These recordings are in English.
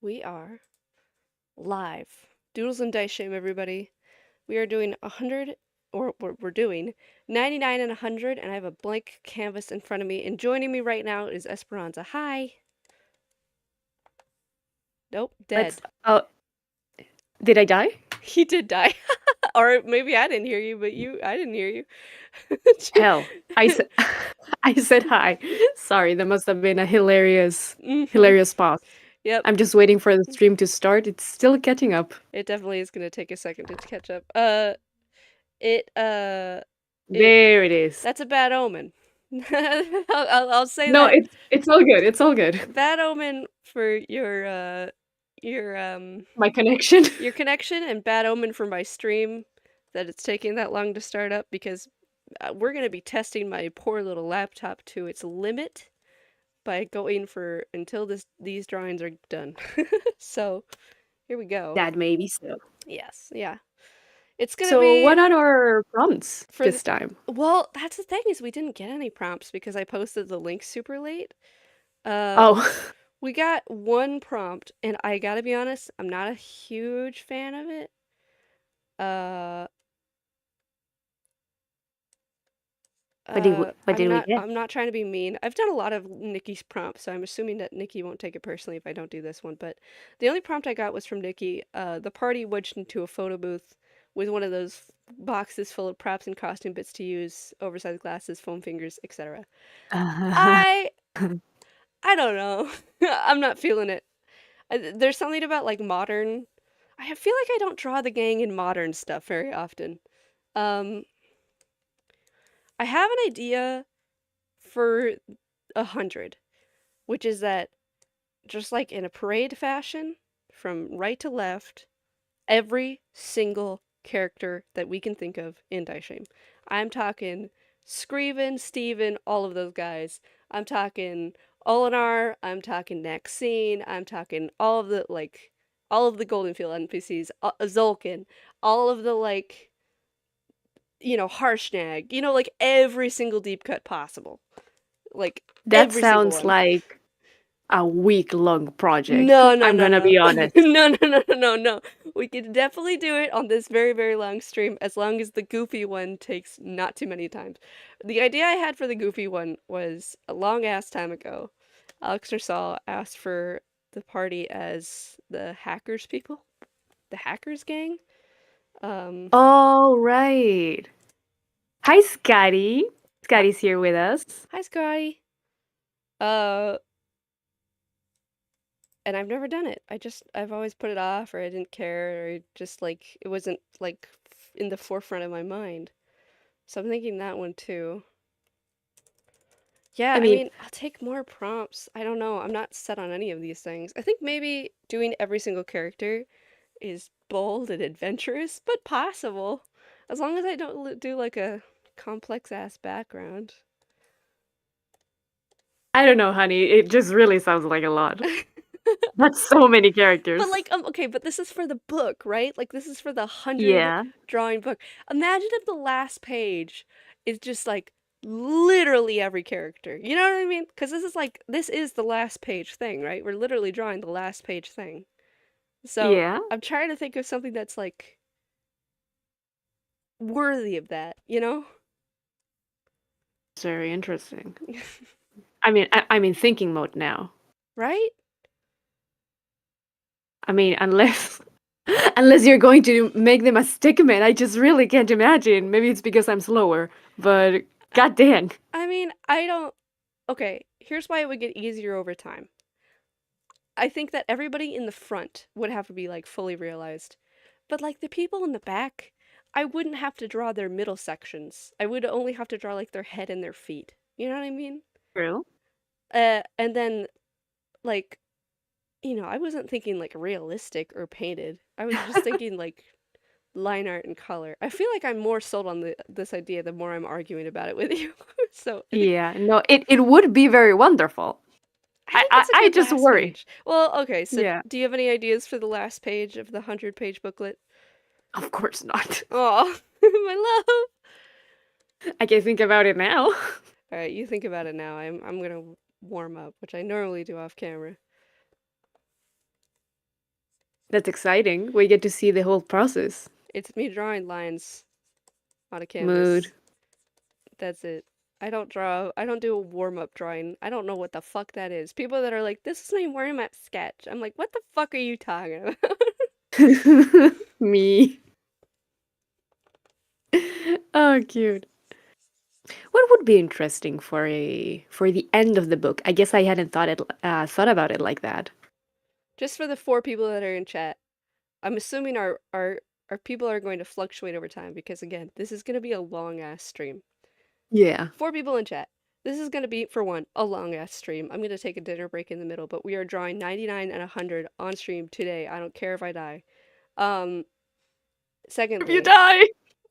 We are live. Doodles and Dice Shame, everybody. We are doing 100, or we're doing 99 and 100, and I have a blank canvas in front of me. And joining me right now is Esperanza. Hi. Nope, Let's. dead. Did I die? He did die. Or maybe I didn't hear you, but I didn't hear you. Hell, I said. I said hi. Sorry, that must have been a hmm hilarious pause. Yep. I'm just waiting for the stream to start. It's still catching up. It definitely is gonna take a second to catch up. It, uh, it, There it is. that's a bad omen. I'll say No, that. it's all good. It's all good. Bad omen for your My connection. your connection, and bad omen for my stream that it's taking that long to start up because we're gonna be testing my poor little laptop to its limit by going for until these drawings are done. So here we go. That may be so. Yes, yeah. It's gonna So, be what are our prompts for the this time? well, that's the thing is we didn't get any prompts because I posted the link super late. Uh, Oh, we got one prompt, and I gotta be honest, I'm not a huge fan of it. Uh, what did we get? I'm not trying to be mean. I've done a lot of Nikki's prompts, so I'm assuming that Nikki won't take it personally if I don't do this one. But the only prompt I got was from Nikki. The party wedged into a photo booth with one of those boxes full of props and costume bits to use, oversized glasses, foam fingers, etc. I I don't know. I'm not feeling it. There's something about like modern. I feel like I don't draw the gang in modern stuff very often. Um, I have an idea for 100, which is that just like in a parade fashion, from right to left, every single character that we can think of in Dice Shame. I'm talking Screven, Steven, all of those guys. I'm talking Olinar, I'm talking Maxine, I'm talking all of the Goldenfield NPCs, Zolkin, all of the Harshnag, like every single deep cut possible. Like That every single sounds one. like a week-long project. No, no, I'm no, gonna no. be honest. No, no, no, no, no, no. We can definitely do it on this very, very long stream as long as the goofy one takes not too many times. The idea I had for the goofy one was a long ass time ago. Alex Saul asked for the party as the hackers people, the hackers gang. Um, All right. Hi, Scotty. Scotty's here with us. Hi, Scotty. Uh, and I've never done it. I've always put it off, or I didn't care, or just like it wasn't like in the forefront of my mind. So I'm thinking that one too. Yeah, I I mean, mean, I'll take more prompts. I don't know. I'm not set on any of these things. I think maybe doing every single character is bold and adventurous, but possible. As long as I don't do like a complex ass background. I don't know, honey. It just really sounds like a lot. That's so many But characters. like, okay, but this is for the book, right? Like, this is for the 100 Yeah. drawing book. Imagine if the last page is just like literally every character. You know what I mean? Because this is the last page thing, right? We're literally drawing the last page thing. So Yeah. I'm trying to think of something that's like worthy of that, you know? It's very interesting. I'm in thinking mode now. Right? I mean, unless unless you're going to make them a stickman, I just really can't imagine. Maybe it's because I'm slower, but I, god dang. I mean, I don't. Okay, here's why it would get easier over time. I think that everybody in the front would have to be like fully realized. But like the people in the back, I wouldn't have to draw their middle sections. I would only have to draw like their head and their feet. You know what I mean? True. And then like, I wasn't thinking like realistic or painted. I was just thinking like line art and color. I feel like I'm more sold on this idea the more I'm arguing about it with you. So I think Yeah, no, it would be very wonderful. I think it's a I good just last worry. page. Well, okay, so Yeah, do you have any ideas for the last page of the 100-page booklet? of course not. Oh, my love. I can think about it now. All right, you think about it now. I'm gonna warm up, which I normally do off camera. That's exciting. We get to see the whole process. It's me drawing lines on a Mood. canvas. That's it. I don't do a warm-up drawing. I don't know what the fuck that is. People that are like, this is my warm-up sketch. I'm like, what the fuck are you talking about? Me. Oh, cute. What would be interesting for the end of the book? I guess I hadn't thought about it like that. Just for the 4 people that are in chat, I'm assuming our people are going to fluctuate over time because again, this is going to be a long ass stream. Yeah. 4 people in chat. This is going to be, for one, a long ass stream. I'm going to take a dinner break in the middle, but we are drawing 99 and 100 on stream today. I don't care if I die. Um, If you secondly, die.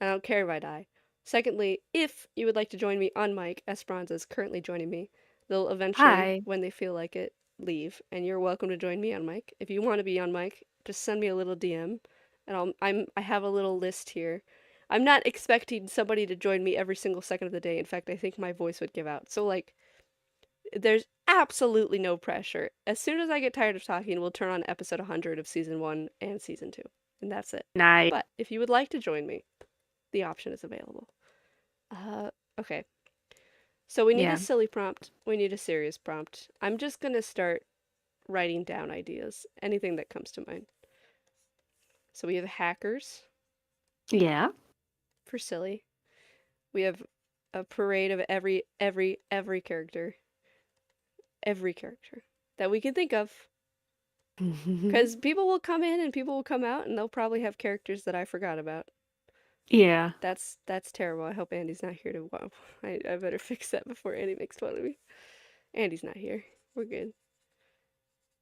I don't care if I die. Secondly, if you would like to join me on mic, Esperanza is currently joining me. They'll eventually, Hi. when they feel like it, leave, and you're welcome to join me on mic. If you want to be on mic, just send me a little DM, and I have a little list here. I'm not expecting somebody to join me every single second of the day. In fact, I think my voice would give out. So like, there's absolutely no pressure. As soon as I get tired of talking, we'll turn on episode 100 of season 1 and season 2, and that's it. Nice. But if you would like to join me, the option is available. Uh, okay. So we need a Yeah. silly prompt. We need a serious prompt. I'm just gonna start writing down ideas, anything that comes to mind. So we have hackers Yeah. for silly. We have a parade of every character that we can think of. Because people will come in and people will come out, and they'll probably have characters that I forgot about. Yeah. That's terrible. I hope Andy's not here to. Wow, I better fix that before Andy makes fun of me. Andy's not here. We're good.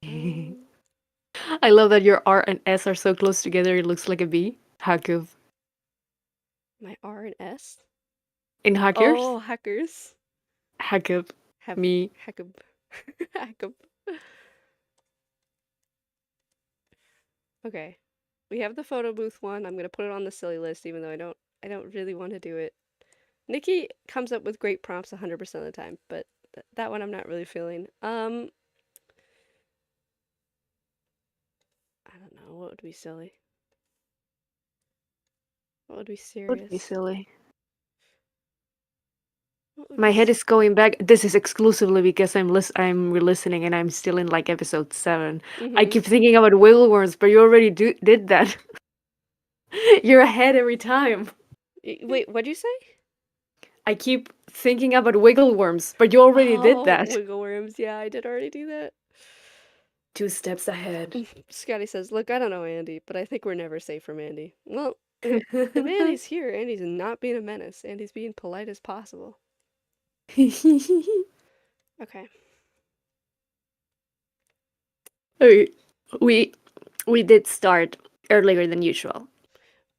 Um, I love that your R and S are so close together. It looks like a B. Hakov. my R and S. In hackers? Oh, hackers. Hakov. Have Me. Hackab. Hackab. Okay. We have the photo booth one. I'm gonna put it on the silly list, even though I don't really want to do it. Nikki comes up with great prompts 100% of the time, but that one I'm not really feeling. I don't know. What would be silly? What would be Would be serious? silly. What would My be head s- is going back. This is exclusively because I'm re-listening and I'm still in like episode 7. I Mm-hmm. keep thinking about wiggle worms, but you already did that. You're ahead every time. Wait, what'd you say? I keep thinking about wiggle worms, but you already did Oh, that. wiggle worms. Yeah, I did already do that. 2 steps ahead. Scotty says, "Look, I don't know Andy, but I think we're never safe from Andy." Well, if Andy's here, Andy's not being a menace. Andy's being polite as possible. Okay. Okay, we we did start earlier than usual.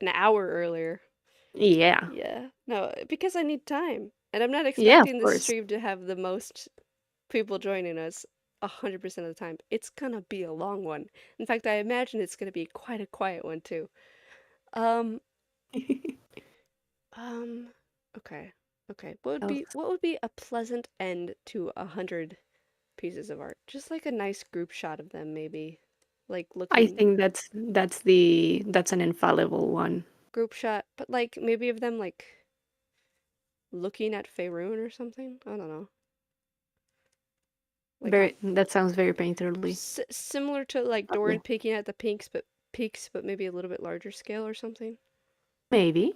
An hour earlier. Yeah. Yeah. No, because I need time. And I'm not Yeah, of expecting this course. stream to have the most people joining us 100% of the time. It's gonna be a long one. In fact, I imagine it's gonna be quite a quiet one too. Um, um, okay. Okay. Oh, What would be a pleasant end to 100 pieces of art? Just like a nice group shot of them, maybe. Like I looking think that's an infallible one. group shot, but like maybe of them like looking at Faerun or something. I don't know. Like on Very that sounds very painterly. similar to like Doran Okay. peeking at the peaks, but maybe a little bit larger scale or something. Maybe.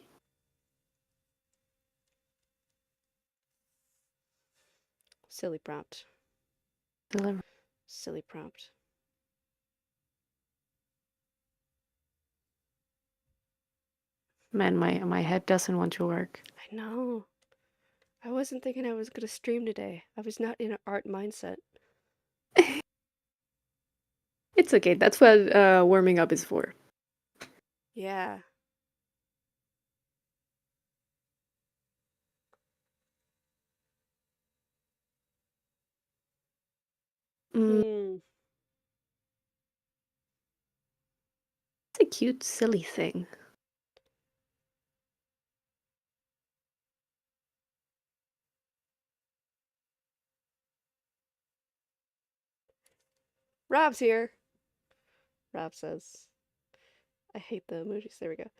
Silly prompt. Deliver. Silly prompt. Man, my head doesn't want to work. I know. I wasn't thinking I was gonna stream today. I was not in an art mindset. It's okay. That's what warming up is for. Yeah. Mm, Hmm. it's a cute, silly thing. Rob's here. Rob says. I hate the emojis. There we go.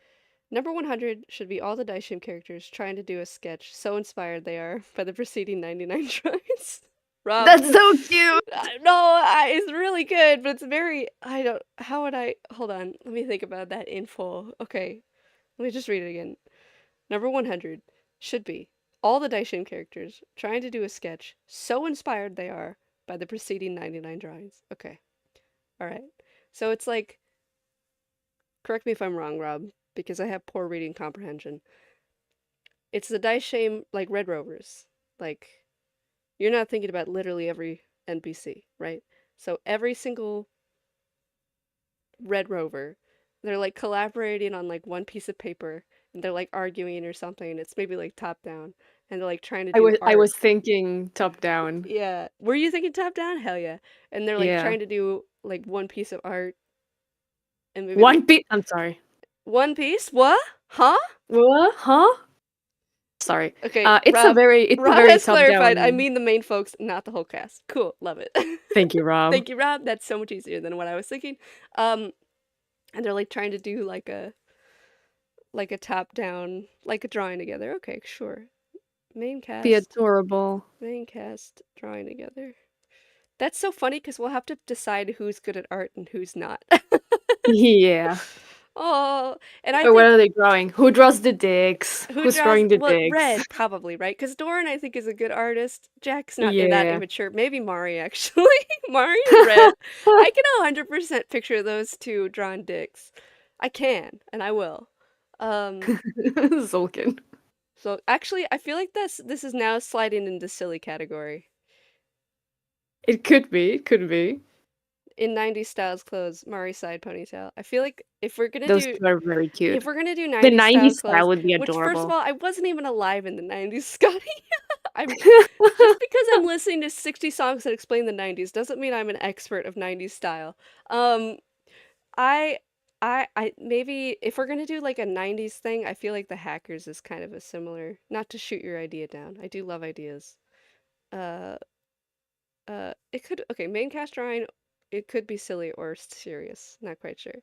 Number 100 should be all the Daishim characters trying to do a sketch so inspired they are by the preceding 99 tries. Rob, That's so cute. no, it's really good, but it's very. I don't. How would I. Hold on. Let me think about that in full. Okay. Let me just read it again. Number 100 should be all the Daishin characters trying to do a sketch so inspired they are by the preceding 99 drawings. Okay. All right. So it's like, correct me if I'm wrong, Rob, because I have poor reading comprehension. It's the Daishin like Red Rovers. Like, you're not thinking about literally every NPC, right? So every single Red Rover, they're like collaborating on like one piece of paper and they're like arguing or something. It's maybe like top down and they're like trying to I do was I art. was thinking top down. Yeah. Were you thinking top down? Hell yeah. And they're like Yeah. trying to do like one piece of art and maybe One Piece. I'm sorry. one piece? What? Huh? What? Huh? Sorry. Okay, It's a Rob. Rob very has top clarified. I down. mean the main folks, not the whole cast. Cool. Love it. Thank you, Rob. Thank you, Rob. That's so much easier than what I was thinking. Um, and they're like trying to do like a top down like a drawing together. Okay, sure. Main Be cast, adorable. main cast drawing together. That's so funny because we'll have to decide who's good at art and who's not. Yeah. Oh, and I Or what think are they drawing? Who draws the dicks? who Who's draws drawing the well dicks? Red probably, right? Because Doran I think is a good artist. Jack's not that Yeah. immature. Maybe Mari actually. Mari and Red. I can 100% picture those two drawing dicks. I can and I will. Um, Zolkin. so actually I feel like this is now sliding into silly category. It could be. It could be. In 90s styles clothes, Mari side ponytail. I feel like Those two are very if cute. we're gonna do The 90s style 90s clothes, style would be which first of adorable. all, I wasn't even alive in the 90s, Scotty. I'm just because I'm listening to 60 songs that explain the 90s doesn't mean I'm an expert of 90s style. Um, I I maybe if we're gonna do like a 90s thing, I feel like the Hackers is kind of a similar, not to shoot your idea down. I do love ideas. Uh it could okay, main cast drawing, it could be silly or serious. Not quite sure.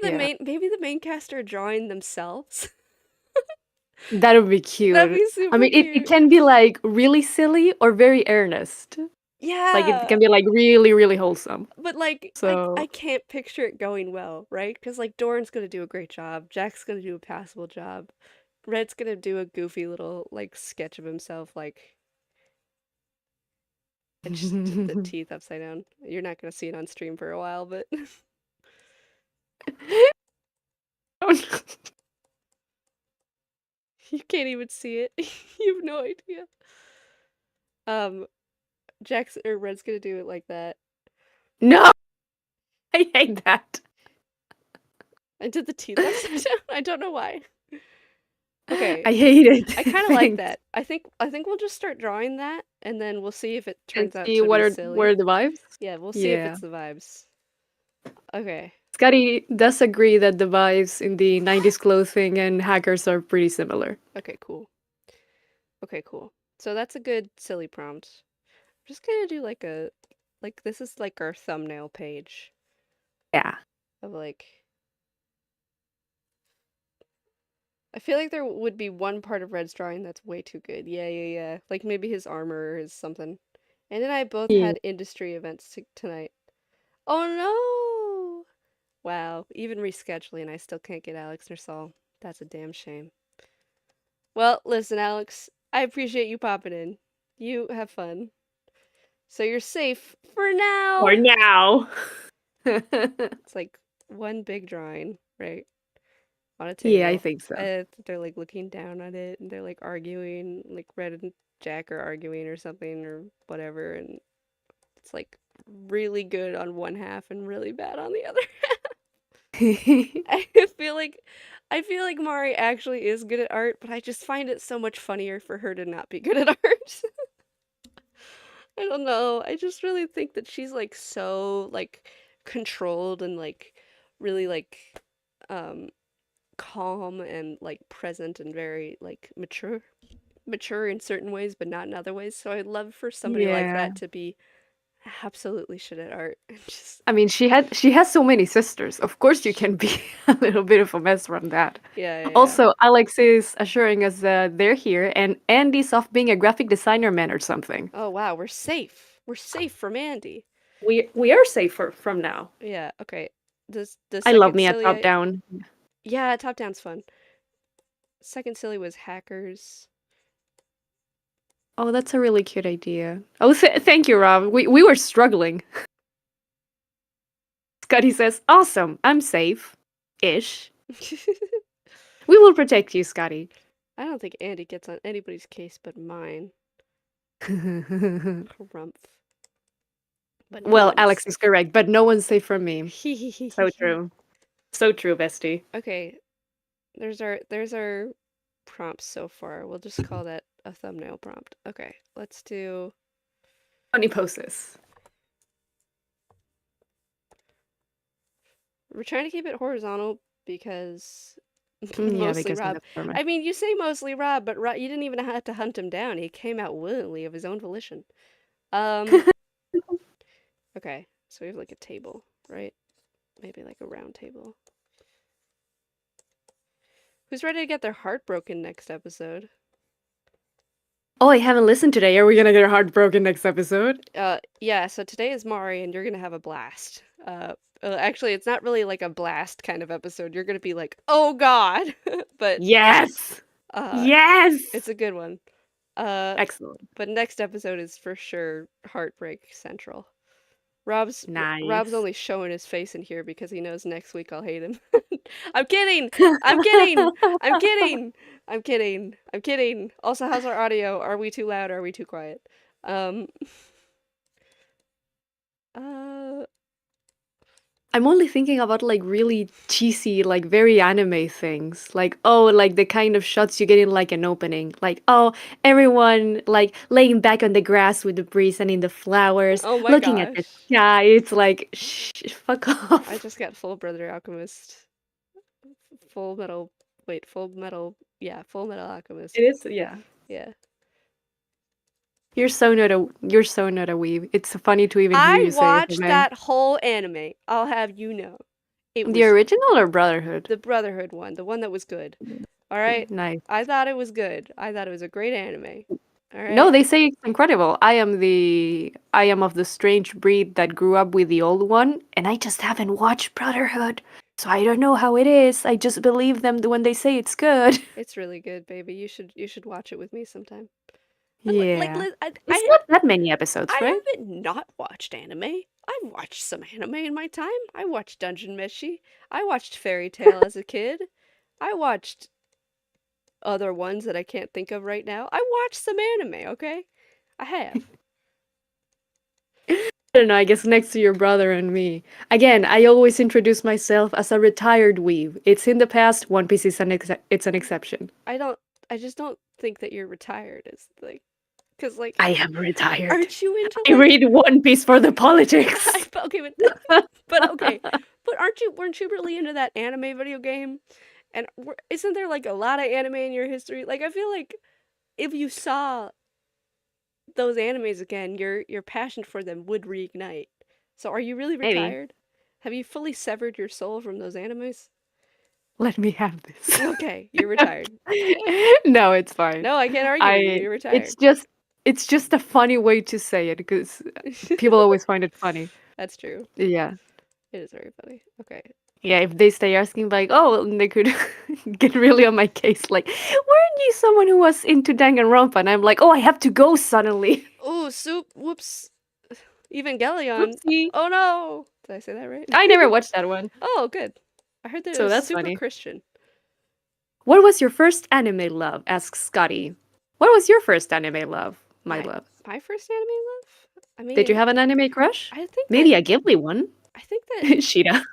Yeah. Maybe the main cast are drawing themselves. That would be That'd cute. be I super mean, it cute. can be like really silly or very earnest. Like it Yeah. can be like really, really wholesome. But like I So can't picture it going well, right? Because like Doran's gonna do a great job, Jack's gonna do a passable job, Red's gonna do a goofy little like sketch of himself, like it's just the teeth upside down. You're not gonna see it on stream for a while, but you can't even see it. You have no idea. Um, Jack's or Red's gonna do it like that. No, I hate that. I did the teeth upside down. I don't know why. Okay, I hate it. I kind of like Thanks. that. I think we'll just start drawing that, and then we'll see if it And turns out see to be what silly. are the vibes? Yeah, we'll see if Yeah. it's the vibes. Okay. Scotty does agree that the vibes in the 90s clothing and hackers are pretty similar. Okay, cool. Okay, cool. So that's a good silly prompt. I'm just gonna do like a like this is like our thumbnail page Yeah. of like I feel like there would be one part of Red's drawing that's way too good. Yeah, yeah, yeah. Like maybe his armor is something. And then I both Yeah. had industry events tonight. Oh no! Wow, even rescheduling, I still can't get Alex Nersal. That's a damn shame. Well, listen, Alex, I appreciate you popping in. You have fun. So you're safe for For now! now. It's like one big drawing, right? On a Yeah, I table. think so. They're like looking down at it and they're like arguing, like Red and Jack are arguing or something or whatever, and it's like really good on one half and really bad on the other. I feel like I feel like Mari actually is good at art, but I just find it so much funnier for her to not be good at art. I don't know. I just really think that she's like so like controlled and like really like um calm and like present and very like mature in certain ways but not in other ways. So I'd love for somebody like Yeah. that to be absolutely shit at art. Just I mean, she has so many sisters. Of course, you can be a little bit of a mess from that. yeah, yeah, yeah. Also, Alex is assuring us that they're here, and Andy's off being a graphic designer man or something. Oh wow, we're safe. We're safe from Andy. We are safer from now. Yeah, okay. Does the I love second me a top Cilia down. yeah, top down's fun. Second Cilia was hackers. Oh, that's a really cute idea. Oh, thank you, Rob. We were struggling. Scotty says, "Awesome, I'm safe, ish. We will protect you, Scotty." I don't think Andy gets on anybody's case but mine. Harumph. But no Well, one is Alex is safe. correct, but no one's safe from me. So true. So true, bestie. Okay, there's our prompts so far. We'll just call that a thumbnail prompt. Okay, let's do. Funny poses. We're trying to keep it horizontal because Yeah, mostly because we Rob. have Norman. I mean, you say mostly Rob, but you didn't even have to hunt him down. He came out willingly of his own volition. Um. Okay, so we have like a table, right? Maybe like a round table. Who's ready to get their heart broken next episode? Oh, I haven't listened today. Are we gonna get our heart broken next episode? Yeah, so today is Mari, and you're gonna have a blast. Actually, it's not really like a blast kind of episode. You're gonna be like, oh God, but Yes! uh, it's Yes! a good one. Uh, Excellent. but next episode is for sure heartbreak central. Rob's Nice. only showing his face in here because he knows next week I'll hate him. I'm kidding. I'm kidding. I'm kidding. I'm kidding. I'm kidding. Also, how's our audio? Are we too loud? Are we too quiet? Um. Uh. I'm only thinking about like really cheesy, like very anime things. Like, oh, like the kind of shots you get in like an opening. Like, oh, everyone like laying back on the grass with the breeze and in the flowers, Oh my looking at the gosh. sky. It's like, fuck I off. just got Full Brother Alchemist. Full Metal. Wait, Full Metal. Yeah, Full Metal It Alchemist. is, yeah. Yeah. You're so not a weeb. It's funny to even hear I you say it, watched man. that whole anime. I'll have you know. It The was original or Brotherhood? the Brotherhood one, the one that was good. All right? Nice. I thought it was good. I thought it was a great anime. All No, right? they say it's incredible. I am of the strange breed that grew up with the old one, and I just haven't watched Brotherhood. So I don't know how it is. I just believe them when they say it's good. It's really good, baby. You should watch it with me sometime. But Yeah. It's I not that many episodes, right? haven't not watched anime. I've watched some anime in my time. I watched Dungeon Meshi. I watched Fairy Tail as a kid. I watched other ones that I can't think of right now. I watched some anime, okay? I have. I don't know, I guess next to your brother and me. Again, I always introduce myself as a retired weeb. It's in the past, One Piece is it's an exception. I don't I just don't think that you're retired is the thing. 'Cause like I am retired. aren't you into I like read One Piece for the politics. okay, but okay. But weren't you really into that anime video game? And isn't there like a lot of anime in your history? Like I feel like if you saw those animes again, your passion for them would reignite. So are you really Maybe. retired? Have you fully severed your soul from those animes? Let me have this. Okay, you're retired. No, it's fine. No, I can't argue with you. I You're it's retired. just it's just a funny way to say it because people always find it funny. That's true. Yeah. It is very funny. Okay. Yeah, if they stay asking like, oh, and they could get really on my case, like, weren't you someone who was into Danganronpa? And I'm like, oh, I have to go suddenly. Oh, soup. Whoops. Evangelion. Whoopsie. Oh no. Did I say that right? I never watched that one, Oh, good. I heard that it so was that's super funny. Christian. What was your first anime love? Asks Scotty. What was your first anime love, my My love? my first anime love? I Did you mean, have an anime crush? I think that Maybe a Ghibli one? I think that Shida.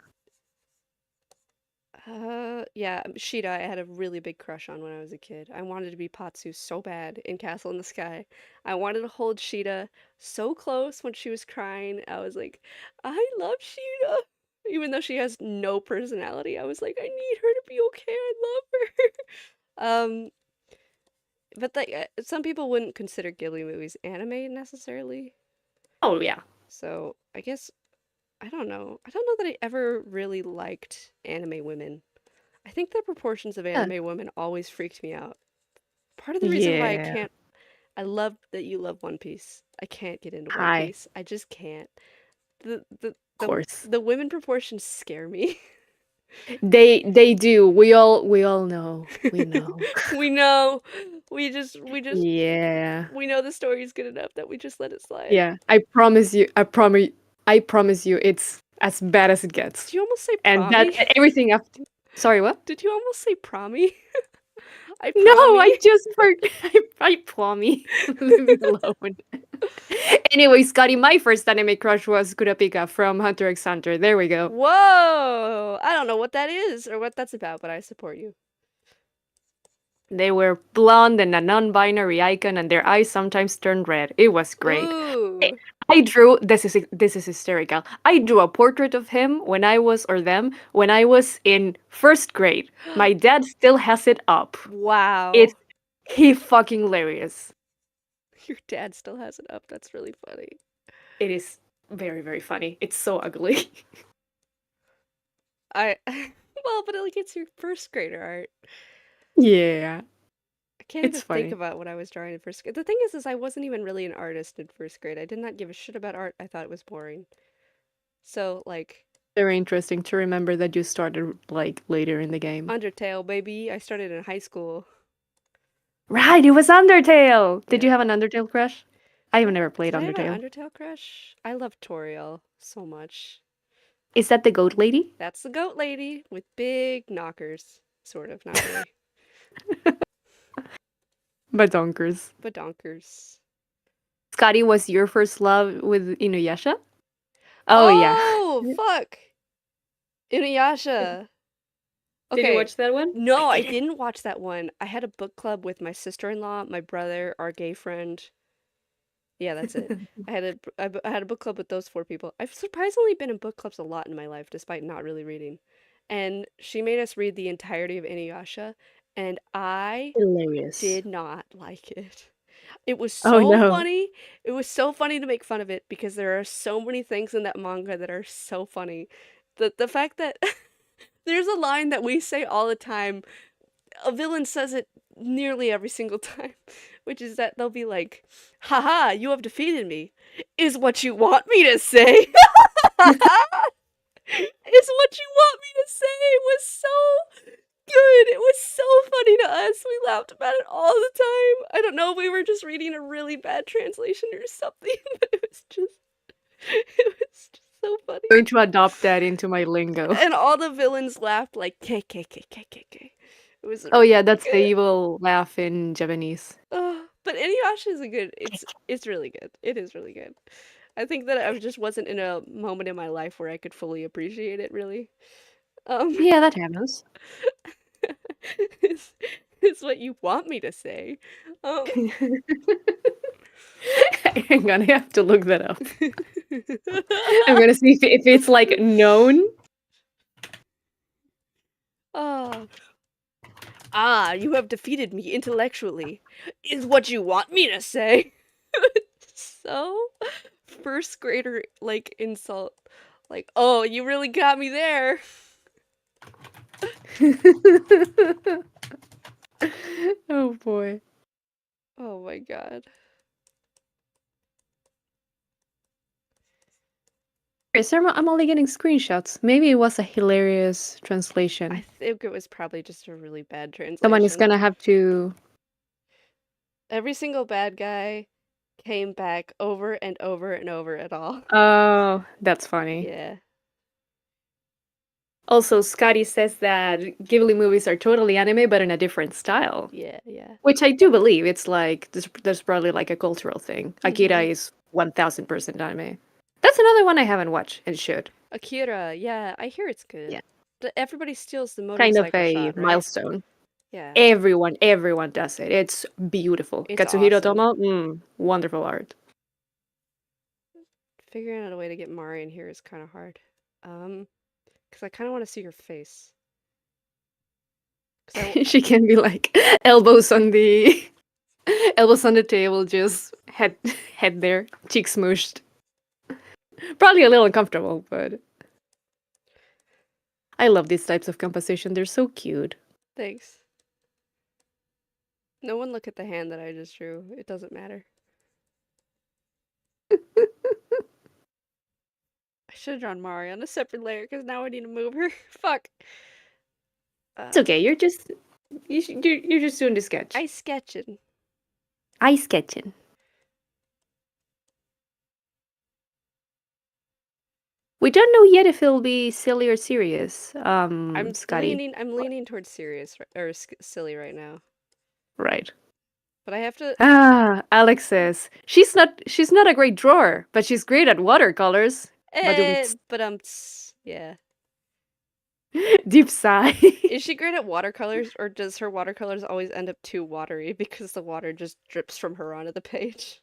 yeah, Sheeta I had a really big crush on when I was a kid. I wanted to be Patsu so bad in Castle in the Sky. I wanted to hold Sheeta so close when she was crying. I was like, I love Sheeta. Even though she has no personality, I was like, I need her to be okay. I love her. But like some people wouldn't consider Ghibli movies anime necessarily. Oh, yeah. So I guess I don't know. I don't know that I ever really liked anime women. I think the proportions of Yeah. anime women always freaked me out. Part of the reason why I Yeah. can't I love that you love One Piece. I can't get into One Hi. Piece. I just can't. The the Of the course. the women proportions scare me. They do. We all know. We know. We know. We just Yeah. we know the story's good enough that we just let it slide. Yeah. I promise you it's as bad as it Did gets. you almost say And that promi? and everything after. Sorry, what? Did you almost say promi? I No, I promi. just I promise. Leave me alone. Anyway, Scotty, my first anime crush was Kurapika from Hunter x Hunter. There we go. Whoa! I don't know what that is or what that's about, but I support you. They were blonde and a non-binary icon, and their eyes sometimes turned red. It was great. I Ooh. I drew this is hysterical. I drew a portrait of him when I was or them when I was in first grade. My dad still has it up. It's Wow. he fucking hilarious. Your dad still has it up. That's really funny. It is very very funny. It's so ugly. I well, but like it's your first grader art. Yeah, I can't even it's think funny. about what I was drawing in first grade. The thing is I wasn't even really an artist in first grade. I did not give a shit about art. I thought it was boring. So, like, Very interesting to remember that you started like later in the game. Undertale, baby. I started in high school. Right, it was Undertale. Did you Yep. have an Undertale crush? I have never played Did I have Undertale. an Undertale crush? I love Toriel so much. Is that the goat lady? That's the goat lady with big knockers. Sort of, not really. Badonkers. But donkers. Scotty was your first love with Inuyasha? Oh yeah. Oh, fuck! Inuyasha. Did you Okay. watch that one? I No, I didn't. didn't watch that one. I had a book club with my sister-in-law, my brother, our gay friend. Yeah, that's it. I had a book club with those four people. I've surprisingly been in book clubs a lot in my life, despite not really reading. And she made us read the entirety of Inuyasha, and I Hilarious. did not like it. It was Oh so no. funny. It was so funny to make fun of it because there are so many things in that manga that are so funny. The fact that there's a line that we say all the time. A villain says it nearly every single time, which is that they'll be like, "Haha, you have defeated me." Is what you want me to say? Is what you want me to say? It was so good. It was so funny to us. We laughed about it all the time. I don't know if we were just reading a really bad translation or something, but it was just so funny. Going to adopt that into my lingo. And all the villains laughed like K K K K K K. It was Oh really yeah, that's the good. evil laugh in Japanese. But Inuyasha is a good. It's really good. It is really good. I think that I just wasn't in a moment in my life where I could fully appreciate it. Really, um, Yeah, that happens. is is what you want me to say. Um, I'm gonna have to look that up. I'm gonna see if it's like known. Ah, you have defeated me intellectually. Is what you want me to say. So, first grader like insult. Like, oh, you really got me there. Oh boy. Oh my god. Okay, so I'm only getting screenshots. Maybe it was a hilarious I translation. think it was probably just a really bad Someone is translation. gonna have to. Every single bad guy came back over and over and over at all. Oh, that's funny. Yeah, Also, Scotty says that Ghibli movies are totally anime, but in a different style. yeah, yeah. Which I do believe. It's like there's probably like a cultural thing. Akira Mm-hmm. is 1000% anime. That's another one I haven't watched and should. Akira, yeah, I hear it's good. Yeah. Everybody steals the Kind of motorcycle a shot, right? milestone. Yeah, Everyone does it. It's beautiful. it's Katsuhiro awesome. Tomo, wonderful art. Figuring out a way to get Mari in here is kind of hard. Um, because I kind of want to see her face. Because She can be like elbows on the elbows on the table, just head there, cheeks smooshed. Probably a little uncomfortable, but I love these types of composition. They're so cute. Thanks. No one look at the hand that I just drew. It doesn't matter. I should have drawn Mari on a separate layer because now I need to move her. Fuck. It's Uh, okay. You're just doing the sketch. I sketching. I sketching. We don't know yet if it'll be silly or serious. Scotty. I'm leaning towards serious or silly right now. Right. But I have to. Ah, Alex says she's not a great drawer, but she's great at watercolors. Badum, But yeah. deep sigh. Is she great at watercolors, or does her watercolors always end up too watery because the water just drips from her onto the page?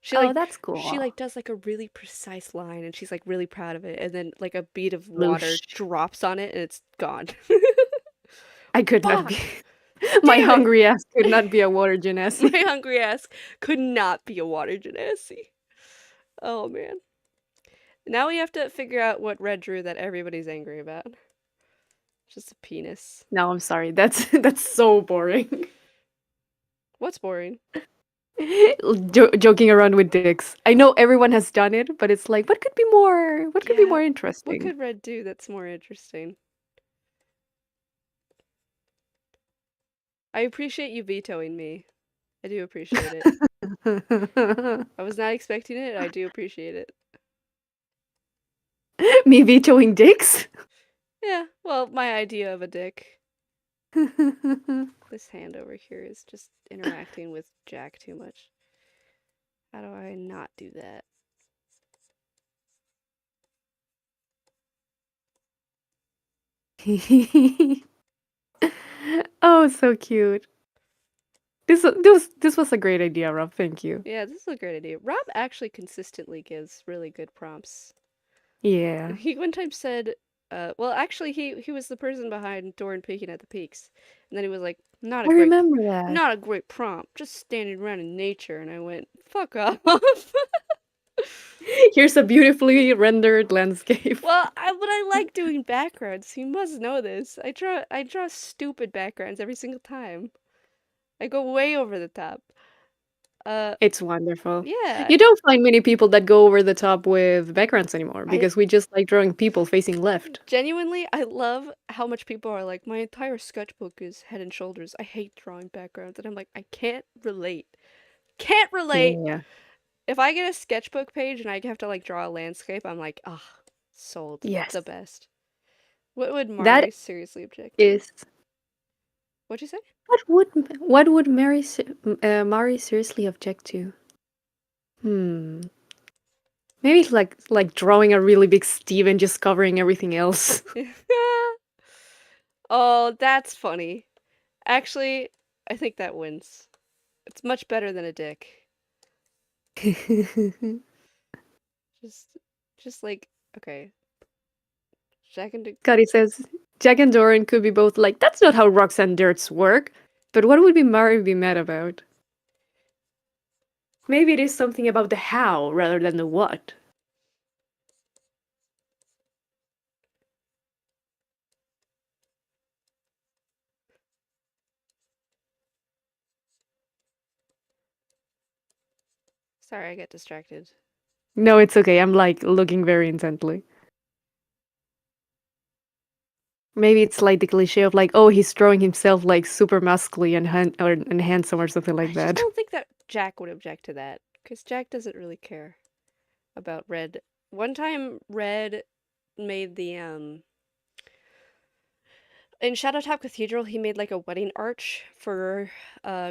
She Oh, like that's she cool. like does like a really precise line and she's like really proud of it and then like a bead of water Loosh. drops on it and it's gone. I could not be. Fuck! My Damn it! hungry ass could not be a water My genasi. hungry ass could not be a water genasi. Oh man. Now we have to figure out what Red drew that everybody's angry about. Just a penis. No, I'm sorry. That's so boring. What's boring? Joking around with dicks. I know everyone has done it, but it's like, what could be Yeah. more What interesting? could Red do that's more interesting? I appreciate you vetoing me. I do appreciate it. I was not expecting it. I do appreciate it. Me vetoing dicks? Yeah, well, my idea of a dick. This hand over here is just interacting with Jack too much. How do I not do that? Oh, so cute. This was a great idea, Rob. Thank you. Yeah, this is a great idea. Rob actually consistently gives really good prompts. Yeah. He one time said, well, actually, he was the person behind Doran Peeking at the Peaks, and then he was like, I remember that. not a great prompt, just standing around in nature, and I went, fuck off. Here's a beautifully rendered landscape. Well, but I like doing backgrounds. You must know this. I draw stupid backgrounds every single time. I go way over the top. Uh, It's wonderful. yeah. You don't find many people that go over the top with backgrounds anymore I because we just like drawing people facing left. genuinely I love how much people are like my entire sketchbook is head and shoulders. I hate drawing backgrounds, and I'm like I can't relate. Can't relate. Yeah. If I get a sketchbook page and I have to like draw a landscape, I'm like, ah, sold. Yes. The best. What would That Mari seriously object to? is What'd you say? what would Mari seriously object to? Hmm. Maybe it's like drawing a really big Steve and just covering everything else. Oh, that's funny. Actually, I think that wins. It's much better than a dick. Just, just like, okay. Jack and Dick. Scotty says Jack and Doran could be both like, that's not how rocks and dirts work. But what would be Mari be mad about? Maybe it is something about the how rather than the what. Sorry, I got distracted. No, it's okay. I'm like looking very intently. Maybe it's like the cliche of like, oh, he's drawing himself like super muscly and handsome or something I like just that. don't think that Jack would object to that, because Jack doesn't really care about Red. One time, Red made in Shadowtop Cathedral, he made like a wedding arch for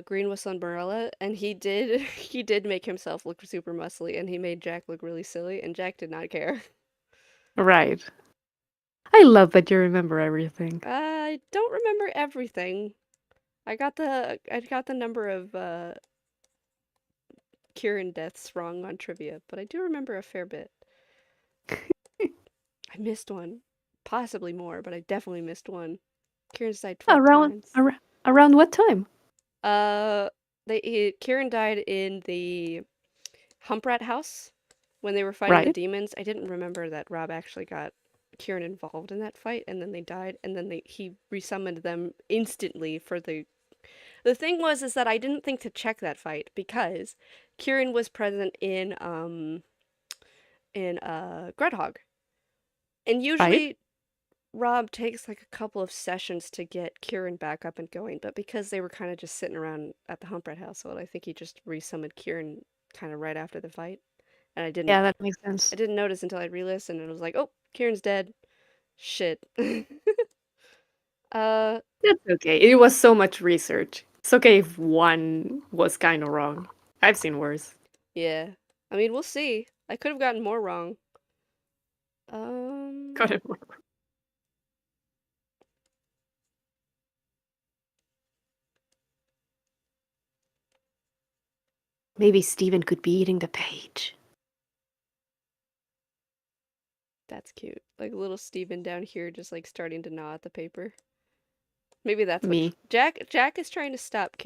Green Whistle and Marilla, and he did make himself look super muscly, and he made Jack look really silly, and Jack did not care. Right. I love that you remember everything. I don't remember everything. I got the number of Kieran deaths wrong on trivia, but I do remember a fair bit. I missed one, possibly more, but I definitely missed one. Kieran's died 12 Around times. around what time? Kieran died in the Humprat house when they were fighting the Right? demons, I didn't remember that Rob actually got Kieran involved in that fight, and then they died, and then he resummoned them instantly for the thing was is that I didn't think to check that fight because Kieran was present in Groundhog. And Right? usually Rob takes like a couple of sessions to get Kieran back up and going, but because they were kind of just sitting around at the Humphrey household, I think he just resummoned Kieran kind of right after the fight. And Yeah, that makes I sense. didn't notice until I re-listened and I was like, "Oh, Kieran's dead." Shit. uh That's okay. It was so much research. It's okay if one was kind of wrong. I've seen worse. yeah. I mean, we'll see. I could have gotten more wrong. Um Got it. Maybe Steven could be eating the page. that's cute. Like little Steven down here just like starting to gnaw at the paper. Maybe that's what Me. Jack is trying to stop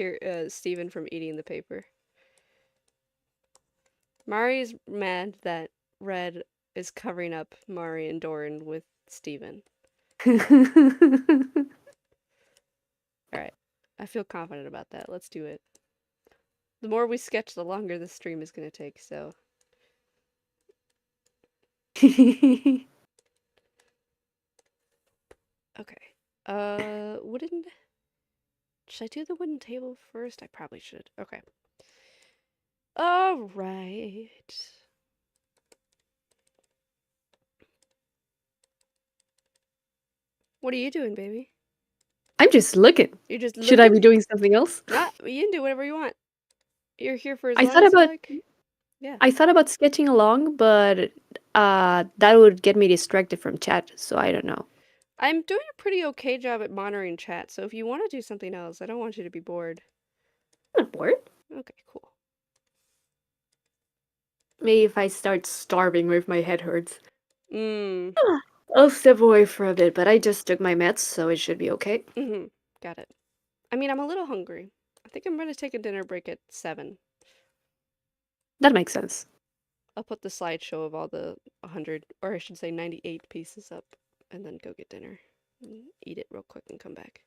Steven from eating the paper. Mari's mad that Red is covering up Mari and Doran with Steven. All right. I feel confident about that. Let's do it. The more we sketch, the longer the stream is going to take, so. Okay. Wooden. Should I do the wooden table first? I probably should. Okay. All right. What are you doing, baby? I'm just looking. You're just Should I be looking? doing something else? Not. You can do whatever you want. You're here for as I long thought as you about like. Yeah. I thought about sketching along, but that would get me distracted from chat, so I don't know. I'm doing a pretty okay job at monitoring chat, so if you want to do something else, I don't want you to be bored. I'm not bored. Okay, cool. Maybe if I start starving if my head hurts. Mmm. I'll step away for a bit, but I just took my meds, so it should be okay. Mm-hmm. Got it. I mean, I'm a little hungry. I think I'm gonna take a dinner break at 7. That makes sense. I'll put the slideshow of all the 100, or I should say 98 pieces up, and then go get dinner. Eat it real quick and come back.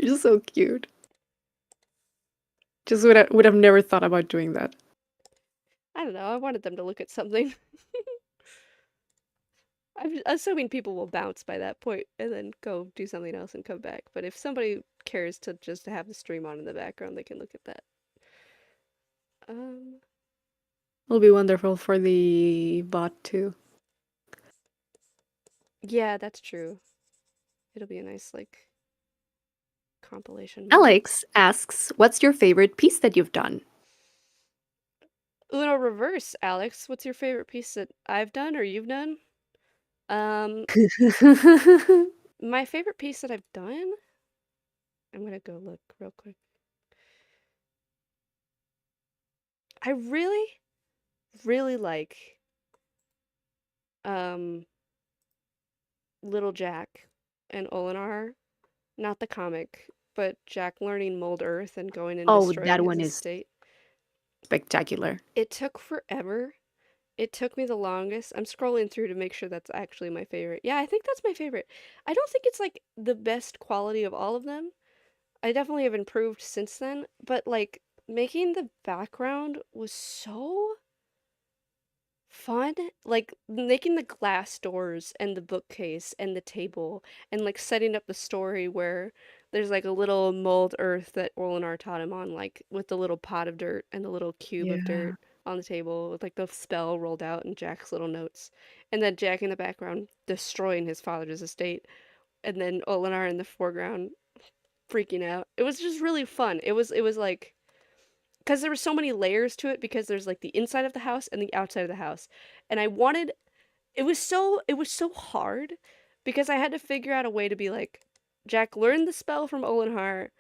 You're so cute. Just would have never thought about doing that. I don't know, I wanted them to look at something. I'm assuming people will bounce by that point and then go do something else and come back. But if somebody cares to just have the stream on in the background, they can look at that. Um, It'll be wonderful for the bot too. yeah, that's true. It'll be a nice, like, compilation moment. Alex asks, "What's your favorite piece that you've done?" Uno reverse, Alex. What's your favorite piece that I've done or you've done? Um, my favorite piece that I've done? I'm gonna go look real quick. I really, really like um Little Jack and Olinar. Not the comic, but Jack learning Mold Earth and going and Oh, destroying that his one is estate. spectacular. It took forever. It took me the longest. I'm scrolling through to make sure that's actually my favorite. Yeah, I think that's my favorite. I don't think it's like the best quality of all of them. I definitely have improved since then, but like making the background was so fun. Like making the glass doors and the bookcase and the table and like setting up the story where there's like a little mold earth that Orlinar taught him on, like with the little pot of dirt and the little cube of Yeah. dirt on the table with like the spell rolled out and Jack's little notes. And then Jack in the background destroying his father's estate. And then Olinar in the foreground freaking out. It was just really fun. It was like because there were so many layers to it because there's like the inside of the house and the outside of the house. And I wanted it was so hard because I had to figure out a way to be like Jack learned the spell from Olenhar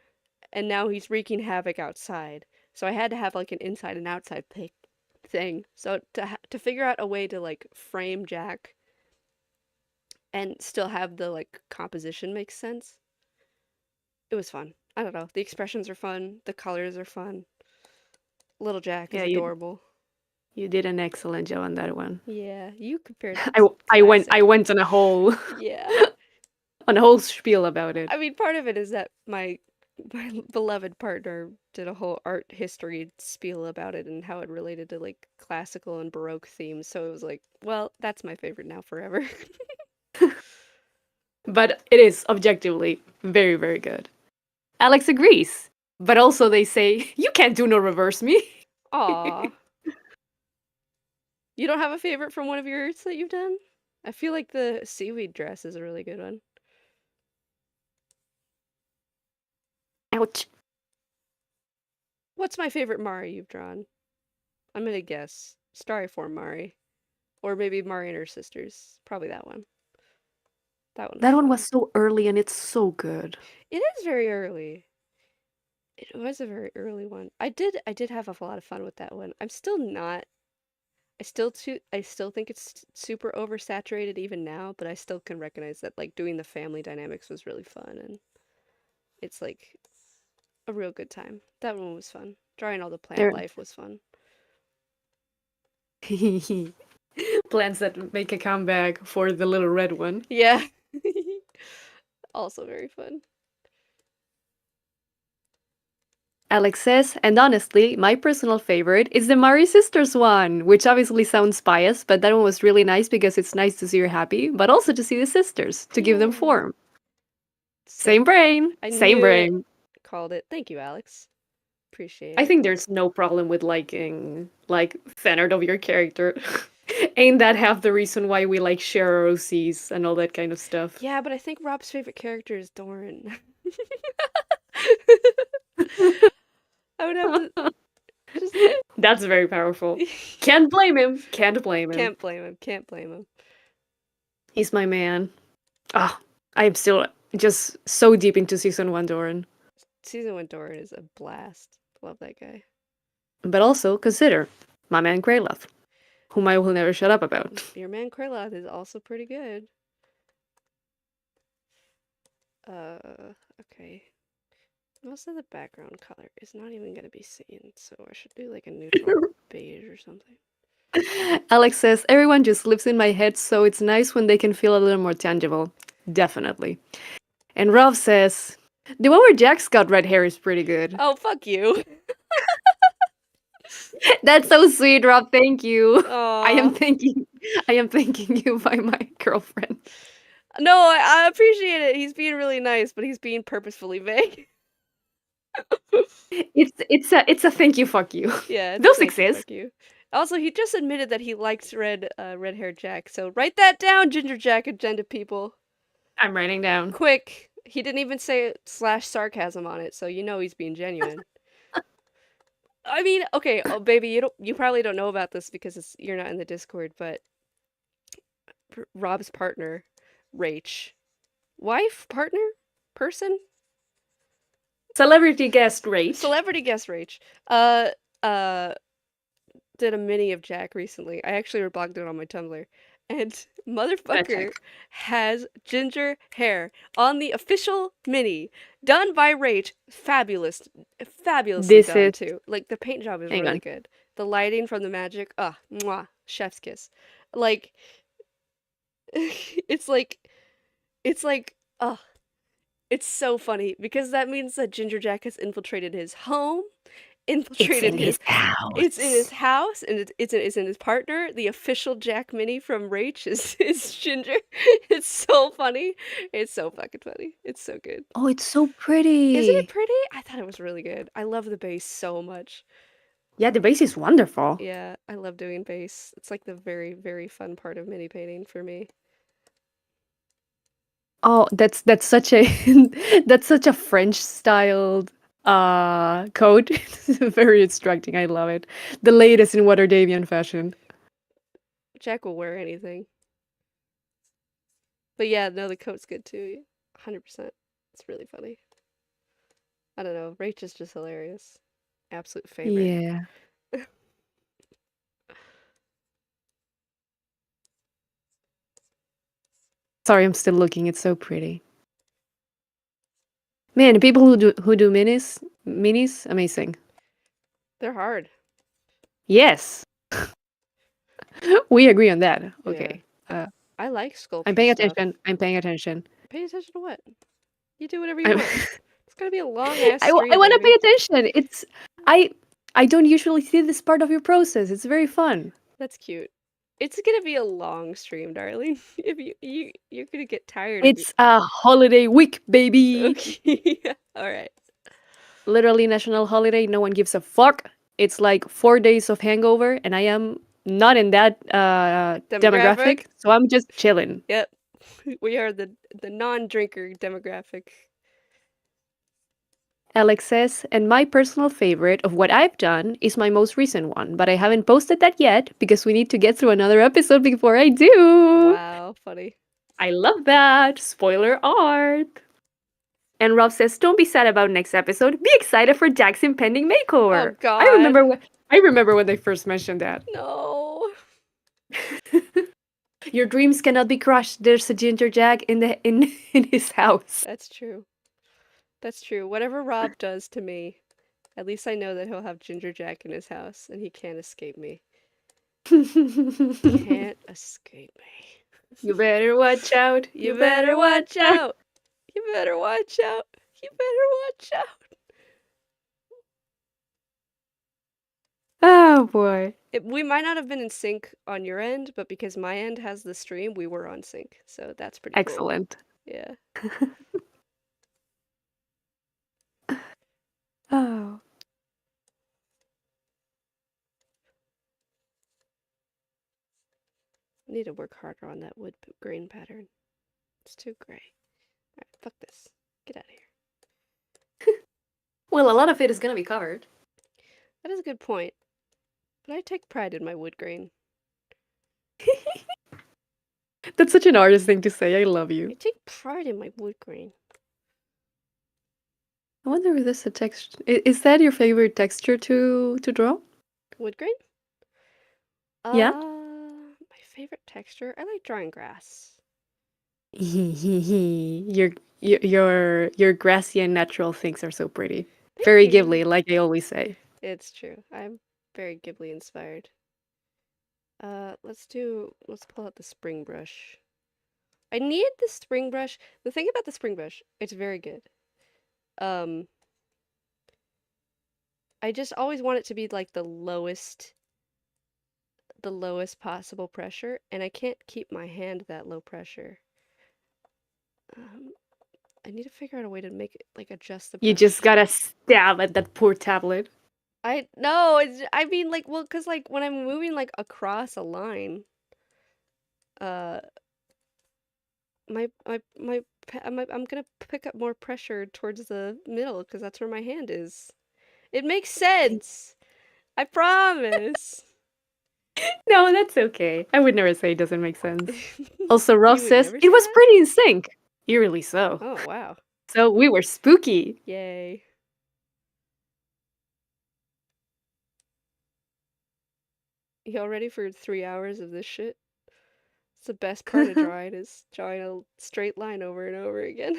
and now he's wreaking havoc outside. So I had to have like an inside and outside thing. So to figure out a way to like frame Jack and still have the like composition make sense. It was fun. I don't know. The expressions are fun. The colors are fun. Little Jack is Yeah, you adorable. You did an excellent job on that one. Yeah, you compared it I to I classic. went on a whole Yeah. on a whole spiel about it. I mean, part of it is that my beloved partner did a whole art history spiel about it and how it related to like classical and baroque themes. So it was like, well, that's my favorite now forever. But it is objectively very, very good. Alex agrees. But also they say, you can't do no reverse me. Aw. You don't have a favorite from one of yours that you've done? I feel like the seaweed dress is a really good one. Ouch. What's my favorite Mari you've drawn? I'm gonna guess. Starry-form Mari. Or maybe Mari and her sisters. Probably that one. That one was That one was fun. so early and it's so good. It is very early. It was a very early one. I did have a lot of fun with that one. I'm still not I still think it's super oversaturated even now, but I still can recognize that like doing the family dynamics was really fun and it's like a real good time. That one was fun. Drawing all the plant There life was fun. plans that make a comeback for the little red one. Yeah. Also very fun. Alex says, and honestly, my personal favorite is the Mari Sisters one, which obviously sounds biased, but that one was really nice because it's nice to see her happy, but also to see the sisters, to give them Yeah. form. Sick. Same brain, I same knew it. brain. Called it. Thank you, Alex. Appreciate I it. think there's no problem with liking like fan art of your character. Ain't that half the reason why we like share our OCs and all that kind of stuff? Yeah, but I think Rob's favorite character is Doran. I would have to just That's very powerful. Can't blame him. Can't blame him. can't blame him. Can't blame him. He's my man. Ah, I'm still just so deep into season one, Doran. Season 1 Doran is a blast. Love that guy. But also consider my man Greyloth, whom I will never shut up about. Your man Kraloth is also pretty good. Okay. Most of the background color is not even gonna be seen, so I should do like a neutral beige or something. Alex says, everyone just lives in my head, so it's nice when they can feel a little more tangible. Definitely. And Rob says, the one where Jack's got red hair is pretty good. Oh, fuck you. That's so sweet, Rob. Thank you. I am Aw. thanking I am thanking you by my girlfriend. No, I appreciate it. He's being really nice, but he's being purposefully vague. It's a thank you, fuck you. Yeah, it's a Those thank you, exist. fuck you. Also, he just admitted that he likes red hair Jack. So write that down, Ginger Jack agenda people. I'm writing down. Quick. He didn't even say slash sarcasm on it, so you know he's being genuine. I mean, okay, oh baby, you probably don't know about this because you're not in the Discord, but Rob's partner, Rach, wife, partner, person, Celebrity guest Rach. celebrity guest Rach, uh, uh, did a mini of Jack recently. I actually reblogged it on my Tumblr. And Gonna check. motherfucker has ginger hair on the official mini, done by Rach. Fabulous, fabulously This done is too. Like the paint job is hang really on. good. The lighting from the magic, mwah, chef's kiss. Like it's like it's like it's so funny because that means that Ginger Jack has infiltrated his home, It's infiltrated in his his it's in his house. house and it's in his partner. The official Jack Mini from Rach is Ginger. It's so funny. It's so fucking funny. It's so good. Oh, it's so Isn't it pretty. pretty? I thought it was really good. I love the bass so much. Yeah, the base is wonderful. Yeah, I love doing bass. It's like the very, very fun part of mini painting for me. Oh, that's such a that's such a French styled code. It's very instructing. I love it. The latest in Waterdamian fashion. Jack will wear anything. But yeah, no, the coat's good too. 100%. It's really funny. I don't know. Rach is just hilarious. Absolute favorite. Yeah. Sorry, I'm still looking. It's so pretty. Man, the people who do minis, amazing. They're hard. Yes. We agree on that. Yeah. Okay. I like I'm sculpture paying stuff. attention. I'm paying attention. Pay attention to what? You do whatever you I'm want. It's gonna be a long ass stream, I want to pay baby. attention. I I don't usually see this part of your process. It's very fun. That's cute. It's gonna be a long stream, darling. If you're gonna get tired of it. It's a holiday week, baby. Okay. All right. Literally national holiday. No one gives a fuck. It's like 4 days of hangover, and I am not in that demographic, Demographic. so I'm just chilling. Yep. We are the non-drinker demographic. Alex says, and my personal favorite of what I've done is my most recent one, but I haven't posted that yet because we need to get through another episode before I do. Wow, funny. I love that. Spoiler art. And Rob says, "Don't be sad about next episode. Be excited for Jack's impending Oh makeover." God. I remember when they first mentioned that. No. Your dreams cannot be crushed. There's a ginger Jack in his house. That's true. That's true. Whatever Rob does to me, at least I know that he'll have Ginger Jack in his house and he can't escape me. Can't escape You me. better watch out. You better watch out. You better watch out. You better watch out. Oh boy. We might not have been in sync on your end, but because my end has the stream, we were on sync. So that's pretty cool. Excellent. Yeah. Oh. I need to work harder on that wood grain pattern. It's too gray. Alright, fuck this. Get out of here. Well, a lot of it is gonna be covered. That is a good point. But I take pride in my wood grain. That's such an artist thing to say. I love I you. take pride in my wood grain. I wonder if this is a texture. Is that your favorite texture to draw? Wood grain? Yeah. My favorite texture? I like drawing grass. your your grassy and natural things are so pretty. Thank Very you. Ghibli, like I always say. It's true. I'm very Ghibli inspired. Let's pull out the spring brush. I need the spring brush. The thing about the spring brush, it's very good. I just always want it to be like the lowest possible pressure, and I can't keep my hand that low pressure. I need to figure out a way to make it like adjust the You brush. just gotta stab at that poor tablet. I no, I mean like well, cause like when I'm moving like across a line, uh, I'm gonna pick up more pressure towards the middle because that's where my hand is. It makes sense. I promise. No, that's okay. I would never say it doesn't make sense. Also, Ross You would says never it say was that? pretty in sync. Eerily so. Oh wow. So we were spooky. Yay. Y'all ready for 3 hours of this shit? It's the best part of drawing is drawing a straight line over and over again.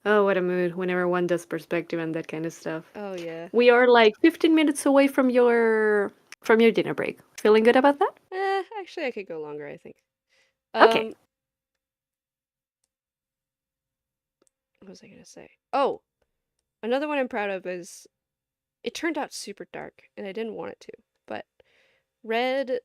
Oh, what a mood whenever one does perspective and that kind of stuff. Oh yeah. We are like 15 minutes away from your dinner break. Feeling good about that? Actually I could go longer, I think. Okay. What was I gonna say? Oh, another one I'm proud of is it turned out super dark and I didn't want it to, but Red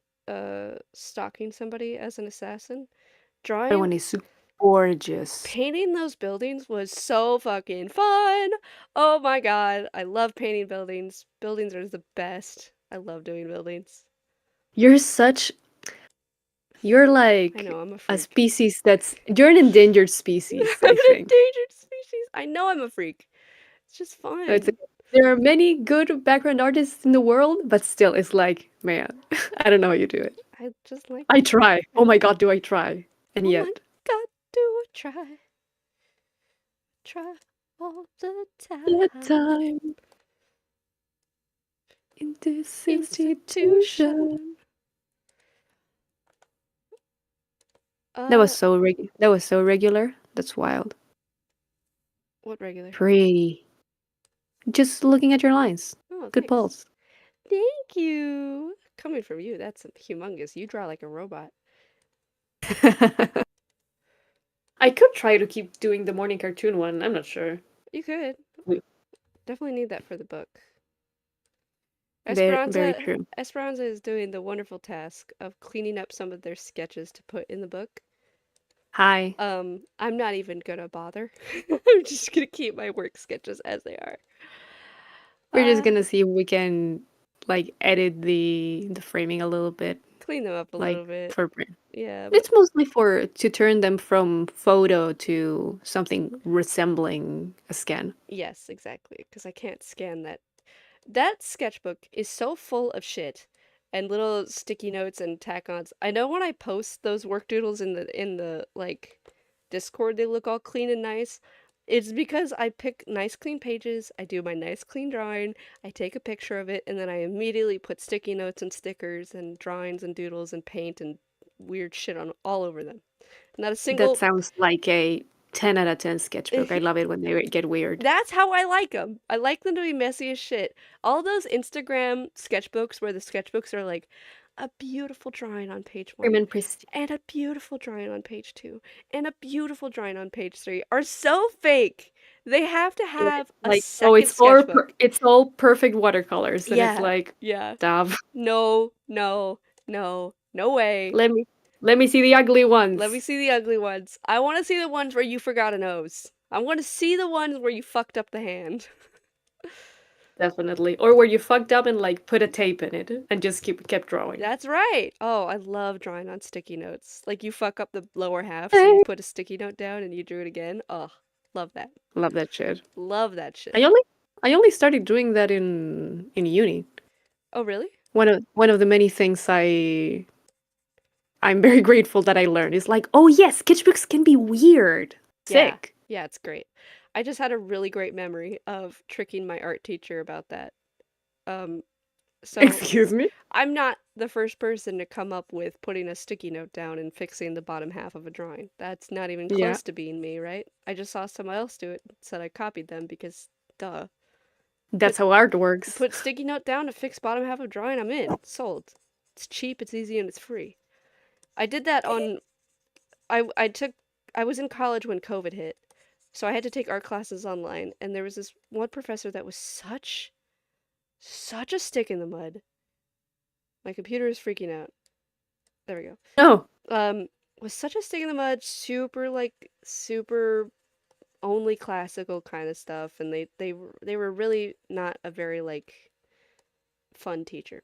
stalking somebody as an assassin, That drawing one is gorgeous. painting those buildings was so fucking fun. Oh my god, I love painting buildings. Buildings are the best. I love doing buildings. You're such You're I like know I'm a a freak. species you're an endangered species, I'm I an think. endangered species. I know I'm a freak. It's just It's fun. there are many good background artists in the world, but still it's like, man, I don't know how you do it. I just like I try. I Oh my like god, do I try? And oh my yet, god, do I try? Try all the the time. time in this institution. Institution. That Uh, was that was so regular. That's wild. what regular? Pretty. Just looking at your lines. Oh, Good thanks. pulse. Thank you. Coming from you, that's humongous. You draw like a robot. I could try to keep doing the morning cartoon one. I'm not sure. You could. We- Definitely need that for the book. Very, very Esperanza true. Esperanza is doing the wonderful task of cleaning up some of their sketches to put in the book. Hi. I'm not even gonna bother. I'm just gonna keep my work sketches as they are. We're just Uh, gonna see if we can like edit the framing a little bit, Clean them up a like little bit. for Yeah, but it's mostly for to turn them from photo to something resembling a scan. yes, exactly. Because I can't scan that. That sketchbook is so full of shit and little sticky notes and tack-ons. I know when I post those work doodles in the like Discord, they look all clean and nice. It's because I pick nice clean pages, I do my nice clean drawing, I take a picture of it, and then I immediately put sticky notes and stickers and drawings and doodles and paint and weird shit on all over them. Not a That single sounds like a 10 out of 10 sketchbook. I love it when they get weird. That's how I like them. I like them to be messy as shit. All those Instagram sketchbooks where the sketchbooks are like a beautiful drawing on page Prim one, and pristine. and a beautiful drawing on page two, and a beautiful drawing on page three are so fake. They have to Yeah, have a like, oh, second sketchbook. it's all perfect watercolors, and it's Yeah, like, yeah. stop. No, no, no, no way. Let me let me see the ugly Let me ones. see the ugly ones. I want to see the ones where you forgot a nose. I want to see the ones where you fucked up the hand. Definitely. Or where you fucked up and like put a tape in it and just kept drawing. That's right. Oh, I love drawing on sticky notes. Like you fuck up the lower half, so you put a sticky note down and you drew it again. Oh, love that. Love that shit. Love that shit. I only I only started doing that in uni. Oh, really? One of the many things I'm very grateful that I learned is like, oh yes, sketchbooks can be weird. Yeah. Sick. Yeah, it's great. I just had a really great memory of tricking my art teacher about that. Um, so Excuse me. I'm not the first person to come up with putting a sticky note down and fixing the bottom half of a drawing. That's not even Yeah, close to being me, right? I just saw someone else do it, said I copied them because duh. that's Put how art works. Put sticky note down to fix bottom half of drawing, I'm in. Sold. It's cheap, it's easy, and it's free. I did that on I took I was in college when COVID hit. So I had to take art classes online and there was this one professor that was such a stick in the mud. My computer is freaking out. There we go. No. Was such a stick in the mud, super only classical kind of stuff and they were really not a very like fun teacher.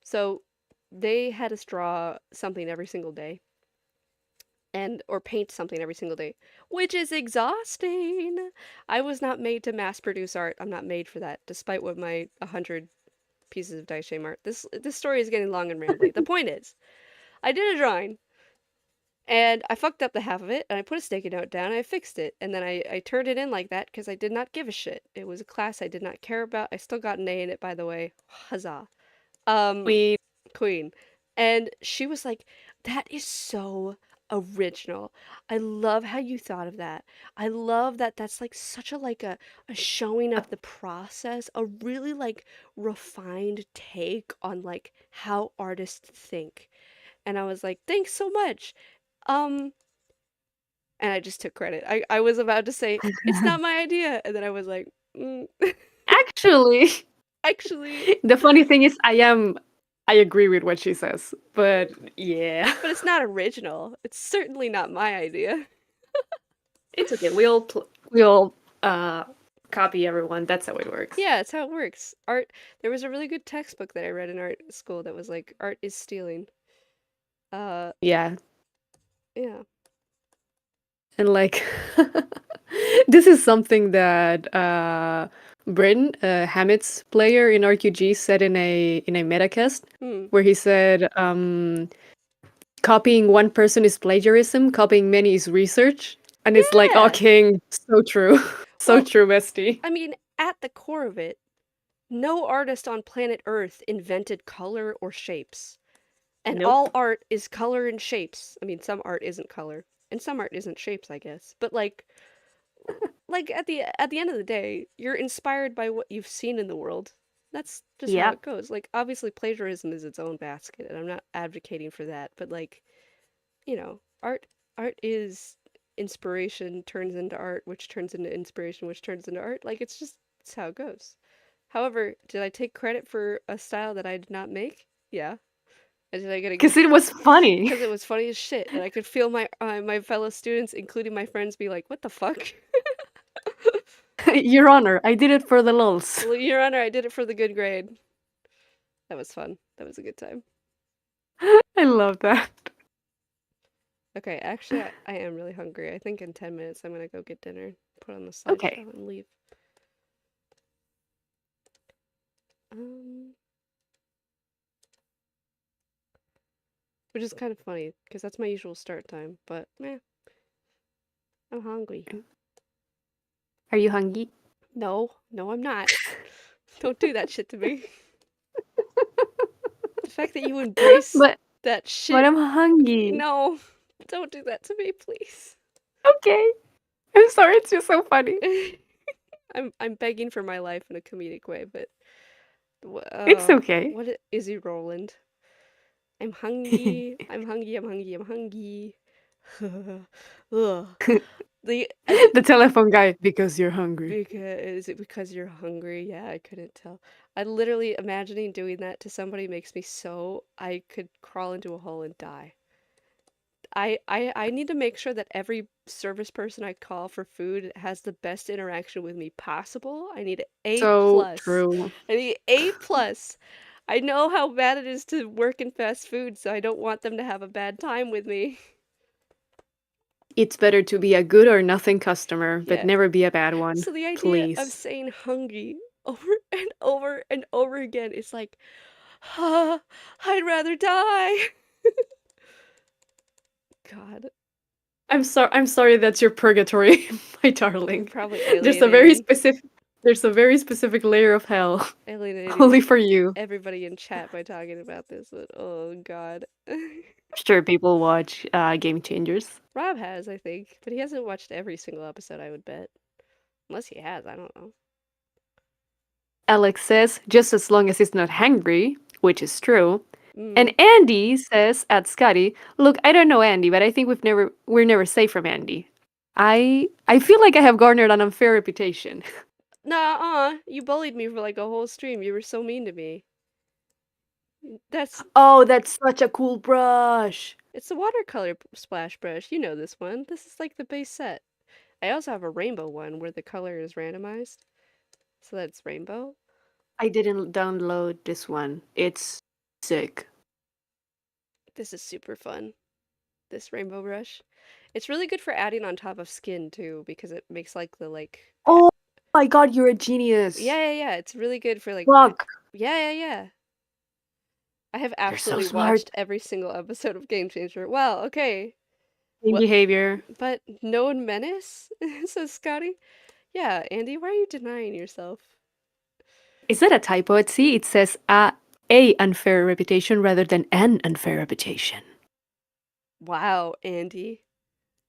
So they had us draw something every single day and or paint something every single day, which is exhausting. I was not made to mass produce art. I'm not made for that, despite what my 100 pieces of die shame art. This story is getting long and rambly. The point is, I did a drawing and I fucked up the half of it and I put a sticky note down and I fixed it and then I turned it in like that because I did not give a shit. It was a class I did not care about. I still got an A in it, by the way. Huzzah. Um, We Queen. And she was like, "That is so original. I love how you thought of that. I love that that's like such a showing uh, of the process, a really like refined take on like how artists think." And I was like, "Thanks so much." Um, and I just took credit. I was about to say, "It's not my idea." And then I was like, mm, actually "Actually, the funny thing is I agree with what she says. But yeah. but it's not original. It's certainly not my idea." It's okay. We'll copy everyone. That's how it works. Yeah, it's how it works. Art, there was a really good textbook that I read in art school that was like, art is stealing. Uh, Yeah. yeah. And like this is something that Bryn, Hammond's player in RQG, said in a metacast Hmm. where he said copying one person is plagiarism, copying many is research. And it's like, oh, Yeah. King, so true. So Well, true, bestie. I mean, at the core of it, no artist on planet Earth invented color or shapes. And all Nope. art is color and shapes. I mean, some art isn't color, and some art isn't shapes, I guess. But like at the end of the day, you're inspired by what you've seen in the world. That's just how Yeah. it goes. Like, obviously, plagiarism is its own basket, and I'm not advocating for that, but like, art is inspiration turns into art, which turns into inspiration, which turns into art. Like, it's how it goes. However, did I take credit for a style that I did not make? Yeah. And did I get a Because it was funny. because it was funny as shit, and I could feel my fellow students, including my friends, be like, "What the fuck?" Your Honor, I did it for the lulz. Well, Your Honor, I did it for the good grade. That was fun. That was a good time. I love that. Okay, actually, I am really hungry. I think in 10 minutes I'm gonna go get dinner, put on the Okay. slideshow, and leave. Um, which is kind of funny because that's my usual start time. But meh, I'm hungry. Are you hungry? No, no, I'm not. Don't do that shit to me. The fact that you embrace But that but shit, I'm hungry. no, don't do that to me, please. Okay. I'm sorry, it's just so funny. I'm begging for my life in a comedic way, but It's okay. what is he Roland? I'm hungry. I'm hungry. I'm hungry. I'm hungry. Ugh. The The telephone guy, because you're hungry. because is it because you're hungry? Yeah, I couldn't tell. I literally imagining doing that to somebody makes me so I could crawl into a hole and die. I need to make sure that every service person I call for food has the best interaction with me possible. I need A So plus. true. I need A plus. I know how bad it is to work in fast food, so I don't want them to have a bad time with me. It's better to be a good or nothing customer, but Yeah. never be a bad one. So the idea of Please. saying hungry over and over and over again is like, ah, I'd rather die. God, I'm sorry that's your purgatory, my you're darling. probably There's a very alienating specific there's a very specific layer of hell alienating only for you. everybody in chat by talking about this, but oh God. Sure, people watch Game Changers. Rob has, I think, but he hasn't watched every single episode, I would bet. Unless he has, I don't know. Alex says, just as long as he's not hungry, which is true. Mm. And Andy says at Scotty, look, I don't know Andy, but I think we're never safe from Andy. I feel like I have garnered an unfair reputation. Nah, you bullied me for like a whole stream. You were so mean to me. That's Oh, that's such a cool brush. it's the watercolor splash brush. You know this one. This is like the base set. I also have a rainbow one where the color is randomized, so that's rainbow. I didn't download this one. It's sick. This is super fun. This rainbow brush. It's really good for adding on top of skin too because it makes like the like Oh my god, you're a yeah, genius. yeah, yeah. It's really good for like Fuck. yeah, yeah, yeah. I have You're so absolutely smart. watched every single episode of Game Changer. Well, okay. Same What? behavior. But known menace? Says Scotty. Yeah, Andy, why are you denying yourself? Is that a typo at C? It says a unfair reputation rather than an unfair reputation. Wow, Andy.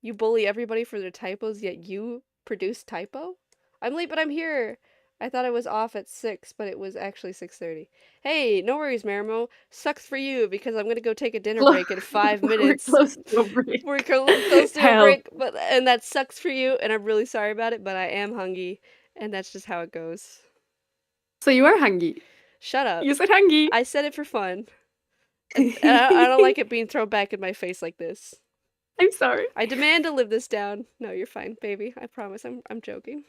You bully everybody for their typos, yet you produce typo? I'm late, but I'm here. I thought I was off at 6, but it was actually 6:30. Hey, no worries, Marimo. Sucks for you because I'm gonna go take a dinner break in 5 We're minutes. close to a break. We're close to a Help. break, but and that sucks for you, and I'm really sorry about it, but I am hungry, and that's just how it goes. So you are hungry. Shut up. You said hungry. I said it for fun. And I don't like it being thrown back in my face like this. I'm sorry. I demand to live this down. No, you're fine, baby. I promise. I'm joking.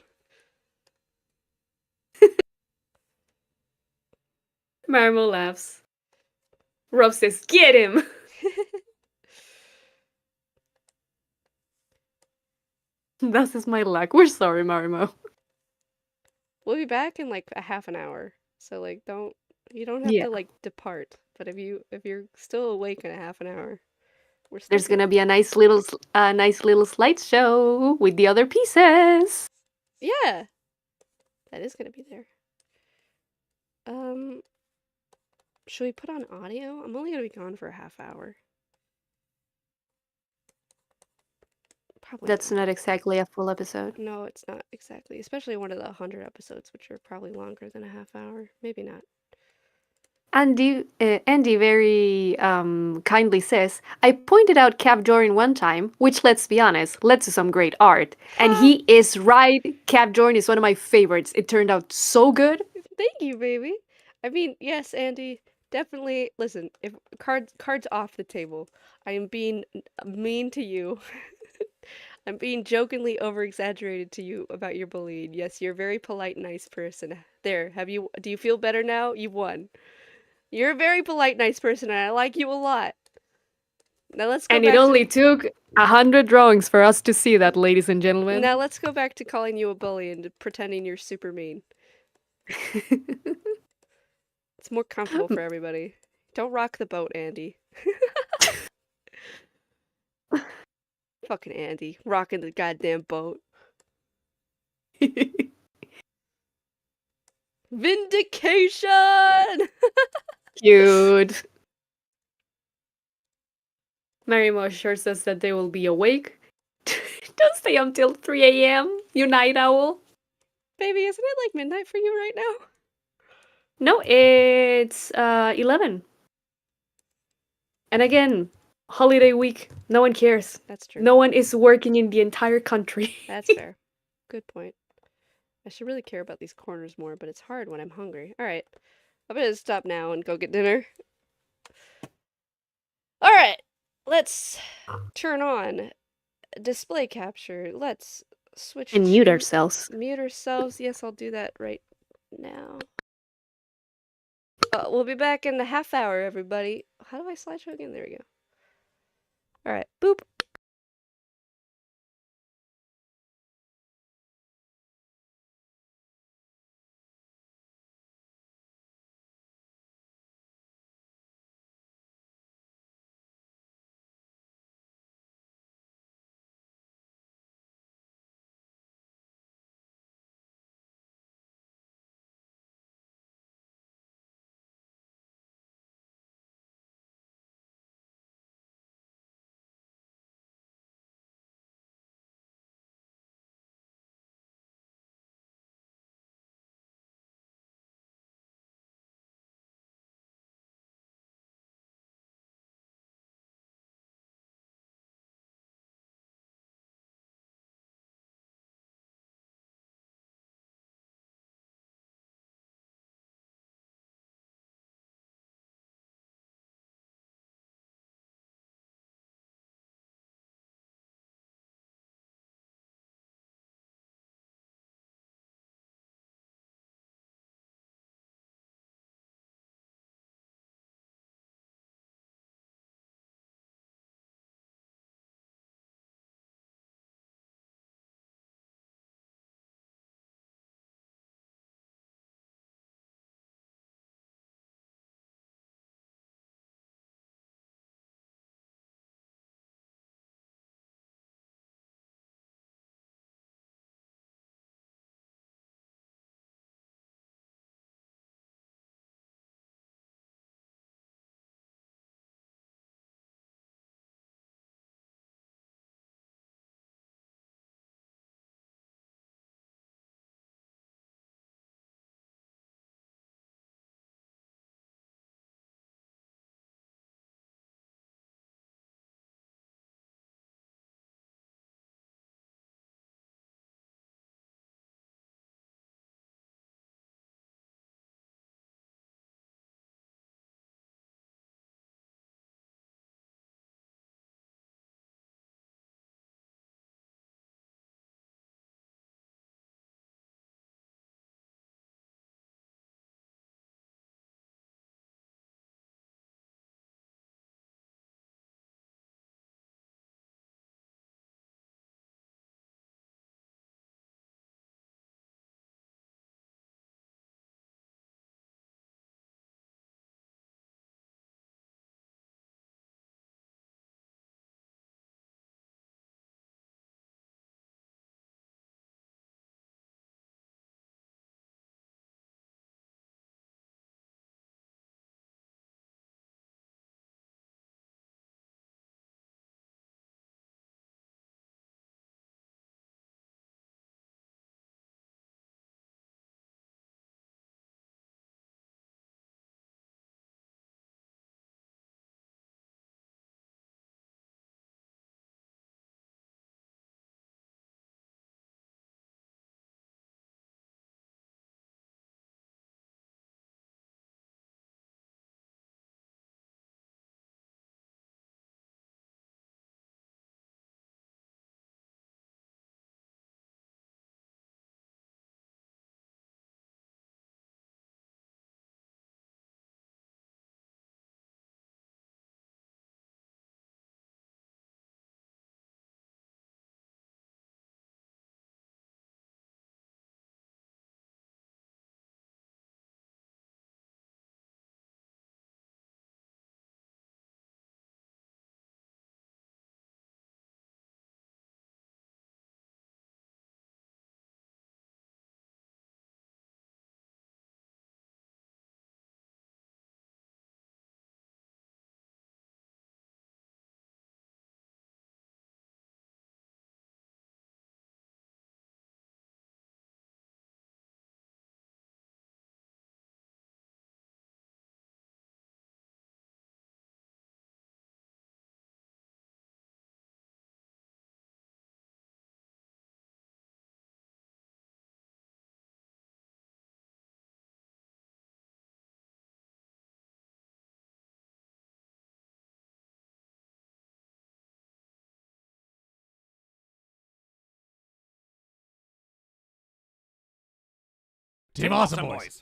Marimo laughs. Rob says, get him! This is my luck. We're sorry, Marimo. We'll be back in like a half an hour. So like you don't have Yeah. to like depart. But if you're still awake in a half an hour, we're still There's good. gonna be a nice little slideshow with the other pieces. Yeah, that is gonna be there. Um, should we put on audio? I'm only gonna be gone for a half hour. Probably That's not. not exactly a full episode. No, it's not exactly. Especially one of the 100 episodes, which are probably longer than a half hour. Maybe not. Andy very kindly says, I pointed out Cap Jordan one time, which, let's be honest, led to some great art. And Ha! he is right. Cap Jordan is one of my favorites. It turned out so good. Thank you, baby. I mean, yes, Andy, definitely. Listen, if cards off the table, I am being mean to you. I'm being jokingly over exaggerated to you about your bullying. Yes, you're a very polite, nice person. There, do you feel better now? You won. You're a very polite, nice person, and I like you a lot. Now let's go And it back to only took 100 drawings for us to see that, ladies and gentlemen. calling you a bully and pretending you're super mean. It's more comfortable for everybody. Don't rock the boat, Andy. Fucking Andy, rocking the goddamn boat. Vindication! Cute. Marimo assures us that they will be awake. Don't stay until 3 a.m., you night owl. Baby, isn't it like midnight for you right now? No, it's 11. And again, holiday week. No one cares. That's true. No one is working in the entire country. That's fair. Good point. I should really care about these corners more, but it's hard when I'm hungry. Alright. I'm gonna stop now and go get dinner. Alright. Let's turn on display capture. Let's switch And mute to ourselves. mute ourselves. Yes, I'll do that right now. We'll be back in a half hour, everybody. How do I slideshow again? There we go. Alright. Boop. Team Awesome Boys.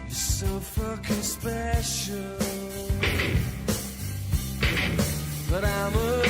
You're so fucking special, but I'm a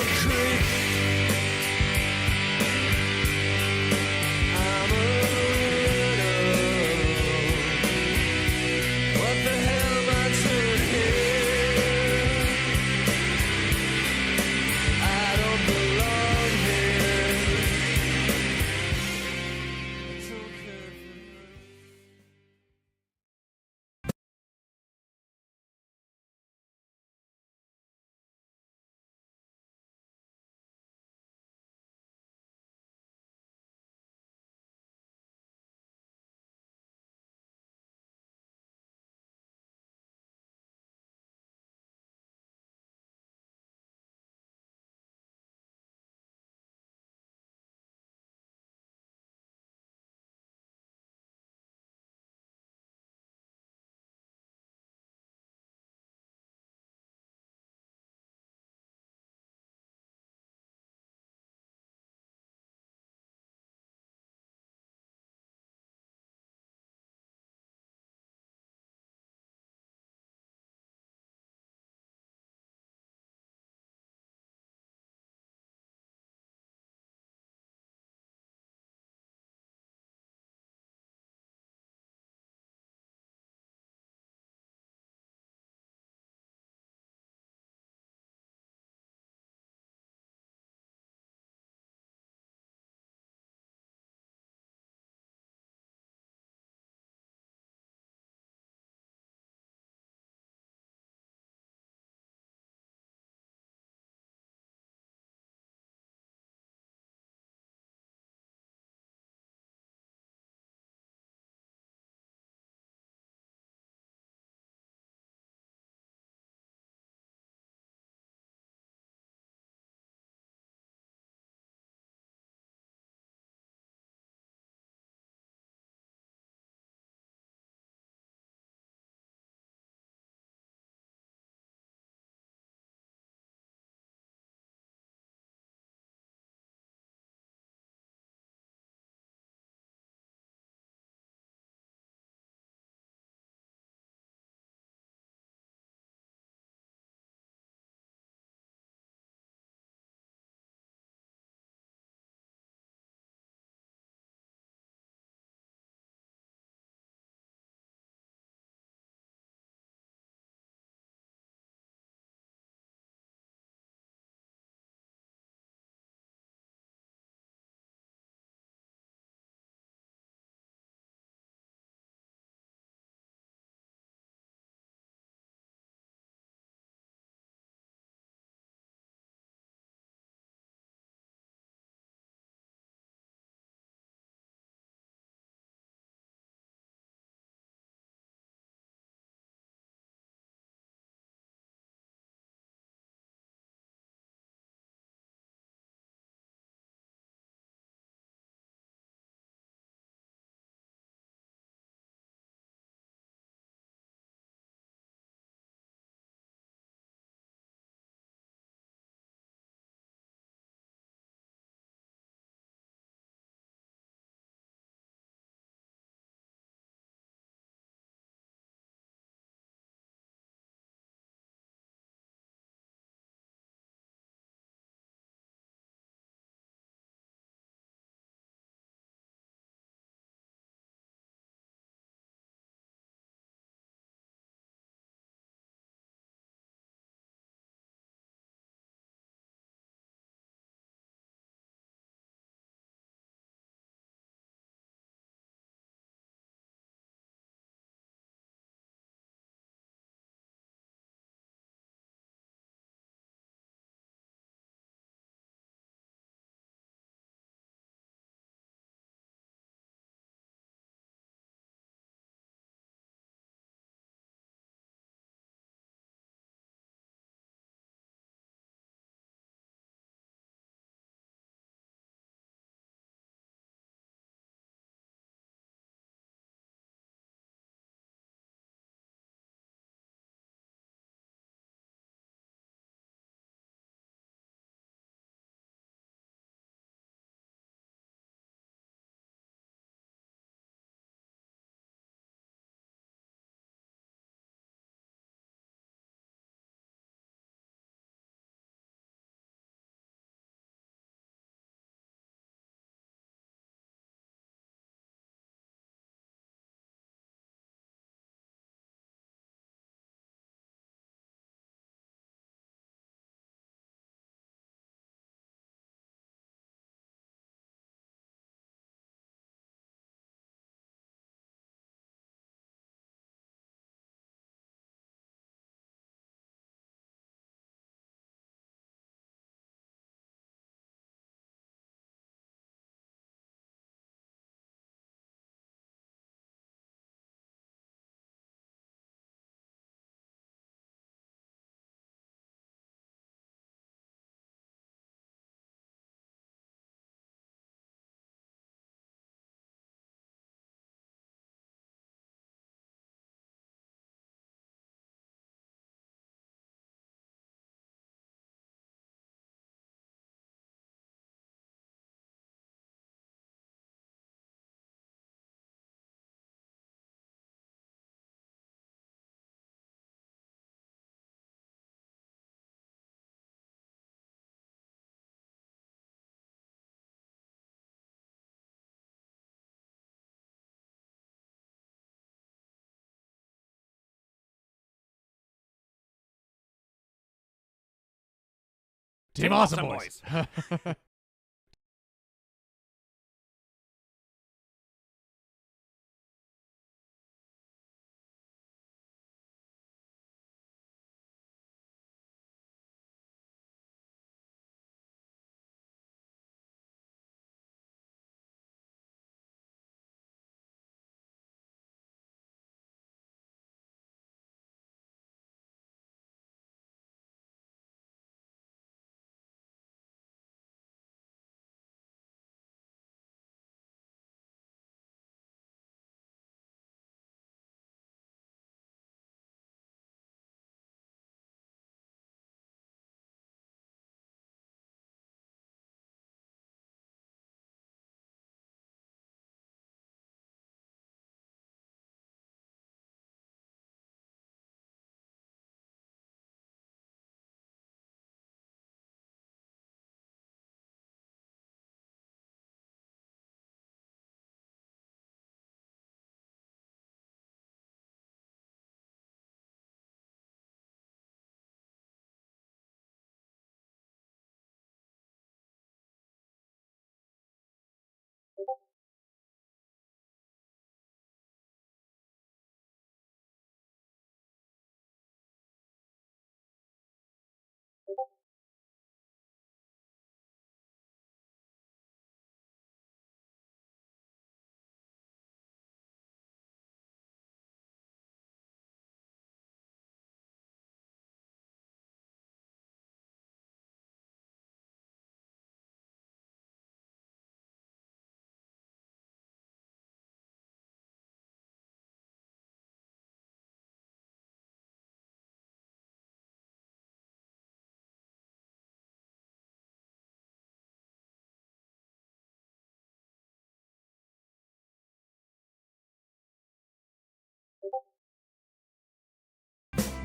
Team Awesome Boys.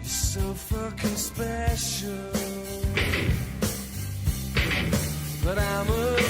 You're so fucking special. But I'm a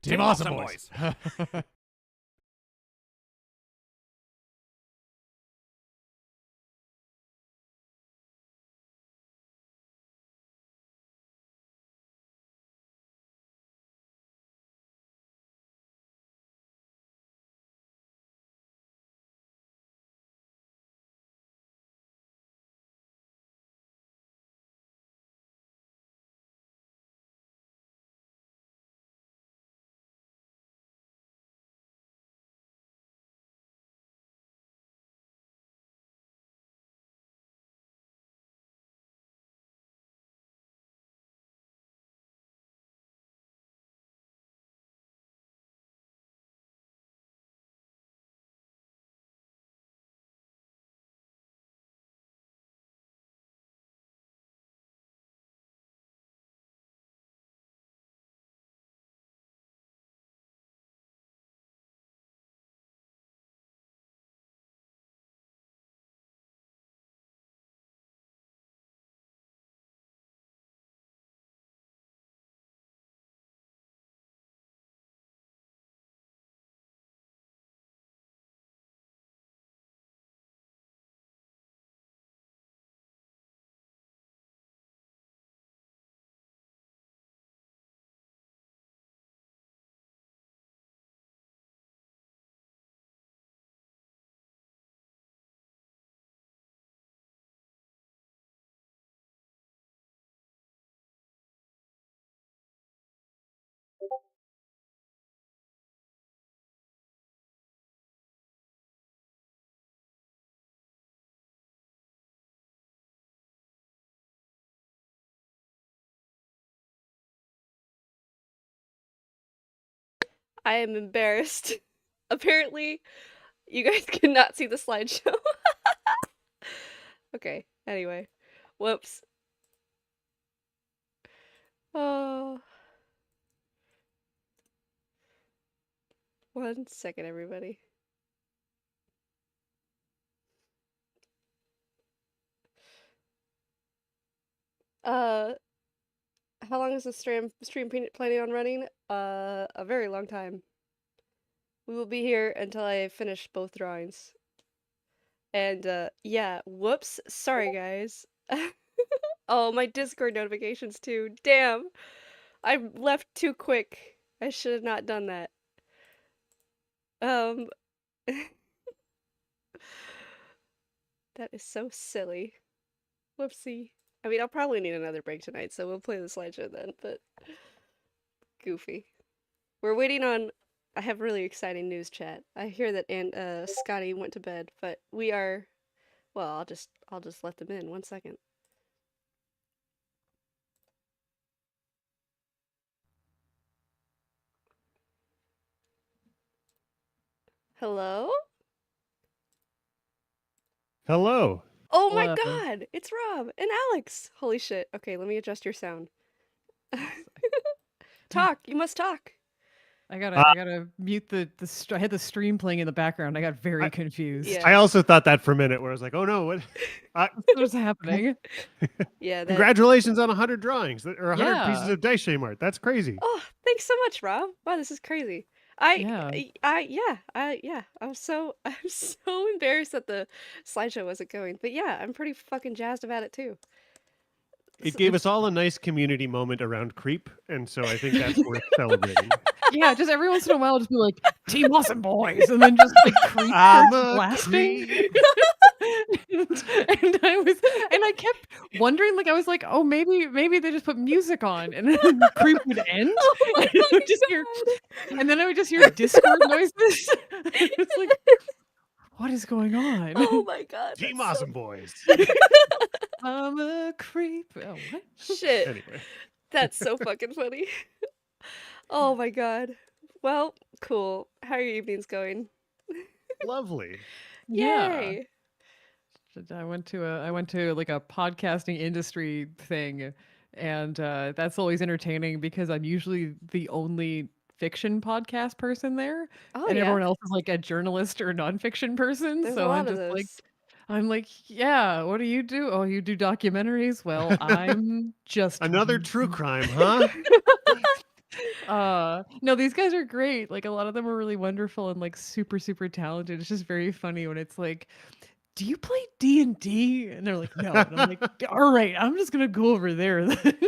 Team Awesome Boys. I am embarrassed. Apparently, you guys cannot see the slideshow. Okay, anyway. Whoops. Oh, 1 second, everybody. Uh, how long is the stream planning on running? A very long time. We will be here until I finish both drawings. And yeah, whoops. Sorry, guys. Oh, my Discord notifications too. Damn. I left too quick. I should have not done that. Um, that is so silly. Whoopsie. I mean, I'll probably need another break tonight, so we'll play the slideshow then, but goofy. We're waiting on. I have really exciting news, chat. I hear that Scotty went to bed, but we are. Well, I'll just let them in. 1 second. Hello? Hello. Oh my Hello. God! It's Rob and Alex. Holy shit. Okay, let me adjust your sound. Talk. You must talk. I gotta mute I had the stream playing in the background. I got very confused. Yeah. I also thought that for a minute, where I was like, "Oh no, what? What's happening? Yeah. Congratulations on 100 drawings or 100 pieces Yeah. of dice shame art. That's crazy." Oh, thanks so much, Rob. Wow, this is crazy. Yeah. I'm so embarrassed that the slideshow wasn't going, but yeah, I'm pretty fucking jazzed about it too. It gave us all a nice community moment around creep, and so I think that's worth celebrating. Yeah, just every once in a while, just be like, "Team Awesome Boys," and then just like creep I'm starts a blasting. creep. and I kept wondering, like, I was like, "Oh, maybe they just put music on, and then creep would end." Oh my and, I would just hear, and then I would just hear Discord noises. It's like, what is going on? Oh my God. Team that's Awesome Boys. I'm a creep. Oh, what? Shit. Anyway, That's so fucking funny. Oh my God. Well, cool. How are your evenings going? lovely. Yeah. Yay. I went to like a podcasting industry thing, and that's always entertaining because I'm usually the only fiction podcast person there, Oh and yeah. everyone else is like a journalist or a nonfiction person. There's a So lot I'm of just like, those. yeah, what do you do? Oh, you do documentaries? Well, I'm just Another true crime, huh? No, these guys are great. Like a lot of them are really wonderful and like super, super talented. It's just very funny when it's like, do you play D&D? And they're like, no. And I'm like, all right, I'm just gonna go over there then.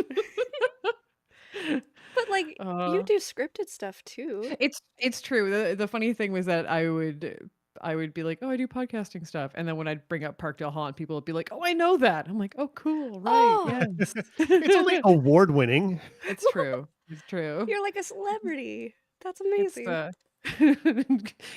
But like you uh do scripted stuff too. it's true. The funny thing was that I would be like, oh, I do podcasting stuff. And then when I'd bring up Parkdale Haunt, people would be like, oh, I know that. I'm like, oh, cool, right, Oh, yes. It's only award winning. It's true. It's true. you're like a celebrity. That's It's amazing.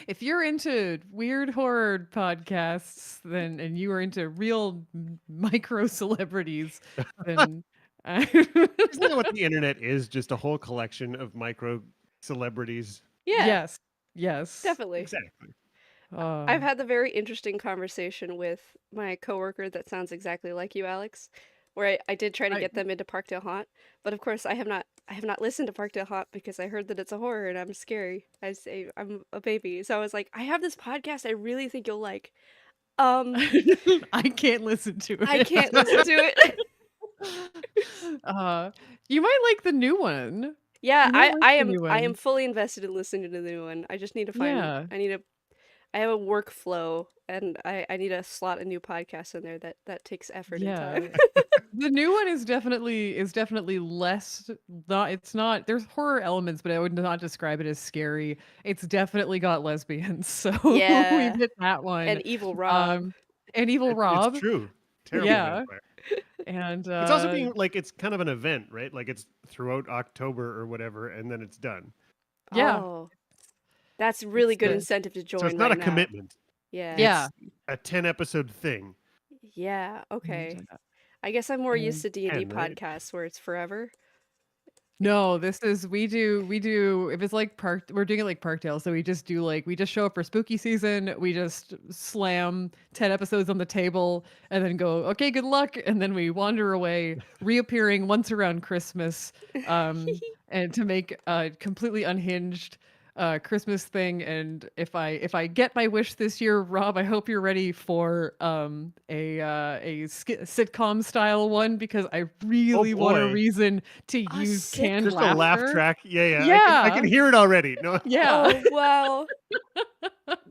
if you're into weird horror podcasts, then and you are into real micro celebrities, then Isn't that what the internet is? Just a whole collection of micro celebrities. Yeah, yes, yes. definitely. Exactly. I've had the very interesting conversation with my coworker that sounds exactly like you, Alex, where I did try to I get them into Parkdale Haunt, but of course I have not listened to Parkdale Haunt because I heard that it's a horror and I'm scary. I say I'm a baby. So I was like, I have this podcast I really think you'll like. Um, I can't listen to I it. can't listen to it. uh, you might like the new one. Yeah, You might like the new I am one. fully invested in listening to the new one. I just need to find Yeah. I have a workflow and I need to slot a new podcast in there that takes effort and Yeah. time. The new one is definitely less not it's not there's horror elements, but I would not describe it as scary. It's definitely got lesbians. So we've Yeah, hit that and one. Evil Rob. Um and Evil It's Rob. true. Terrible Yeah. vampire. And It's also being like it's kind of an event, right? Like it's throughout October or whatever, and then it's done. yeah. Oh, that's really It's good the incentive to So it's join not a right now. commitment. Yeah. yeah. It's a 10-episode thing. Yeah, okay. And, I guess I'm more used to D&D 10, right? podcasts where it's forever. no, this is we do if it's like we're doing it like Parkdale, so we just show up for spooky season, we just slam 10 episodes on the table and then go, okay, good luck, and then we wander away, reappearing once around Christmas, and to make a completely unhinged Christmas thing. And if I get my wish this year, Rob, I hope you're ready for sitcom style one because I really want a boy. reason to A use canned Just a laugh laughter. track. Yeah. I can Yeah. hear it already. No. Yeah. Oh, wow.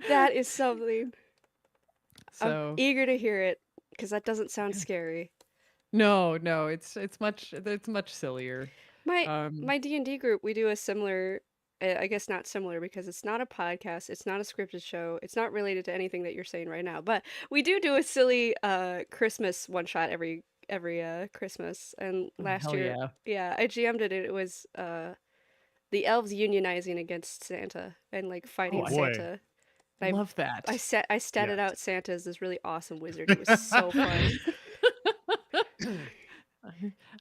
That is something. I'm So eager to hear it because that doesn't sound scary. no, it's much sillier. My Um, my D&D group, we do a similar I guess not similar because it's not a podcast, it's not a scripted show, it's not related to anything that you're saying right now, but we do a silly Christmas one shot every Christmas. And oh, last hell year, yeah. yeah, I GM'd it. It was the elves unionizing against Santa and like Oh fighting boy. Santa. I Love that. I statted Yes. out Santa as this really awesome wizard. It was so fun.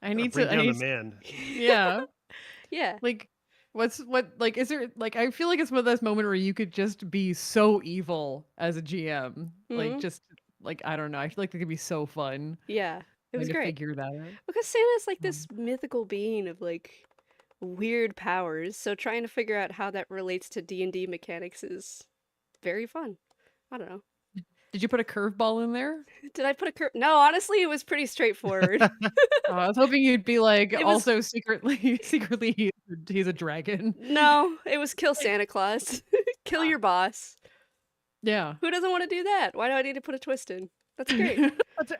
I need Bring to I down the need man. yeah. Yeah. Like is there like I feel like it's one of those moments where you could just be so evil as a GM. Like Hmm. just like I don't know. I feel like it could be so fun Yeah. It was trying to great. figure that out. Because Santa's like Um, this mythical being of like weird powers, so trying to figure out how that relates to D&D mechanics is very fun. I don't know. Did you put a curveball in there? Did I put a No, honestly, it was pretty straightforward. I was hoping you'd be like It was also secretly he's a dragon. No, it was kill Santa Claus. Kill Ah, your boss. yeah. Who doesn't want to do that? Why do I need to put a twist in? That's great.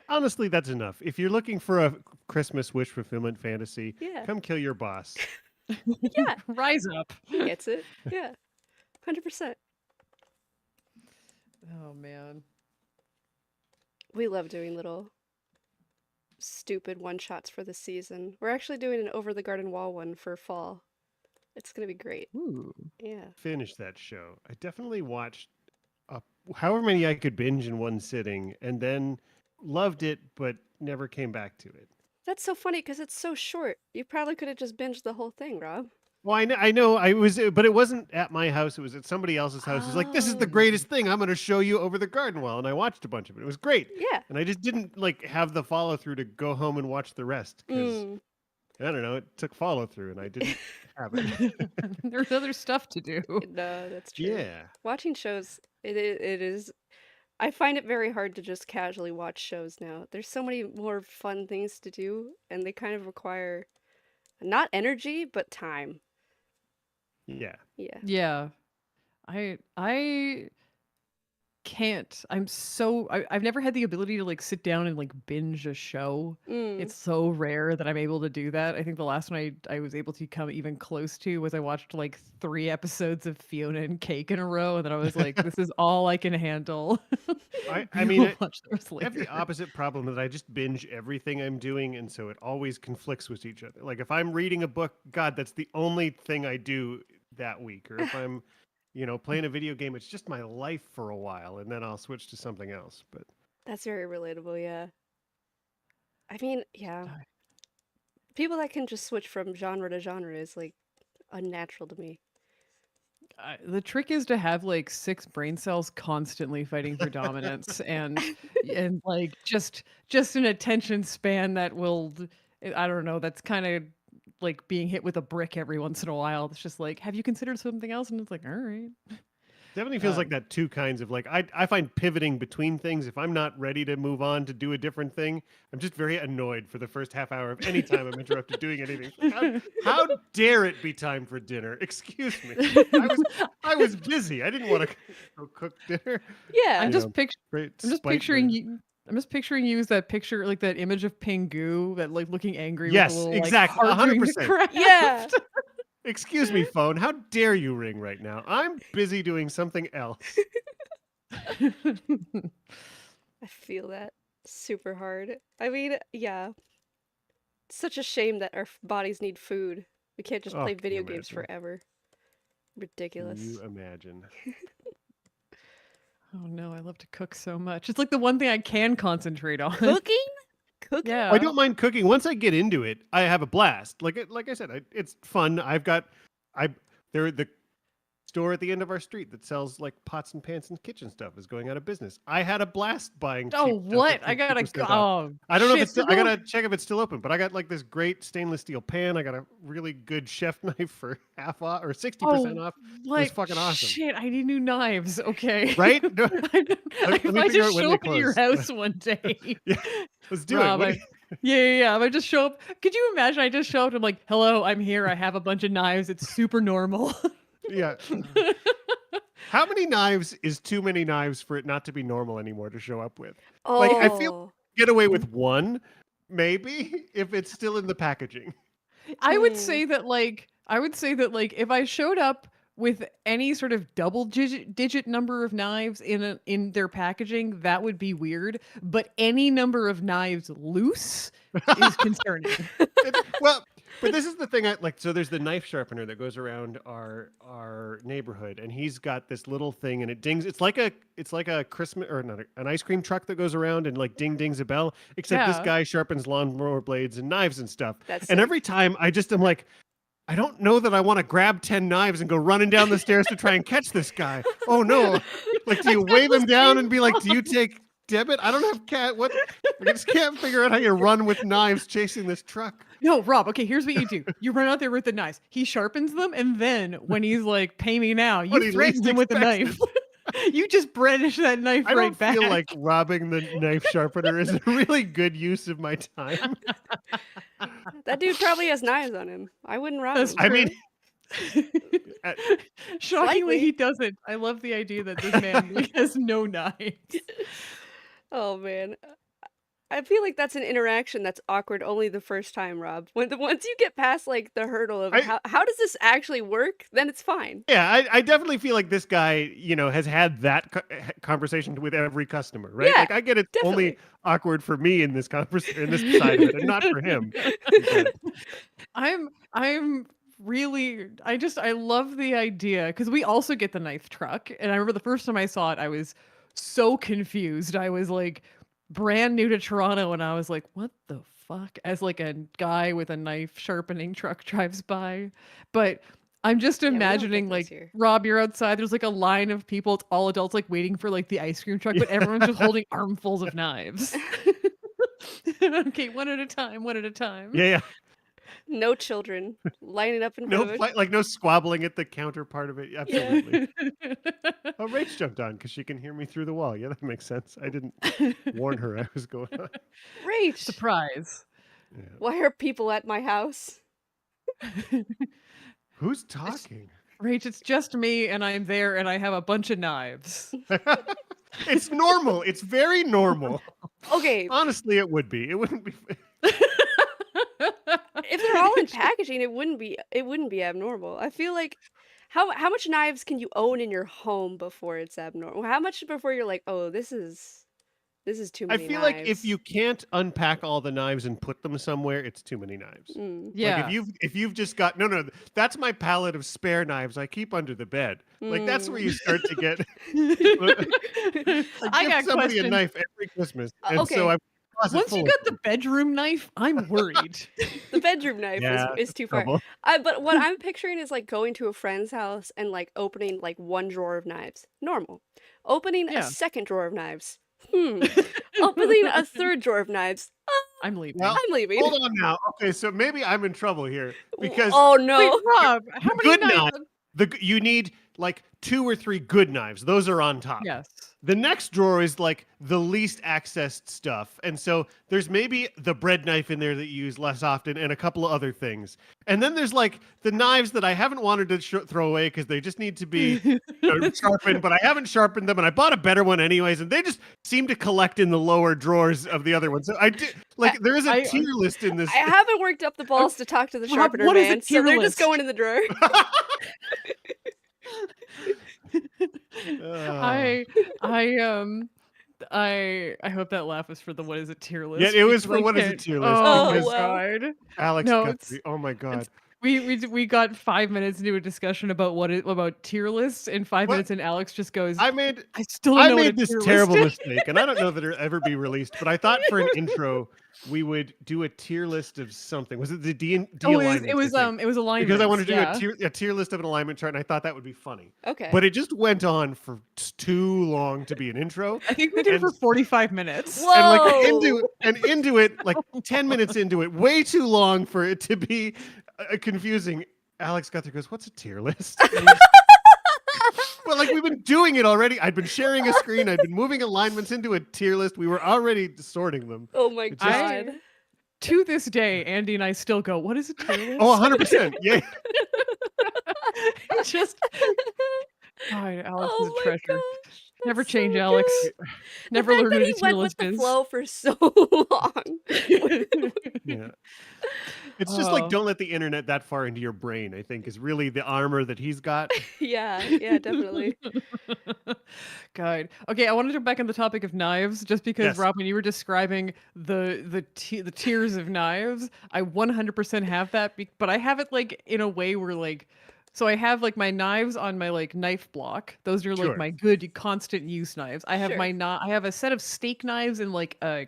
Honestly, that's enough. If you're looking for a Christmas wish fulfillment fantasy, Yeah. come kill your boss. Yeah, Rise up. he gets it. Yeah. 100%. Oh man. We love doing little stupid one-shots for the season. We're actually doing an Over the Garden Wall one for fall. It's going to be great. Ooh. Yeah. Finish that show. I definitely watched however many I could binge in one sitting, and then loved it, but never came back to it. That's so funny because it's so short. You probably could have just binged the whole thing, Rob. Well, I know, I was, but it wasn't at my house. It was at somebody else's house. It's like, this is the Oh. greatest thing. I'm going to show you Over the Garden Wall, and I watched a bunch of it. It was great, Yeah. and I just didn't like have the follow through to go home and watch the rest because Mm. I don't know. It took follow through, and I didn't have it. There's other stuff to do. No, that's true. Yeah. Watching shows, it is. I find it very hard to just casually watch shows now. There's so many more fun things to do, and they kind of require not energy, but time. Yeah. Yeah. Yeah. I can't. I've never had the ability to like sit down and like binge a show. Mm. It's so rare that I'm able to do that. I think the last one I was able to come even close to was I watched like 3 episodes of Fiona and Cake in a row, and then I was like, this is all I can handle. I We mean, will watch the rest I have the later. opposite problem that I just binge everything I'm doing, and so it always conflicts with each other. Like if I'm reading a book, God, that's the only thing I do that week. Or if I'm, playing a video game, it's just my life for a while, and then I'll switch to something else. But That's very relatable, yeah. I mean, yeah. People that can just switch from genre to genre is like unnatural to me. The trick is to have like 6 brain cells constantly fighting for dominance, and like just an attention span that will I don't know, that's kind of like being hit with a brick every once in a while. It's just like, have you considered something else? And it's like, all right. definitely feels like Um, that two kinds of like I find pivoting between things. If I'm not ready to move on to do a different thing, I'm just very annoyed for the first half hour of any time I'm interrupted doing anything. It's like, how dare it be time for dinner? Excuse me. I was I was busy. I didn't want to go cook dinner. Yeah. I'm You just know, pict- great I'm just spite picturing move. you. I'm just picturing you as that picture, like that image of Pingu, that like looking angry with the Yes, little like exactly. heart doing the 100%. Yeah. craft. Excuse me, phone. How dare you ring right now? I'm busy doing something else. I feel that super hard. I mean, yeah. It's such a shame that our bodies need food. We can't just Oh, play can you video games imagine? forever. Can you Ridiculous. imagine? Oh no, I love to cook so much. It's like the one thing I can concentrate on. Cooking? Cooking? I Yeah. don't mind cooking. Once I get into it, I have a blast. Like I said, it's fun. I there the store at the end of our street that sells like pots and pans and kitchen stuff is going out of business. I had a blast buying Oh, cheap stuff at what? I gotta go. 50% off. Oh, I don't know if it's shit. still, I gotta check if it's still open, but I got like this great stainless steel pan. I got a really good chef knife for half off or 60% Oh, off. It was what? fucking awesome. Shit, I need new knives. Okay. Right? No, I let me might figure just out when show they up at your close. house one day. Yeah, let's do it. Rob, yeah. I might just show up. Could you imagine? I just show up and I'm like, hello, I'm here. I have a bunch of knives. It's super normal. Yeah. How many knives is too many knives for it not to be normal anymore to show up with? Like, I feel Oh. get away with one, maybe, if it's still in the packaging. Hmm. I would say that like if I showed up with any sort of digit number of knives in their packaging, that would be weird. But any number of knives loose is concerning. Well, but this is the thing. I like. So there's the knife sharpener that goes around our neighborhood, and he's got this little thing, and it dings. It's like a Christmas or not an ice cream truck that goes around and like ding dings a bell. Except this Yeah. guy sharpens lawnmower blades and knives and stuff. That's And sick. every time I just am like, I don't know that I want to grab 10 knives and go running down the stairs to try and catch this guy. Oh no. Like, do you I've got wave the him down and same be like, do you problem. take debit? I don't have cat. What? I just can't figure out how you run with knives chasing this truck. No, Rob, okay, here's what you do. You run out there with the knives. He sharpens them, and then when he's like, pay me now, you When he threaten least him with a expects knife. it. You just brandish that knife I right don't feel back. like robbing the knife sharpener is a really good use of my time. That dude probably has knives on him. I wouldn't rob That's him. I mean, true. uh, Shockingly, Slightly. he doesn't. I love the idea that this man like, has no knives. Oh man. I feel like that's an interaction that's awkward only the first time, Rob. Once you get past like the hurdle of I how does this actually work, then it's fine. yeah, I definitely feel like this guy, has had that conversation with every customer, right? Yeah, Like I get it's only definitely. awkward for me in this conversation, in this side of it, and not for him. But I'm really I love the idea because we also get the knife truck, and I remember the first time I saw it, I was so confused. I was like brand new to Toronto, and I was like, "What the fuck?" As like a guy with a knife sharpening truck drives by, but I'm just Yeah, we don't get imagining those like here. Rob, you're outside. There's like a line of people. It's all adults, like waiting for like the ice cream truck, but everyone's just holding armfuls of knives. Okay, one at a time, one at a time. yeah, yeah, No children lining up in front no of it. fight, like no squabbling at the counter part of it. Yeah. Absolutely. Oh, Rach jumped on because she can hear me through the wall. Yeah, that makes sense. I didn't warn her I was going on. Rach, Surprise. Yeah. why are people at my house? Who's talking? Rach, it's just me, and I'm there, and I have a bunch of knives. It's normal. It's very normal. Okay, Honestly, it would be. It wouldn't be. if they're all in packaging, it wouldn't be abnormal. I feel like how much knives can you own in your home before it's abnormal? How much before you're like, "Oh, this is too I many feel like if knives." you can't unpack all the knives and put them somewhere, it's too many knives. Mm. Like if Yeah. you've just got no, that's my pallet of spare knives I keep under the bed. Like that's where Mm. you start to get. I I give got somebody a questions. knife every Christmas, and so Okay, I'm closet Once you full of got the them. bedroom knife, I'm worried. the bedroom knife is Yeah, is that's too far. trouble. But what I'm picturing is like going to a friend's house and like opening like one drawer of knives. Normal. Opening a Yeah. second drawer of knives. Opening a third drawer of knives. I'm Well, leaving. I'm leaving. hold on now. Okay, so maybe I'm in trouble here because Oh Wait, no. Rob, how the many good knives? knife, you need like 2 or 3 good knives. Those are on top. Yes. The next drawer is like the least accessed stuff. And so there's maybe the bread knife in there that you use less often and a couple of other things. And then there's like the knives that I haven't wanted to throw away because they just need to be sharpened, but I haven't sharpened them and I bought a better one anyways. And they just seem to collect in the lower drawers of the other ones. So I did I, like, there is a I tier list in I this. haven't worked up the balls to talk to the Rob, sharpener what is a man, so tier they're just list? going in the drawer. Uh, I hope that laugh is for the what is it tier yeah, list it was because for I what is a can't. tier list Oh Oh my because well. god. Alex No, Guthrie. Oh my God. it's we got 5 minutes into a discussion about about tier lists, and five What? minutes and Alex just goes, I made I still don't I know what a made this tier list terrible is. mistake, and I don't know that it'll ever be released, but I thought for an intro we would do a tier list of something. Was it the D Oh, it alignments, I was think? it was Because I alignments, wanted to do yeah. a tier list of an alignment chart, and I thought that would be funny. Okay. But it just went on for too long to be an intro. I think we did it And for 45 minutes. and like Whoa. into it, like 10 minutes into it, way too long for it to be confusing. Alex Guthrie goes, "What's a tier list?" Well, like we've been doing it already. I'd been sharing a screen. I'd been moving alignments into a tier list. We were already sorting them. Oh my It just, god. To this day, Andy and I still go, what is a tier oh, list? 100%. Yeah. Just God, Alex is a Oh my treasure. gosh. Never That's change, so Alex. good. The Never fact learn that what he a tier went with list the is. flow for so long. Yeah. It's just like Oh, don't let the internet that far into your brain, I think, is really the armor that he's got. Yeah, definitely. God. Okay, I want to jump back on the topic of knives, just because, Yes. Rob, when you were describing the tiers of knives, I 100% have that, but I have it like in a way where like, so I have like my knives on my like knife block. Those are like Sure. my good constant use knives. I have Sure. I have a set of steak knives in like a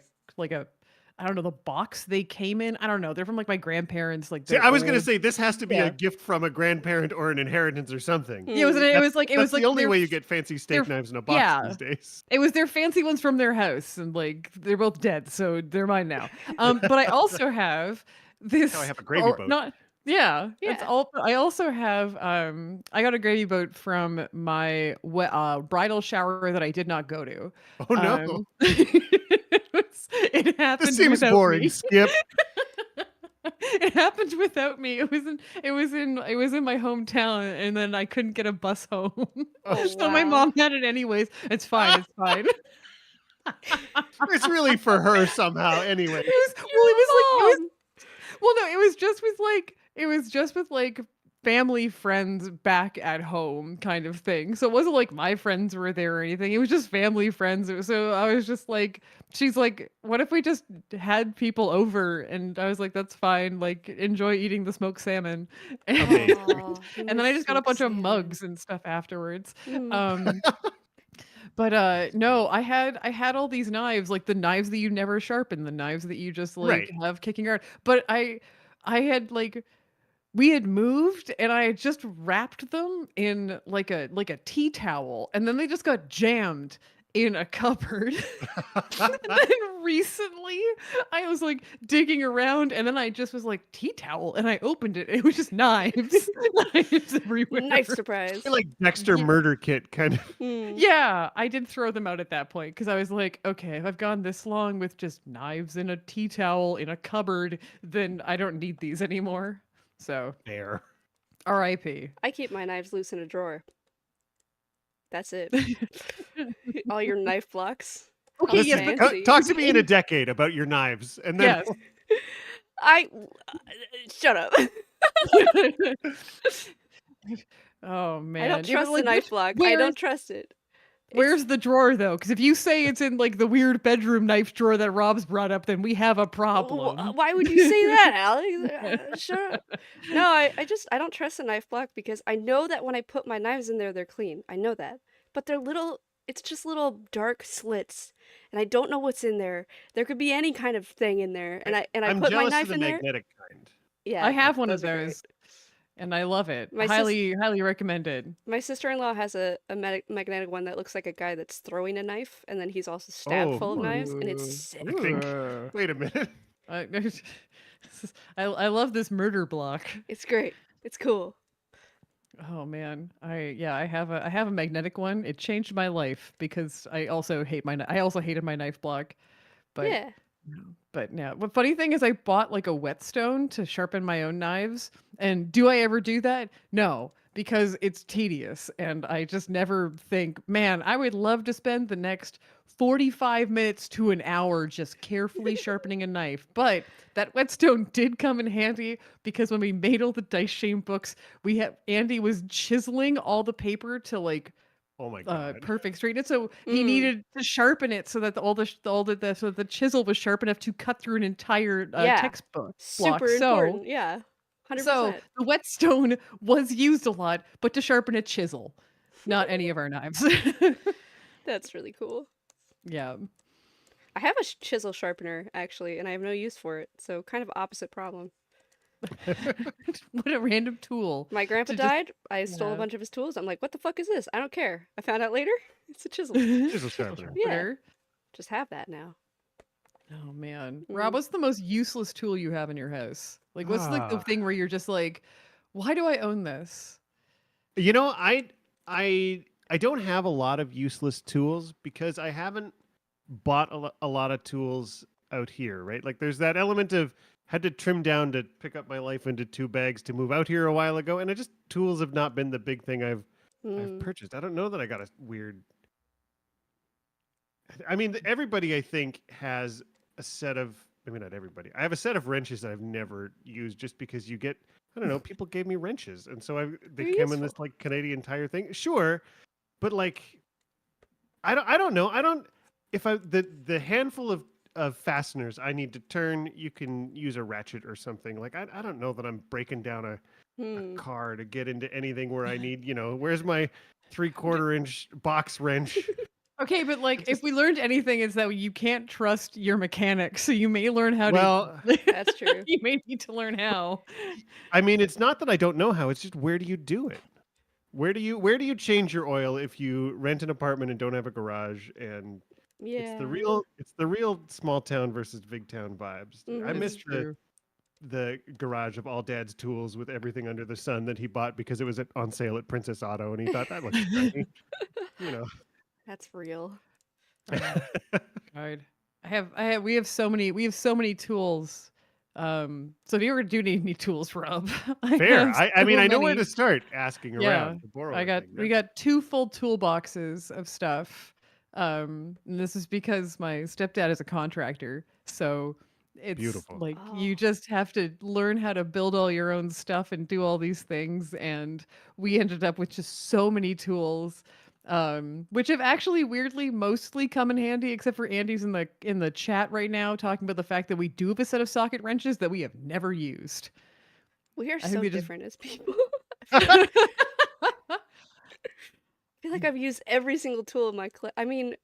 I don't know the box they came in. I don't know. They're from like my grandparents. Like See, they're I was gonna old. say this has to be a Yeah. gift from a grandparent or an inheritance or something. Yeah, it was. Hmm. It That's, was like it that's was like the only their way you get fancy their steak knives in a box yeah. these days. It was their fancy ones from their house, and like they're both dead, so they're mine now. But I also have Now I this, have a gravy boat. not yeah, that's Yeah. all. I also have I got a gravy boat from my bridal shower that I did not go to. Oh no. It This happened seems without boring, me. Skip. It happened without me. It was in my hometown, and then I couldn't get a bus home. Oh So my wow. mom had it anyways. It's fine. It's fine. It's really for her somehow anyway. It was like it was Mom. well no, it was just with like family friends back at home kind of thing. So it wasn't like my friends were there or anything. It was just family friends. So I was just like she's like, "What if we just had people over?" And I was like, "That's fine. Like enjoy eating the smoked salmon." Amazing. Oh, you And then I miss just got a smoked bunch of salmon. mugs and stuff afterwards. Mm. Um but no, I had all these knives, like the knives that you never sharpen, the knives that you just like Right. have kicking around. But I had like we had moved and I had just wrapped them in like a tea towel, and then they just got jammed in a cupboard. And then recently I was like digging around, and then I just was like tea towel, and I opened it. It was just knives. Knives everywhere. Knife surprise. Like Dexter Yeah. murder kit kind of. Mm. Yeah, I did throw them out at that point because I was like, okay, if I've gone this long with just knives in a tea towel in a cupboard, then I don't need these anymore. So There. R.I.P. I keep my knives loose in a drawer. That's it. All your knife blocks. How Okay, yes, Listen, but fancy. talk to me in a decade about your knives, and then yes. I shut up. Oh I don't man. Yeah, but trust the like knife block. I where's don't trust it. It's where's the drawer though? Because if you say it's in like the weird bedroom knife drawer that Rob's brought up, then we have a problem. why would you say that, Alex? Shut up. No, I don't trust the knife block because I know that when I put my knives in there, they're clean. I know that. But they're little, it's just little dark slits. And I don't know what's in there. There could be any kind of thing in there. And I I'm put my jealous of knife the in there. magnetic kind. I Yeah, have one of those are great. those, and I love it. My sis Highly recommended. my sister-in-law has a magnetic one that looks like a guy that's throwing a knife, and then he's also stabbed Oh, full of knives, and it's Ooh. I sick. think. Ooh. Wait a minute. I, I love this murder block. It's great. It's cool. Oh man, I have a magnetic one. It changed my life because I also hated my knife block, but Yeah. but now the funny thing is I bought like a whetstone to sharpen my own knives, and do I ever do that? No, because it's tedious, and I just never think, man, I would love to spend the next 45 minutes to an hour just carefully sharpening a knife. But that whetstone did come in handy because when we made all the dice shame books, Andy was chiseling all the paper to like Oh my god. perfect straightness. So he Mm. needed to sharpen it so that so the chisel was sharp enough to cut through an entire Yeah. textbook block. Super important. Yeah. So 100%. the whetstone was used a lot, but to sharpen a chisel, not any of our knives. That's really cool. Yeah. I have a chisel sharpener actually, and I have no use for it. So kind of opposite problem. What a random tool. My grandpa To just died. I stole a yeah. bunch of his tools. I'm like, what the fuck is this? I don't care. I found out later. It's a chisel. Chisel sharpener. Yeah. Sharpener. Just have that now. Oh man. Rob, Mm. what's the most useless tool you have in your house? Like what's like the Ah. thing where you're just like, why do I own this? You know, I don't have a lot of useless tools because I haven't bought a lot of tools out here, right? Like there's that element of had to trim down to pick up my life into 2 bags to move out here a while ago, and tools have not been the big thing I've Mm. purchased. I don't know that I got a weird. I mean, everybody I think has a set of. I mean, not everybody. I have a set of wrenches that I've never used just because you get. I don't know. People gave me wrenches, and so they They're came in useful. this like Canadian Tire thing. Sure, but like, I don't know. I don't. If the handful of fasteners I need to turn, you can use a ratchet or something. Like I don't know that I'm breaking down a Hmm. car to get into anything where I need. Where's my 3/4 inch box wrench? Okay, but like if we learned anything, it's that you can't trust your mechanic, so you may learn how to. Well, That's true. You may need to learn how. I mean, it's not that I don't know how. It's just where do you do it? Where do you change your oil if you rent an apartment and don't have a garage? And Yeah. it's the real small town versus big town vibes. I Mhm. This is missed true. the garage of all Dad's tools with everything under the sun that he bought because it was on sale at Princess Auto, and he thought that looks shiny. You know. That's real. Oh, God. We have so many tools. So if you ever do need any tools, Rob, I Fair. have I mean, so I know where many. to start asking Yeah, around to borrow I a got thing. we got 2 full toolboxes of stuff. And this is because my stepdad is a contractor, so it's Beautiful. like Oh. you just have to learn how to build all your own stuff and do all these things. And we ended up with just so many tools, which have actually weirdly mostly come in handy, except for Andy's in the chat right now talking about the fact that we do have a set of socket wrenches that we have never used. We are I think so we just different as people. I feel like I've used every single tool in my I mean,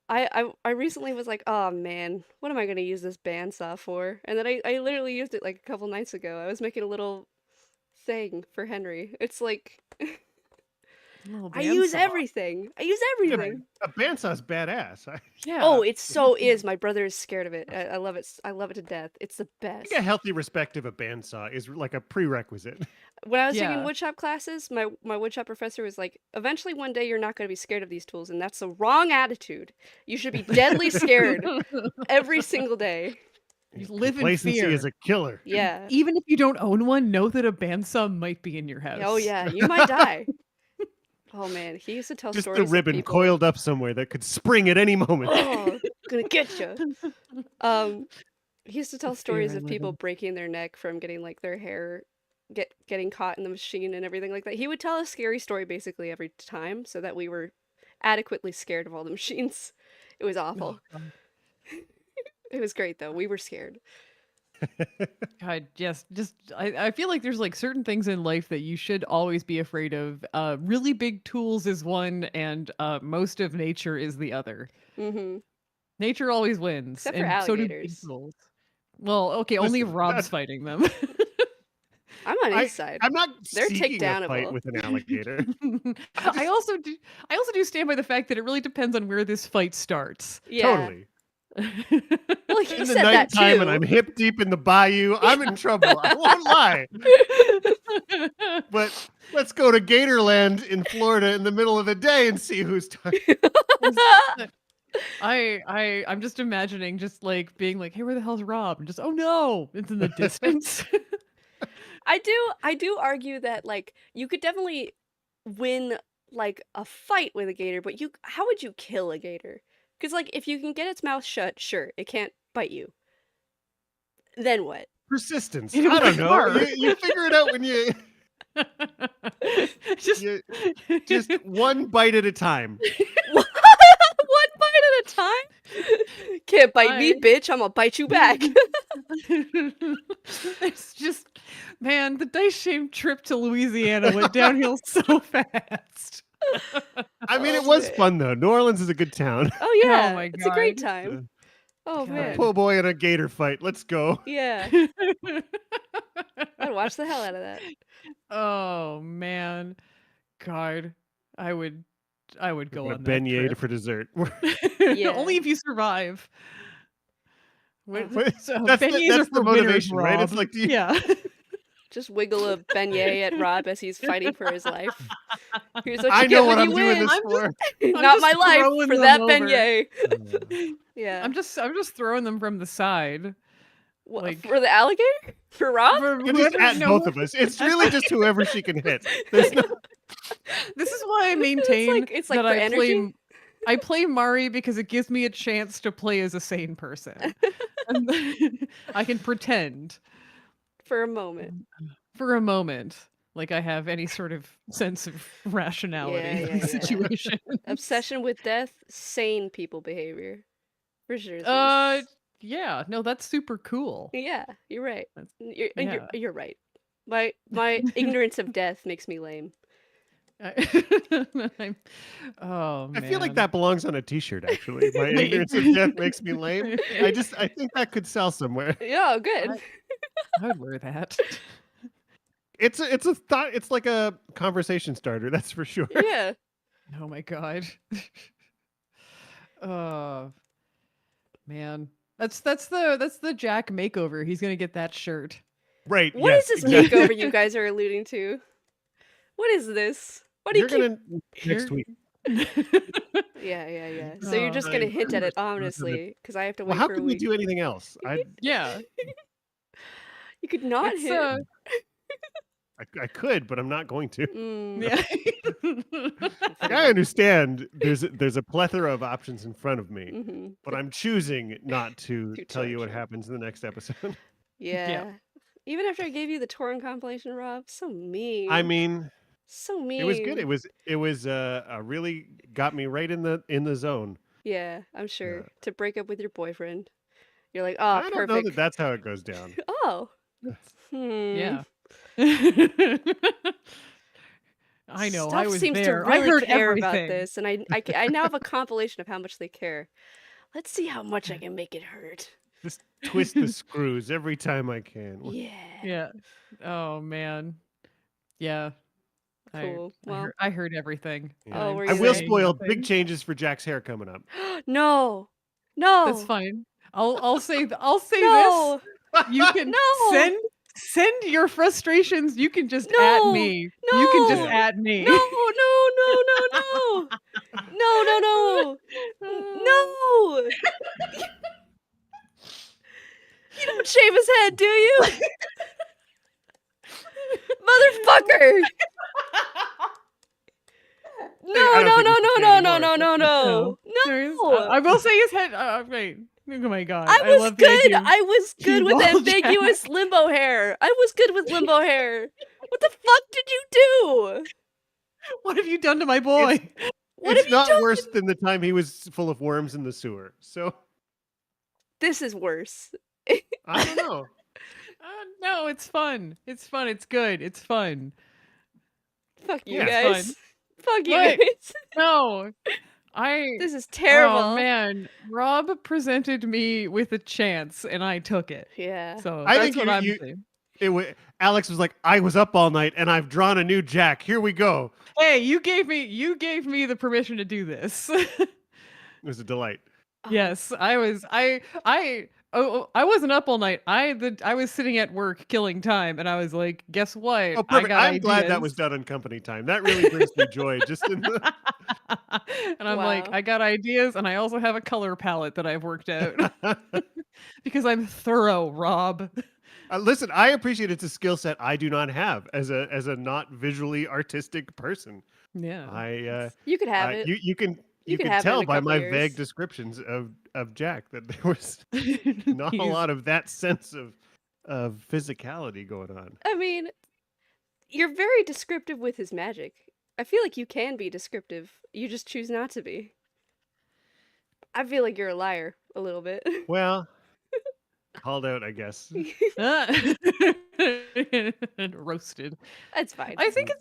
I recently was like, oh man, what am I gonna use this bandsaw for? And then I literally used it like a couple nights ago. I was making a little thing for Henry. It's like little I use bandsaw. everything. I use Yeah, everything. a bandsaw's badass. Yeah. Oh, it so is. My brother is scared of it. I love it. I love it to death. It's the I best. think a healthy respect of a bandsaw is like a prerequisite. When I was taking Yeah. woodshop classes, my woodshop professor was like, eventually one day you're not going to be scared of these tools, and that's the wrong attitude. You should be deadly scared every single day. You live in Complacency fear. is a killer. Yeah. Even if you don't own one, know that a bandsaw might be in your house. Oh yeah, you might die. Oh man, he used to tell Just the stories of ribbon people. coiled up somewhere that could spring at any moment. Oh, gonna get you. He used to tell The fear stories I of live people in. breaking their neck from getting like their hair getting caught in the machine and everything like that. He would tell a scary story basically every time so that we were adequately scared of all the machines. It was awful. Oh, God. It was great though. We were scared. God, yes. Just I feel like there's like certain things in life that you should always be afraid of. Really big tools is one, and most of nature is the other. Mm-hmm. Nature always wins, Except for and so do big alligators. tools. Well, okay, only if Listen, Rob's fighting them. I'm on his side. I'm not They're seeking a fight takedownable. with an alligator. I also do stand by the fact that it really depends on where this fight starts. Yeah. Totally. Well, he In the said that nighttime too. and I'm hip deep in the bayou, I'm in trouble. I won't lie. But let's go to Gatorland in Florida in the middle of the day and see who's talking. I'm just imagining just like being like, hey, where the hell's Rob? And just, oh no, it's in the distance. I do argue that like you could definitely win like a fight with a gator, but how would you kill a gator? Because like if you can get its mouth shut, sure, it can't bite you. Then what? Persistence. You I don't know. are. You figure it out when you just just one bite at a time. One bite at a time? Can't bite me, bitch. I'm gonna bite you back. It's just, man, the dice shame trip to Louisiana went downhill so fast. I mean, it Oh, was man. fun though. New Orleans is a good town. Oh yeah, my it's a great God. time. Oh God. man, Poor boy in a gator fight. Let's go. yeah, I'd watch the hell out of that. Oh man, God, I would go A on that beignet trip. for dessert. Yeah. Only if you survive. That's So the- beignets that's are the for winners, motivation, right? It's Rob. like, do you- yeah. Just wiggle a beignet at Rob as he's fighting for his life. Here's what you I get know when what I'm you doing win. this I'm for. Not my just life throwing for them that over. beignet. Yeah. I'm just throwing them from the side. like- for the alligator? For Rob? For You're just whoever- at no, both of us. It's really just whoever she can hit. There's no. This is why I maintain it's like that for energy? I play Mari because it gives me a chance to play as a sane person. And I can pretend For a moment. for a moment like I have any sort of sense of rationality Yeah, in yeah, the yeah. situation. Obsession with death, sane people behavior. For sure. Yeah, no, that's super cool. Yeah, you're right. That's- You're, yeah. you're right. My ignorance of death makes me lame. Oh man. I feel like that belongs on a T-shirt. Actually, my Wait. ignorance of death makes me lame. I think that could sell somewhere. Yeah, good. I would wear that. It's a thought. It's like a conversation starter. That's for sure. Yeah. Oh my god. Oh man. That's the Jack makeover. He's gonna get that shirt. Right. What yes, is this exactly. makeover you guys are alluding to? What is this? What do you You're keep... gonna next You're- week. Yeah. So you're Oh, just gonna I'm hint at it responsible. ominously because I have to Well, wait how for a can we week. do anything else? yeah. You could not It's hint. I could, but I'm not going to. Mm. yeah. Like, I understand there's a plethora of options in front of me, Mhm. but I'm choosing not to Too tell you what torture. happens in the next episode. Yeah. Even after I gave you the torn compilation, Rob, so mean. I mean, so mean. it was good. It was really got me right in the zone. Yeah, I'm sure. Yeah. To break up with your boyfriend. You're like, oh, I don't perfect. know that that's how it goes down. Oh. Yeah. I know. I Stuff was seems there. to really I heard care everything. about this, and I now have a compilation of how much they care. Let's see how much I can make it hurt. Just twist the screws every time I can. Yeah. Yeah. Oh man. Yeah. Cool. Well, I heard everything. Yeah. Oh, were I you will saying spoil nothing. big changes for Jack's hair coming up. no. No. That's fine. I'll say No. this. You can No. send your frustrations. You can just No. at me. You can just No. at me. No. No. No. You shave his head, do you? Motherfucker! No, I don't no, think no, we should no, say no, no, anymore. no, no, no. I will say his head. Wait. Oh my god. I was love the good. idea of I was good with T-ball ambiguous Jack. limbo hair. I was good with limbo hair. What the fuck did you do? What have you done to my boy? What have It's you not done? worse than the time he was full of worms in the sewer. So This is worse. I don't know. No, it's fun. It's fun. It's good. It's fun. Fuck you Yeah. It's guys. Fuck you What? guys. No. This is Oh terrible. man, Rob presented me with a chance and I took it. Yeah. So I that's think what I'm you- saying. Alex was like, I was up all night and I've drawn a new Jack. Here we go. Hey, you gave me the permission to do this. It was a delight. Yes, I was. I wasn't up all night. I was sitting at work killing time, and I was like, guess what? Oh, I perfect. got I'm glad that ideas. was done on company time. That really brings me joy. Just in the... And I'm like, Wow. I got ideas, and I also have a color palette that I've worked out because I'm thorough, Rob. Listen, I appreciate it's a skill set I do not have as a not visually artistic person. Yeah. You could have it. You can You can can have it in tell a by couple my years. vague descriptions of Jack that there was not a He's- lot of that sense of physicality going on. I mean, you're very descriptive with his magic. I feel like you can be descriptive. You just choose not to be. I feel like you're a liar a little bit. Well, called out, I guess. Roasted. That's fine. I think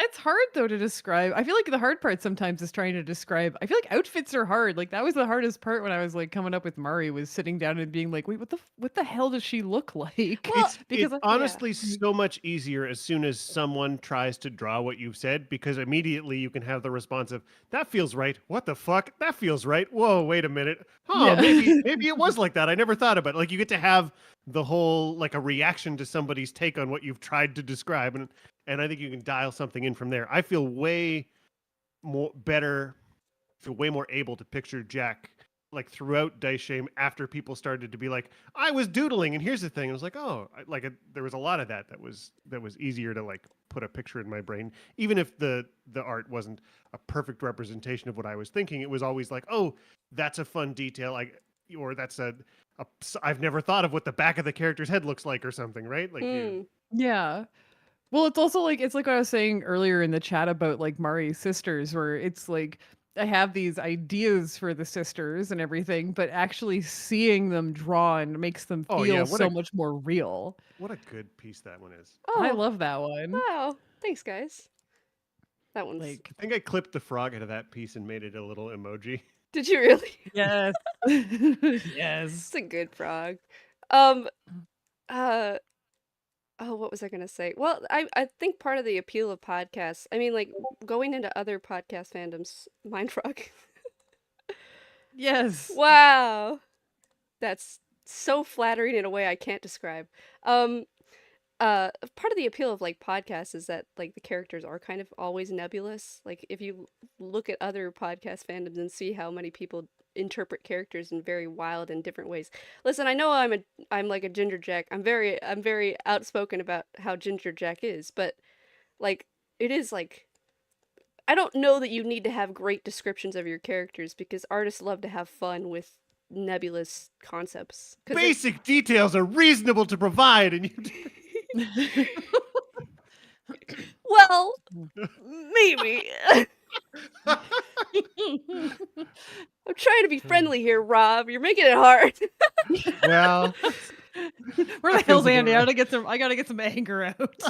it's hard though to describe. I feel like the hard part sometimes is trying to describe. I feel like outfits are hard. Like that was the hardest part when I was like coming up with Mari, was sitting down and being like, "Wait, what the hell does she look like?" Well, It's I- honestly so much easier as soon as someone tries to draw what you've said, because immediately you can have the response of, that feels right. What the fuck? That feels right. Whoa, wait a minute. Oh, Yeah. maybe it was like that. I never thought about it. Like you get to have the whole like a reaction to somebody's take on what you've tried to describe, and I think you can dial something in from there. I feel way more able to picture Jack like throughout Dice Shame after people started to be like, I was doodling and here's the thing. I was like, oh, there was a lot of that was easier to like put a picture in my brain, even if the art wasn't a perfect representation of what I was thinking. It was always like, oh, that's a fun detail, or that's I've never thought of what the back of the character's head looks like or something, right? Like Yeah. Well, it's also like what I was saying earlier in the chat about like Mari's sisters, where it's like I have these ideas for the sisters and everything, but actually seeing them drawn makes them Oh, feel yeah, so much more real. what a good piece that one is. Oh, I love that one. wow. Thanks, guys. That one's. Like, I think I clipped the frog out of that piece and made it a little emoji. Did you really? yes. yes. It's a good frog. Oh, what was I gonna say? Well, I think part of the appeal of podcasts, I mean, like going into other podcast fandoms, Mindfrog. Yes. Wow, that's so flattering in a way I can't describe. Part of the appeal of like podcasts is that like the characters are kind of always nebulous. Like if you look at other podcast fandoms and see how many people interpret characters in very wild and different ways. Listen, I know I'm like a Ginger Jack. I'm very outspoken about how Ginger Jack is, but like it is like I don't know that you need to have great descriptions of your characters because artists love to have fun with nebulous concepts. 'Cause it- Basic details are reasonable to provide, and you. well, maybe. I'm trying to be friendly here, Rob. You're making it hard. Well, Where the That feels hell's about Andy? right. I gotta get some anger out.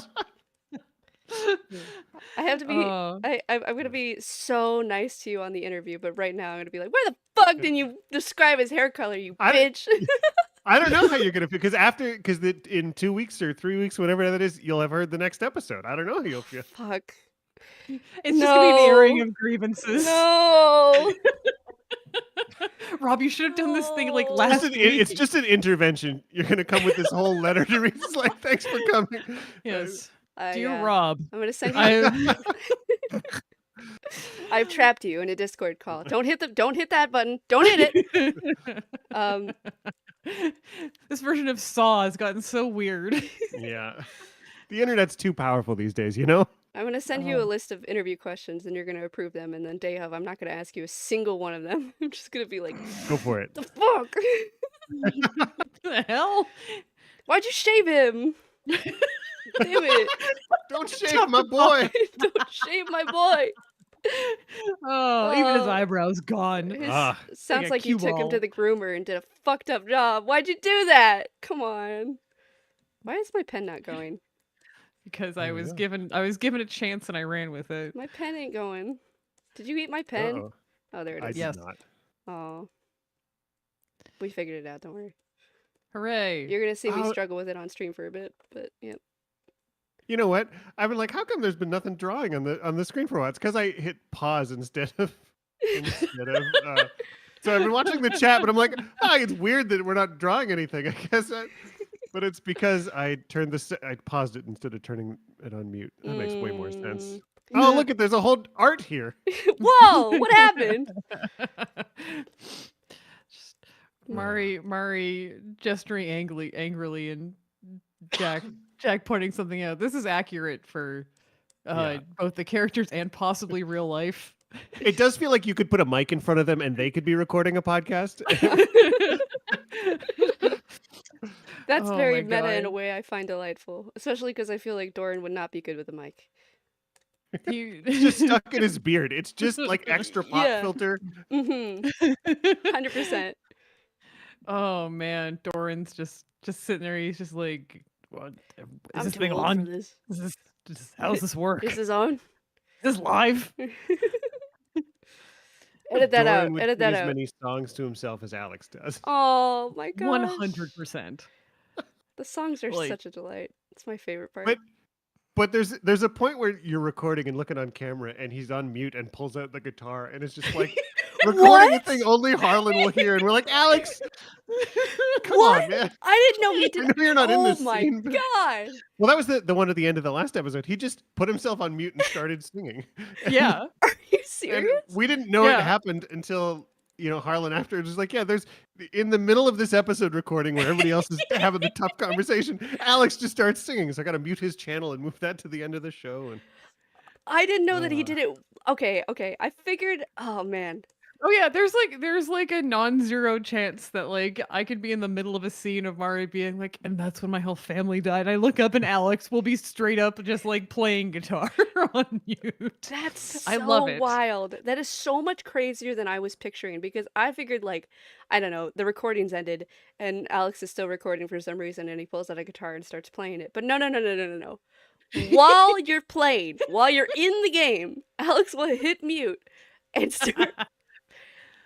I have to be. Oh. I'm gonna be so nice to you on the interview, but right now I'm gonna be like, "Where the fuck didn't you describe his hair color, you I don't- bitch?" I don't know how you're gonna feel because in 2 weeks or 3 weeks, whatever that is, you'll have heard the next episode. I don't know how you'll feel. Fuck. It's just gonna be an airing No. of grievances. No. Rob, you should have done this thing like No. last It's week. just an intervention. You're gonna come with this whole letter to read. It's like, thanks for coming. Yes. I, Dear Rob, I'm gonna send you. I I've trapped you in a Discord call. Don't hit that button. Don't hit it. Um. This this version of Saw has gotten so weird. Yeah. The internet's too powerful these days, you know? I'm gonna send you a list of interview questions, and you're gonna approve them. And then day of, I'm not gonna ask you a single one of them. I'm just gonna be like, Go for it. "The fuck? What the hell? Why'd you shave him? Damn it! Don't shave my boy. Don't shave my boy." Oh, even his Oh. eyebrows gone. His Ah. sounds a like you took him cue to ball. the groomer and did a fucked up job. Why'd you do that? Come on. Why is my pen not going? Because There I we was go. given a chance and I ran with it. My pen ain't going. Did you eat my pen? Uh-oh. Oh, there it I is. did Yes. not. Oh. We figured it out, don't worry. Hooray. You're gonna see me Oh. struggle with it on stream for a bit, but yeah. You know what? I've been like, how come there's been nothing drawing on the screen for a while? It's because I hit pause instead of so I've been watching the chat, but I'm like, it's weird that we're not drawing anything. I guess, but it's because I paused it instead of turning it on mute. That makes way more sense. Oh, look there's a whole art here. Whoa! What happened? Just Mari gesturing angrily and Jack pointing something out. This is accurate for both the characters and possibly real life. It does feel like you could put a mic in front of them and they could be recording a podcast. That's Oh very my meta in a God. way I find delightful, especially because I feel like Doran would not be good with a mic. It's just stuck in his beard. It's just like extra pop Yeah. filter. Mm-hmm. 100%. Oh man, Doran's just sitting there. He's just like, "What is I'm this too thing old for on? this. How does this work? Is this on? Is this live?" Edit that Doran out. would Edit sing that as out. many songs to himself as Alex does. Oh my gosh. 100%. The songs are Like- such a delight. It's my favorite part. But there's a point where you're recording and looking on camera and he's on mute and pulls out the guitar and it's just like recording a What? thing only Harlan will hear and we're like, Alex, come What? on, man. I didn't know he I did. know you're not in Oh this my scene. but- god. Well, that was the one at the end of the last episode. He just put himself on mute and started singing. Yeah. Are you And serious? we didn't know it Yeah. happened until Harlan afterwards was like, yeah, there's in the middle of this episode recording where everybody else is having the tough conversation, Alex just starts singing. So I got to mute his channel and move that to the end of the show. And I didn't know that he Uh. did it. Okay. I figured. Oh man. Oh yeah, there's like a non-zero chance that like I could be in the middle of a scene of Mari being like, and that's when my whole family died. I look up and Alex will be straight up just like playing guitar on mute. That's so I love it. wild. That is so much crazier than I was picturing because I figured like, I don't know, the recording's ended and Alex is still recording for some reason and he pulls out a guitar and starts playing it. But no. While you're playing, while you're in the game, Alex will hit mute and start.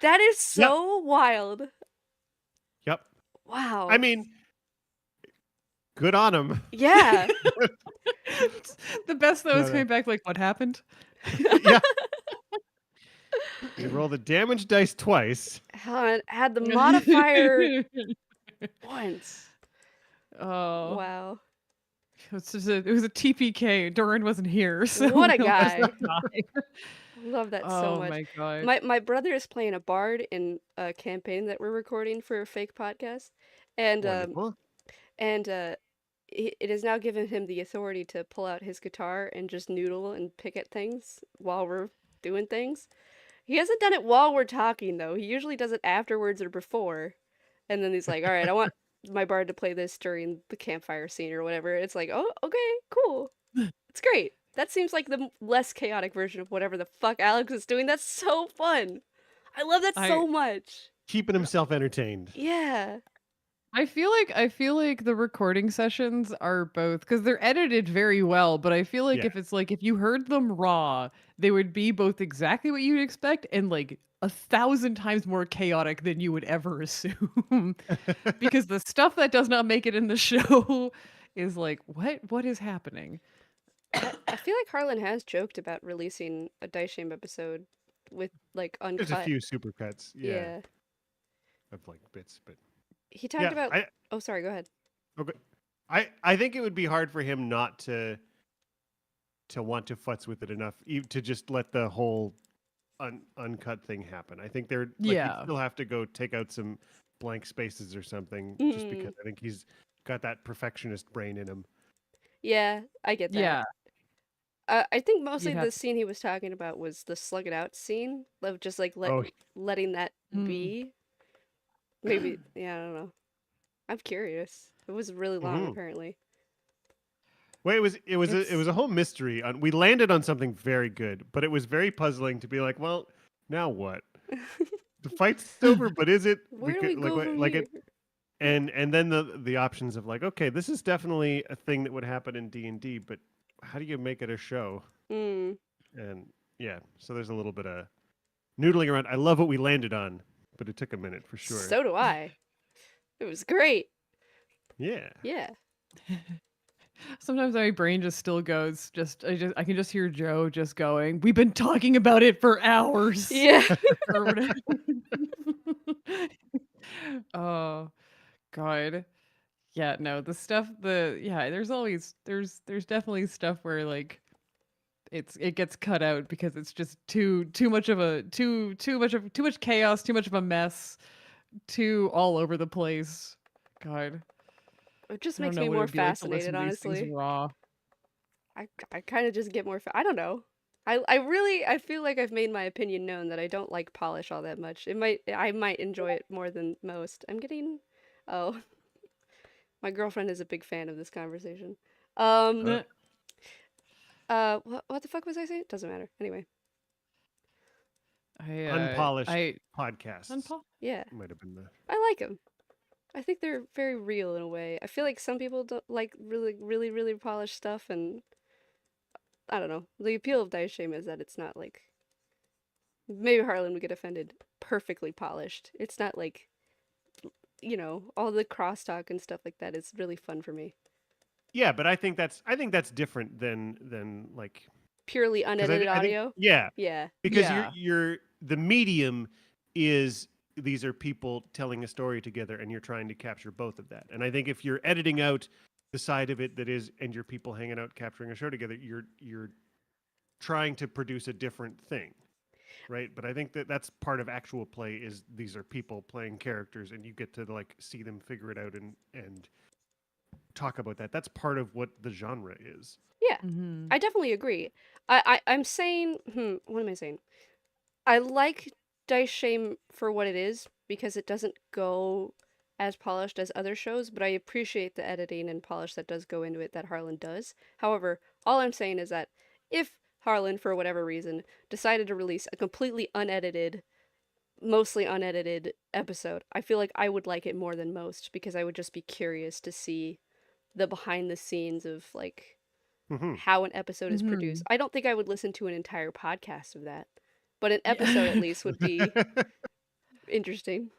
That is so wild. yep. Wow. I mean, good on him. yeah. The best though is No. coming back like, what happened? Yeah. You roll the damage dice twice. Had the modifier once. Oh, Wow. it was a TPK. Duran wasn't here, so What a no guy. one died. Love that so Oh much. my god. My brother is playing a bard in a campaign that we're recording for a fake podcast, and Wonderful. it has now given him the authority to pull out his guitar and just noodle and pick at things while we're doing things. He hasn't done it while we're talking though. He usually does it afterwards or before, and then he's like, "All right, I want my bard to play this during the campfire scene or whatever." It's like, "Oh, okay, cool, it's great." That seems like the less chaotic version of whatever the fuck Alex is doing. That's so fun. I love that so much. Keeping himself entertained. Yeah. I feel like the recording sessions are both because they're edited very well, but I feel like Yeah. if you heard them raw, they would be both exactly what you'd expect and like 1,000 times more chaotic than you would ever assume. Because the stuff that does not make it in the show is like, what is happening? I feel like Harlan has joked about releasing a Dice Shame episode with like uncut. There's a few supercuts. Yeah. Of like bits, but He talked about. Oh, sorry. Go ahead. I think it would be hard for him not to want to futz with it enough to just let the whole uncut thing happen. I think you'd still have to go take out some blank spaces or something, just because Mm. I think he's got that perfectionist brain in him. Yeah, I get that. Yeah, I think mostly you'd the have to. scene he was talking about was the slug it out scene of just like Oh, letting that Mm. be. Maybe, yeah, I don't know. I'm curious. It was really long, mhm. apparently. Well, it was It's a whole mystery. We landed on something very good, but it was very puzzling to be like, well, now what? The fight's over, but is it? We Where do we could like go from like here? it, and then the options of like, okay, this is definitely a thing that would happen in D&D, but how do you make it a show? Mm, And yeah, so there's a little bit of noodling around. I love what we landed on, but it took a minute for sure. so do I. It was great. Yeah. Yeah. sometimes my brain just still goes. I can just hear Joe just going. We've been talking about it for hours. Yeah. Or whatever. Oh God. Yeah, no, the stuff the yeah, there's definitely stuff where like it gets cut out because it's just too much of a too much chaos, too much of a mess, too all over the place. God. It just I don't makes know me what it more would be like to fascinated, listen to these things honestly. raw. I kind of just get more I don't know. I feel like I've made my opinion known that I don't like polish all that much. I might enjoy it more than most. I'm getting oh, my girlfriend is a big fan of this conversation. Um Uh, Eh, what the fuck was I saying? Doesn't matter. Anyway. unpolished I podcasts unpo- Yeah. might have been the. I like them. I think they're very real in a way. I feel like some people don't like really polished stuff, and I don't know. The appeal of Dice Shame is that it's not like maybe Harlan would get offended. Perfectly polished. It's not like all the crosstalk and stuff like that. It's really fun for me. Yeah, but I think that's different than like Purely because unedited I think audio. yeah, Yeah. because yeah. you're the medium is these are people telling a story together and you're trying to capture both of that. And I think if you're editing out the side of it that is and your people hanging out capturing a show together, you're trying to produce a different thing, right? But I think that that's part of actual play is these are people playing characters and you get to like see them figure it out and talk about that. That's part of what the genre is. Yeah. Mm-hmm. I definitely agree. I'm saying, what am I saying? I like Dice Shame for what it is because it doesn't go as polished as other shows, but I appreciate the editing and polish that does go into it that Harlan does. However, all I'm saying is that if Harlan, for whatever reason, decided to release a completely unedited, mostly unedited episode, I feel like I would like it more than most because I would just be curious to see the behind the scenes of like Hmm. how an episode is Mm-hmm. produced. I don't think I would listen to an entire podcast of that, but an episode at Yeah. least would be interesting.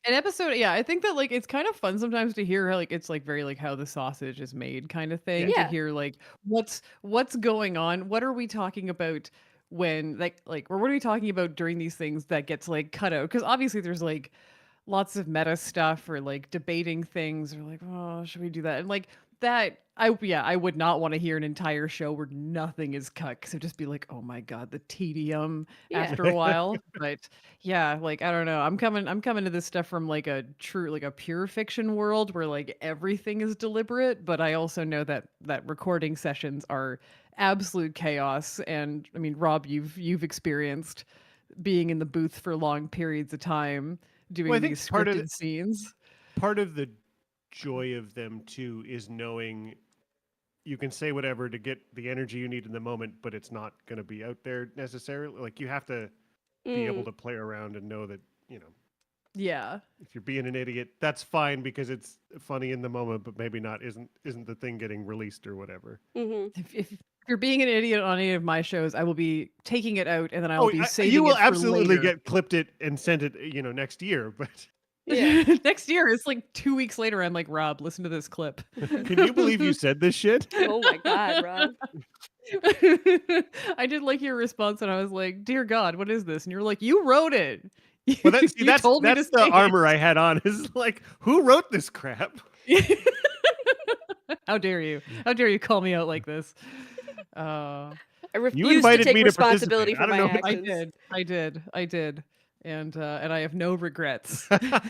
An episode, yeah, I think that like it's kind of fun sometimes to hear how like it's like very like how the sausage is made kind of thing Yeah. to Yeah. hear like what's going on, what are we talking about when like or what are we talking about during these things that gets like cut out because obviously there's like lots of meta stuff or like debating things or like oh should we do that and like that I would not want to hear an entire show where nothing is cut because it'd just be like oh my god the tedium Yeah. after a while but yeah like I don't know I'm coming to this stuff from like a true like a pure fiction world where like everything is deliberate but I also know that recording sessions are absolute chaos and I mean Rob you've experienced being in the booth for long periods of time Well, I doing think these scripted scenes. part of the joy of them too is knowing you can say whatever to get the energy you need in the moment, but it's not going to be out there necessarily. Like you have to be able Mm. to play around and know that Yeah. if you're being an idiot, that's fine because it's funny in the moment, but maybe not isn't the thing getting released or whatever. Mhm. If you're being an idiot on any of my shows, I will be taking it out and then I'll Oh, be you saving will it for absolutely later. get clipped it and sent it, next year. But Yeah. Next year, it's like 2 weeks later. I'm like, Rob, listen to this clip. can you believe you said this shit? Oh my god, Rob. I did like your response, and I was like, "Dear God, what is this?" And you're like, "You wrote it. Well, that, see, You told me to that's the say armor I had on. Is like, who wrote this crap? it." How dare you? How dare you call me out like this? Uh, I You refuse to invited take me to participate. responsibility I for don't my know. I actions. did. I did. I did. and I have no regrets. Yeah.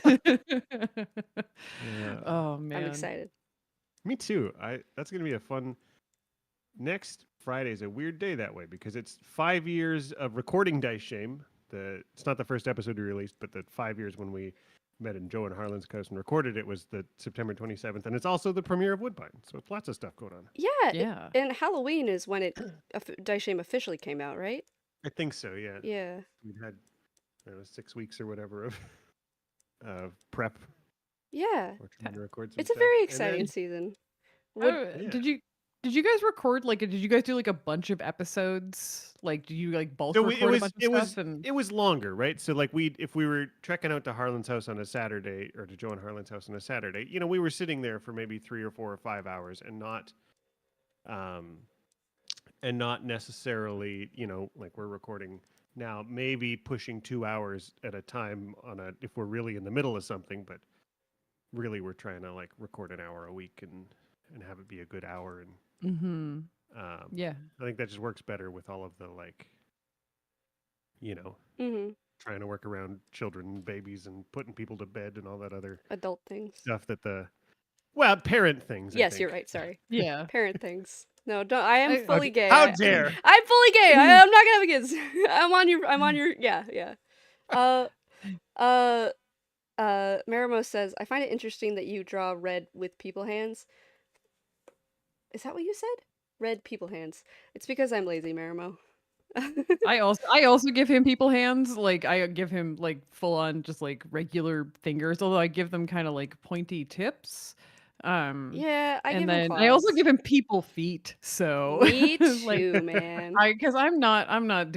Oh I'm man. excited. Me too. That's gonna be a fun. Next Friday is a weird day that way because it's 5 years of recording Dice Shame. It's not the first episode we released, but the 5 years when we met in Joe and Harlan's house and recorded it was the September 27th, and it's also the premiere of Woodbine. So it's lots of stuff going on. Yeah, Yeah. and Halloween is when Dice Shame officially came out, right? I think so. Yeah. Yeah. We'd had 6 weeks or whatever of prep Yeah. or trying to record some It's a stuff. very And exciting then- season. Oh, Yeah. did you guys record did you guys do like a bunch of episodes? Like did you like bulk So record a bunch of stuff it was longer, right? So like if we were trekking out to Harlan's house on a Saturday or to Joe and Harlan's house on a Saturday, we were sitting there for maybe 3 or 4 or 5 hours and not necessarily, like we're recording now, maybe pushing 2 hours at a time if we're really in the middle of something, but really we're trying to like record an hour a week and have it be a good hour. And Mhm. Yeah. I think that just works better with all of the like, Mm-hmm. trying to work around children and babies and putting people to bed and all that other Adult things. stuff that parent things. I Yes, think. you're right. Sorry. Yeah. Parent things. No, don't. I am I- fully gay. How dare! I'm fully gay. I'm not gonna have kids. I'm on your. Yeah, yeah. Marimo says, I find it interesting that you draw red with people hands. Is that what you said? Red people hands. It's because I'm lazy, Marimo. I also give him people hands. Like I give him like full on just like regular fingers, although I give them kind of like pointy tips. Yeah, I give And him then I also claws. give him people feet. So Me like too, man. because I'm not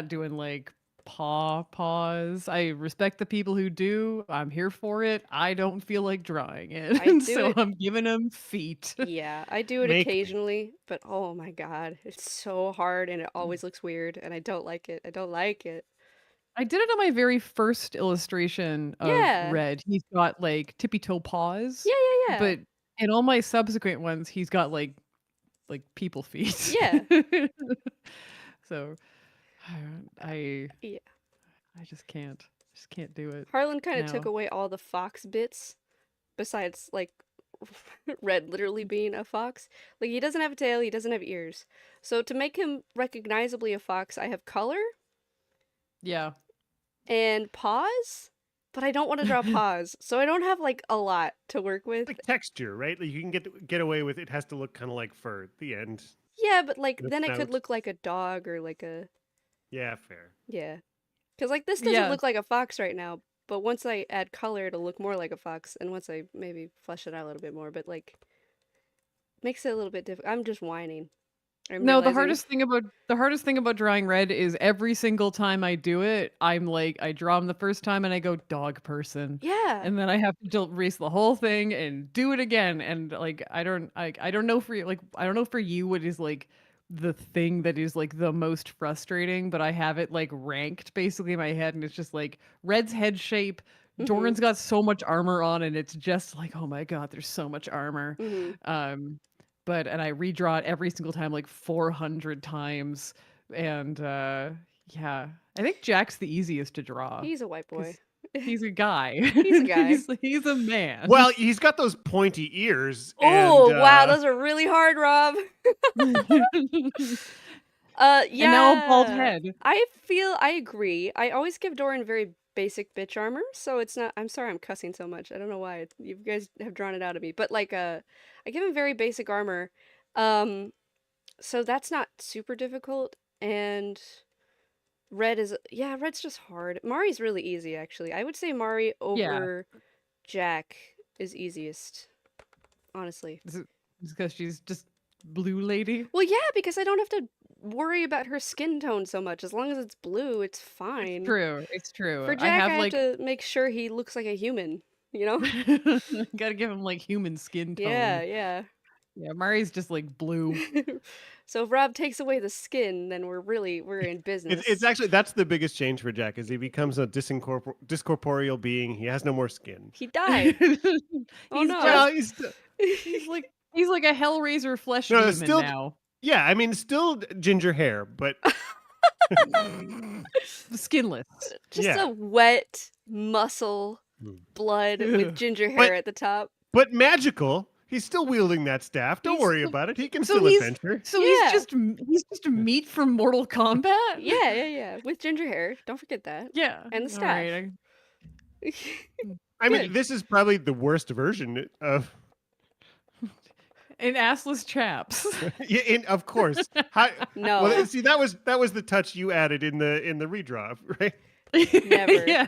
doing like paws. I respect the people who do. I'm here for it. I don't feel like drawing it. I And do so it- I'm giving them feet. Yeah, I do it Make me. occasionally, but oh my god, it's so hard and it always looks weird and I don't like it. I don't like it. I did it on my very first illustration of Yeah. Red. He's got like tippy toe paws. Yeah, yeah, yeah. But in all my subsequent ones, he's got like people feet. Yeah. So I Yeah. I just can't do it. Harlan kind of took No. away all the fox bits, besides like Red literally being a fox. Like he doesn't have a tail, he doesn't have ears. So to make him recognizably a fox, I have color Yeah. and paws, but I don't want to draw paws, so I don't have like a lot to work with. Like texture, right? Like you can get away with it. Has to look kind of like fur at the end. Yeah, but like The then it could snout. look like a dog or like a Yeah, fair. yeah. Cuz like this doesn't Yeah. look like a fox right now, but once I add color it'll look more like a fox and once I maybe flesh it out a little bit more, but like makes it a little bit difficult. I'm just whining. I'm No, the realizing. hardest thing about drawing Red is every single time I do it, I'm like I draw him the first time and I go dog person. Yeah. And then I have to erase the whole thing and do it again. And like I don't know for you, like I don't know for you what is like the thing that is like the most frustrating, but I have it like ranked basically in my head, and it's just like Red's head shape. Mhm. Doran's got so much armor on, and it's just like, oh my god, there's so much armor. Mhm. And I redraw it every single time like 400 times. And yeah, I think Jack's the easiest to draw. He's a white boy. 'cause He's a guy. He's a guy. he's a man. Well, he's got those pointy ears. Oh, and, wow, those are really hard, Rob. Yeah. And now a bald head. I agree. I always give Doran very basic bitch armor, so it's not. I'm sorry, I'm cussing so much. I don't know why. You guys have drawn it out of me, but like, I give him very basic armor, so that's not super difficult. And Red's just hard. Mari's really easy, actually. I would say Mari over Jack is easiest, honestly. Is it because she's just blue lady? Well, yeah, because I don't have to worry about her skin tone so much. As long as it's blue, it's fine. It's true. For Jack, I have to make sure he looks like a human, you know? Gotta give him like human skin tone. Yeah, yeah. Yeah, Mari's just like blue. So if Rob takes away the skin, then we're in business. It's actually that's the biggest change for Jack is he becomes a discorporeal being. He has no more skin. He died. Oh He's no. Well, he's like a Hellraiser flesh No, demon still- now. yeah, I mean, still ginger hair, but Skinless. Just Yeah. a wet muscle Mm. blood with Ugh. ginger But hair at the top. but magical. He's still wielding that staff. Don't He's worry about it. He can So still he's adventure. so he's Yeah. just he's just meat from Mortal Kombat? Yeah, with ginger hair. Don't forget that. Yeah. And the All staff. right. I mean, Good. this is probably the worst version of. And assless chaps. Yeah, of course. How, No. well, see, that was the touch you added in the redraw, right? Never. Yeah,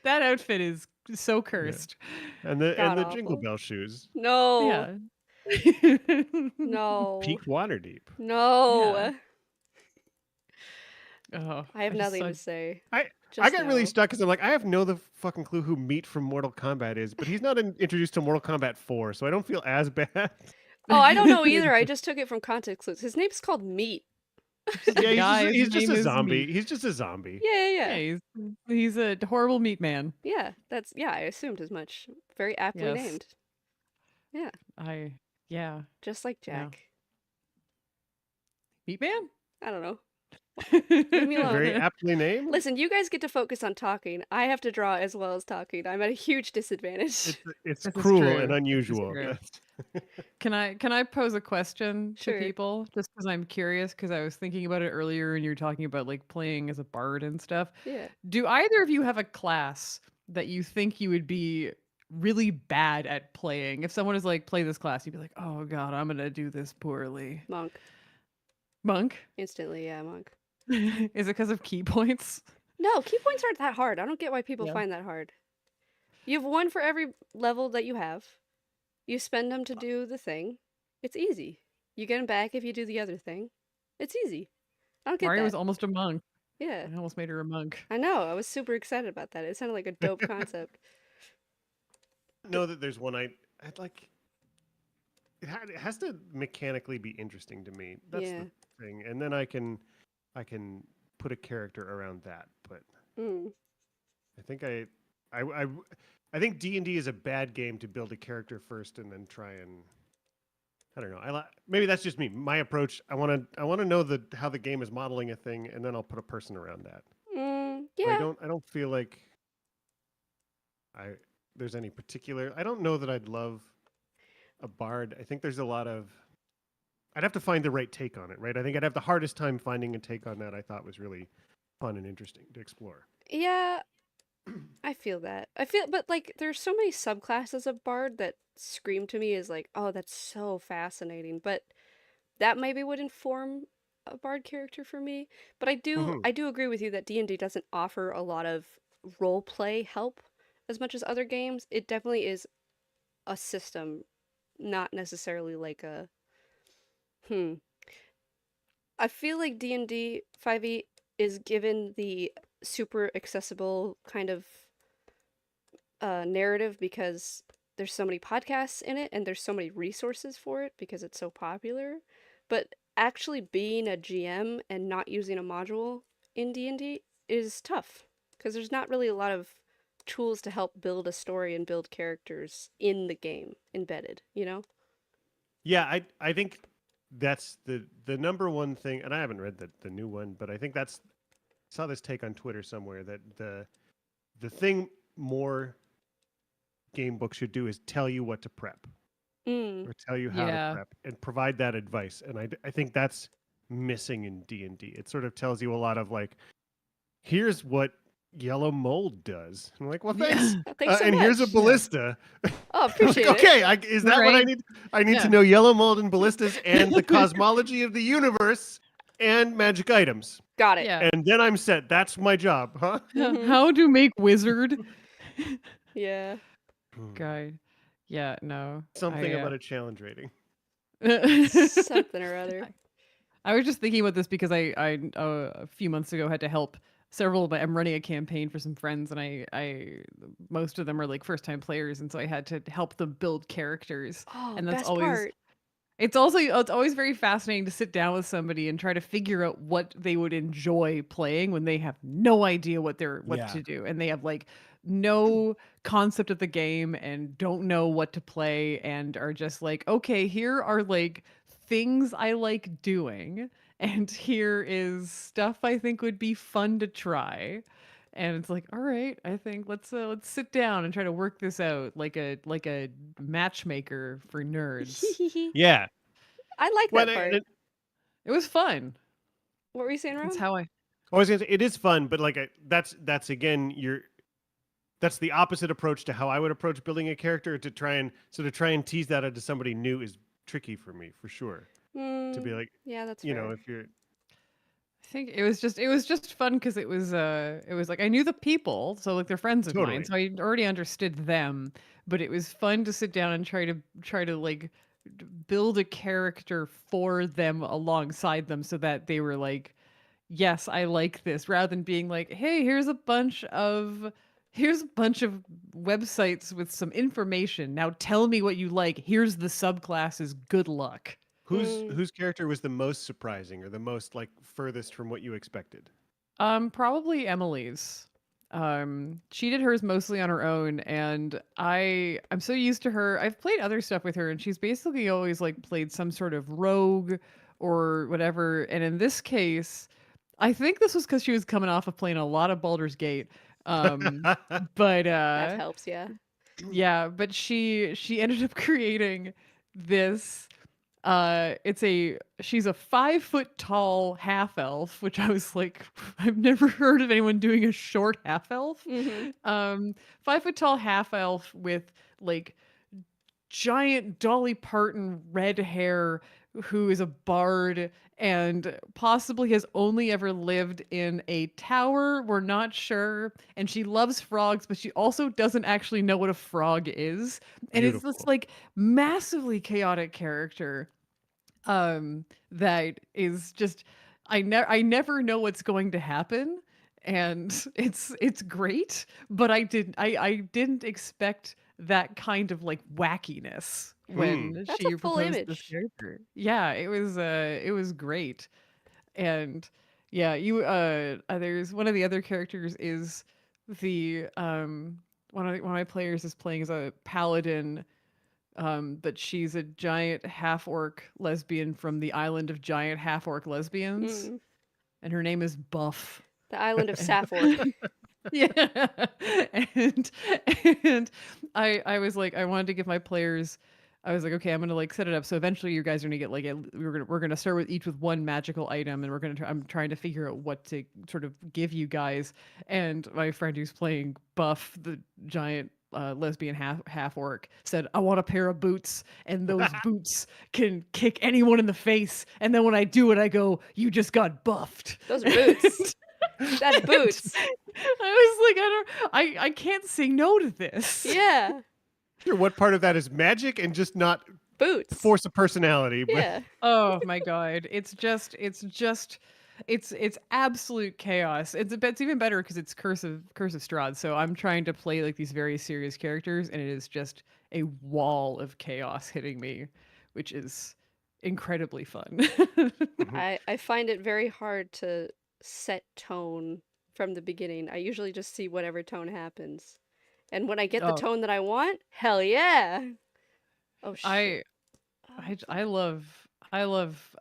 that outfit is so cursed. And the God Jingle awful. Bell shoes, No. Yeah. No. peak Waterdeep. No. Oh, I have just nothing saw- to say. I Just got really no. stuck because I'm like, I have no the fucking clue who Meat from Mortal Kombat is, but he's not introduced to Mortal Kombat 4, so I don't feel as bad. Oh, I don't know either. I just took it from context clues. His name's called Meat. just a Yeah, guy, he's his just name a is zombie. Meat. He's just a zombie. Yeah. He's a horrible meat man. Yeah, I assumed as much. Very aptly Yes. named. Yeah, Yeah. just like Yeah. Jack. Meat man? I don't know. Leave me alone. Very aptly named. Listen, you guys get to focus on talking. I have to draw as well as talking. I'm at a huge disadvantage. It's This is cruel true. and This is unusual. true. Yes. Can I pose a question Sure. to people just because I'm curious because I was thinking about it earlier and you were talking about like playing as a bard and stuff. Yeah. Do either of you have a class that you think you would be really bad at playing? If someone is like, play this class, you'd be like, oh god, I'm gonna do this poorly. Monk. Monk? Instantly, yeah, monk. Is it because of key points? No, key points aren't that hard. I don't get why people Yeah. find that hard. You have one for every level that you have. You spend them to do the thing. It's easy. You get them back if you do the other thing. It's easy. I don't get Mario that. was almost a monk. Yeah. I almost made her a monk. I know. I was super excited about that. It sounded like a dope concept. Know that there's one I'd like. It has to mechanically be interesting to me. That's Yeah. the thing, and then I can put a character around that. But Mm. I think I think D&D is a bad game to build a character first and then try and I don't know. Maybe that's just me. My approach. I want to know how the game is modeling a thing, and then I'll put a person around that. But Yeah. I don't feel like there's any particular. I don't know that I'd love a bard. I think there's a lot of. I'd have to find the right take on it, right? I think I'd have the hardest time finding a take on that I thought was really fun and interesting to explore. Yeah. I feel that. But like, there's so many subclasses of bard that scream to me as like, oh, that's so fascinating. But that maybe would inform a bard character for me. But I do agree with you that D&D doesn't offer a lot of role play help as much as other games. It definitely is a system, not necessarily like a I feel like D&D 5e is given the super accessible kind of narrative because there's so many podcasts in it and there's so many resources for it because it's so popular. But actually being a GM and not using a module in D&D is tough because there's not really a lot of tools to help build a story and build characters in the game embedded, you know? Yeah, I think that's the number one thing, and I haven't read the new one, but I think I saw this take on Twitter somewhere that the thing more game books should do is tell you what to prep Mm. or tell you how Yeah. to prep and provide that advice. And I think that's missing in D&D. It sort of tells you a lot of like, here's what yellow mold does. I'm like, well, thanks. Oh, thanks so And here's a much. ballista. Oh, I was appreciate like, it. okay, is that what I Right. need? I need Yeah. to know yellow mold and ballistas and the cosmology of the universe and magic items. Got it. Yeah. And then I'm set. That's my job, huh? Mhm. How to make wizard Yeah. guide. Yeah, no. Something about a challenge rating. Something or other. I was just thinking about this because I a few months ago had to help several of my, I'm running a campaign for some friends and I most of them are like first time players and so I had to help them build characters. Oh, And that's best always part. it's always very fascinating to sit down with somebody and try to figure out what they would enjoy playing when they have no idea what Yeah. to do and they have like no concept of the game and don't know what to play and are just like, okay, here are like things I like doing and here is stuff I think would be fun to try. And it's like, all right, I think let's sit down and try to work this out like a matchmaker for nerds. Yeah. I like Well, that part. It was fun. What were you saying, That's Ron? how I I was gonna say it is fun, but like that's again that's the opposite approach to how I would approach building a character. To try and tease that into somebody new is tricky for me for sure. To be Mm, like, yeah, that's you know, fair. if you're think it was just fun because it was like I knew the people, so like they're friends of mine, totally so I already understood them. But it was fun to sit down and try to like build a character for them alongside them, so that they were like, yes, I like this, rather than being like, hey, here's a bunch of websites with some information. Now tell me what you like. Here's the subclasses. Good luck. Mm, whose character was the most surprising or the most like furthest from what you expected. Probably Emily's. She did hers mostly on her own, and I'm so used to her. I've played other stuff with her, and she's basically always like played some sort of rogue or whatever. And in this case, I think this was because she was coming off of playing a lot of Baldur's Gate. Um, but that helps, yeah. yeah, but she ended up creating this it's a she's a 5 foot tall half elf, which I was like, I've never heard of anyone doing a short half elf. Mm-hmm. 5 foot tall half elf with like giant Dolly Parton red hair, who is a bard and possibly has only ever lived in a tower. We're not sure. And she loves frogs, but she also doesn't actually know what a frog is. And it's this Beautiful. like massively chaotic character that is just I never know what's going to happen, and it's great, but I didn't expect that kind of like wackiness Hmm. when That's a she full proposed this image. character. Yeah, it was great. And yeah, you there's one of the other characters is the one of my players is playing as a paladin, but she's a giant half orc lesbian from the island of giant half orc lesbians, Mm. and her name is Buff. The island of And Safork. yeah, and and I was like, I wanted to give my players. I was like, okay, I'm gonna like set it up so eventually you guys are gonna get like we're gonna start with each with one magical item, and I'm trying to figure out what to sort of give you guys. And my friend who's playing Buff, the giant lesbian half orc, said, I want a pair of boots, and those boots can kick anyone in the face. And then when I do it, I go, you just got buffed. Those are boots. That's boots. I was like, I can't say no to this. Yeah. Sure, what part of that is magic and just not Boots. force of personality? But Yeah. Oh my god, it's absolute chaos. It's even better because it's Curse of Strahd. So I'm trying to play like these very serious characters, and it is just a wall of chaos hitting me, which is incredibly fun. Mhm. I find it very hard to set tone from the beginning. I usually just see whatever tone happens. And when I get the Oh, tone that I want, hell yeah. Oh shit. I I love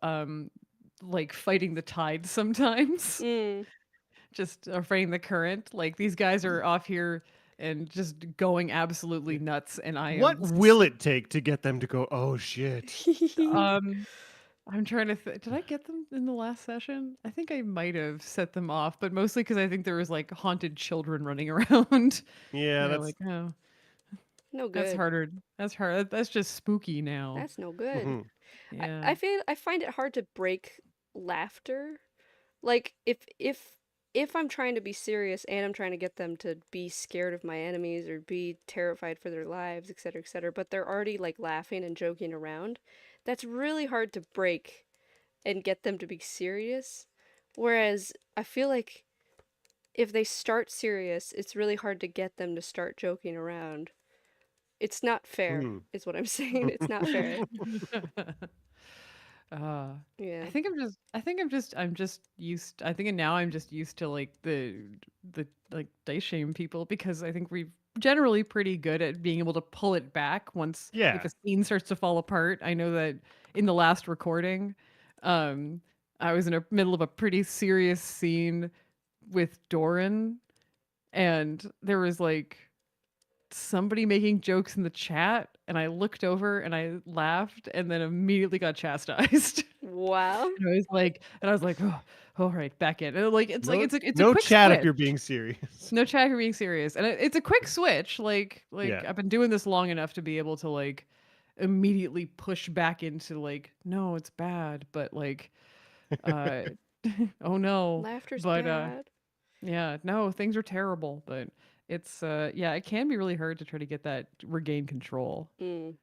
like fighting the tide sometimes. Mm. Just fighting the current. Like these guys are off here and just going absolutely nuts, and I What am will it take to get them to go, oh shit? um I'm trying to did I get them in the last session? I think I might have set them off, but mostly because I think there was like haunted children running around. Yeah, They're that's like, oh, No that's good. harder. That's hard. That's just spooky now. That's no good. mhm. Yeah. I find it hard to break laughter. Like if I'm trying to be serious and I'm trying to get them to be scared of my enemies or be terrified for their lives, etc., but they're already like laughing and joking around, that's really hard to break and get them to be serious. Whereas I feel like if they start serious, it's really hard to get them to start joking around. It's not fair, Hmm. is what I'm saying. It's not fair. uh Yeah. I'm just used I think now I'm just used to like the like dice shame people, because I think we're generally pretty good at being able to pull it back once if Yeah. a scene starts to fall apart. I know that in the last recording, um I was in the middle of a pretty serious scene with Doran, and there was like somebody making jokes in the chat, and I looked over and I laughed and then immediately got chastised. Wow. And I was like, oh, all right, back in. And like No, it's a no quick chat if switch. you're being serious. No chat for being serious, and it's a quick switch. Yeah. I've been doing this long enough to be able to like immediately push back into like, no, it's bad, but like, uh, oh no, Laughter's but bad. yeah, no, things are terrible, but it's yeah, it can be really hard to try to get that regain control. Mm.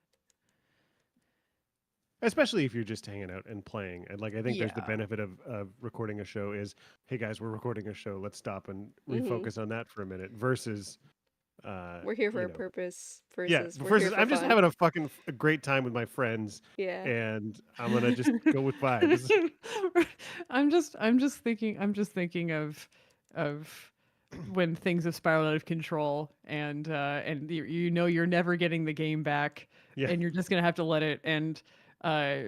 Especially if you're just hanging out and playing. And like I think there's the Yeah. benefit of recording a show is, hey guys, we're recording a show. Let's stop and Mhm. refocus on that for a minute versus We're here for you a know, purpose yeah, versus we're here versus for I'm just fun. having a fucking a great time with my friends Yeah. and I'm gonna just go with vibes. I'm just thinking of when things have spiraled out of control, and you know you're never getting the game back, Yeah. and you're just gonna have to let it. And uh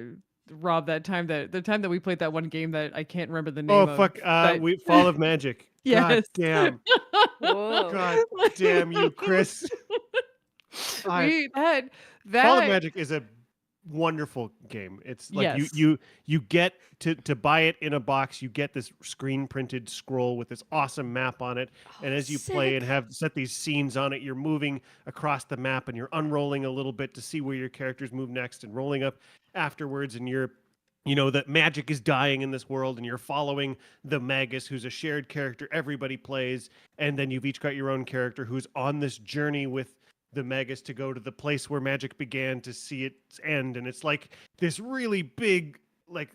Rob, the time that we played that one game that I can't remember the Oh name of, fuck, that we Fall of Magic. God yes. damn. Whoa. God damn you, Chris. I we that Fall of that Magic is a wonderful game. It's like you yes. you you get to buy it in a box. You get this screen printed scroll with this awesome map on it, and Oh, as you play and sick. have set these scenes on it, you're moving across the map and you're unrolling a little bit to see where your characters move next, and rolling up afterwards, and you're you know that magic is dying in this world and you're following the magus who's a shared character everybody plays, and then you've each got your own character who's on this journey with the magus to go to the place where magic began to see its end. And it's like this really big, like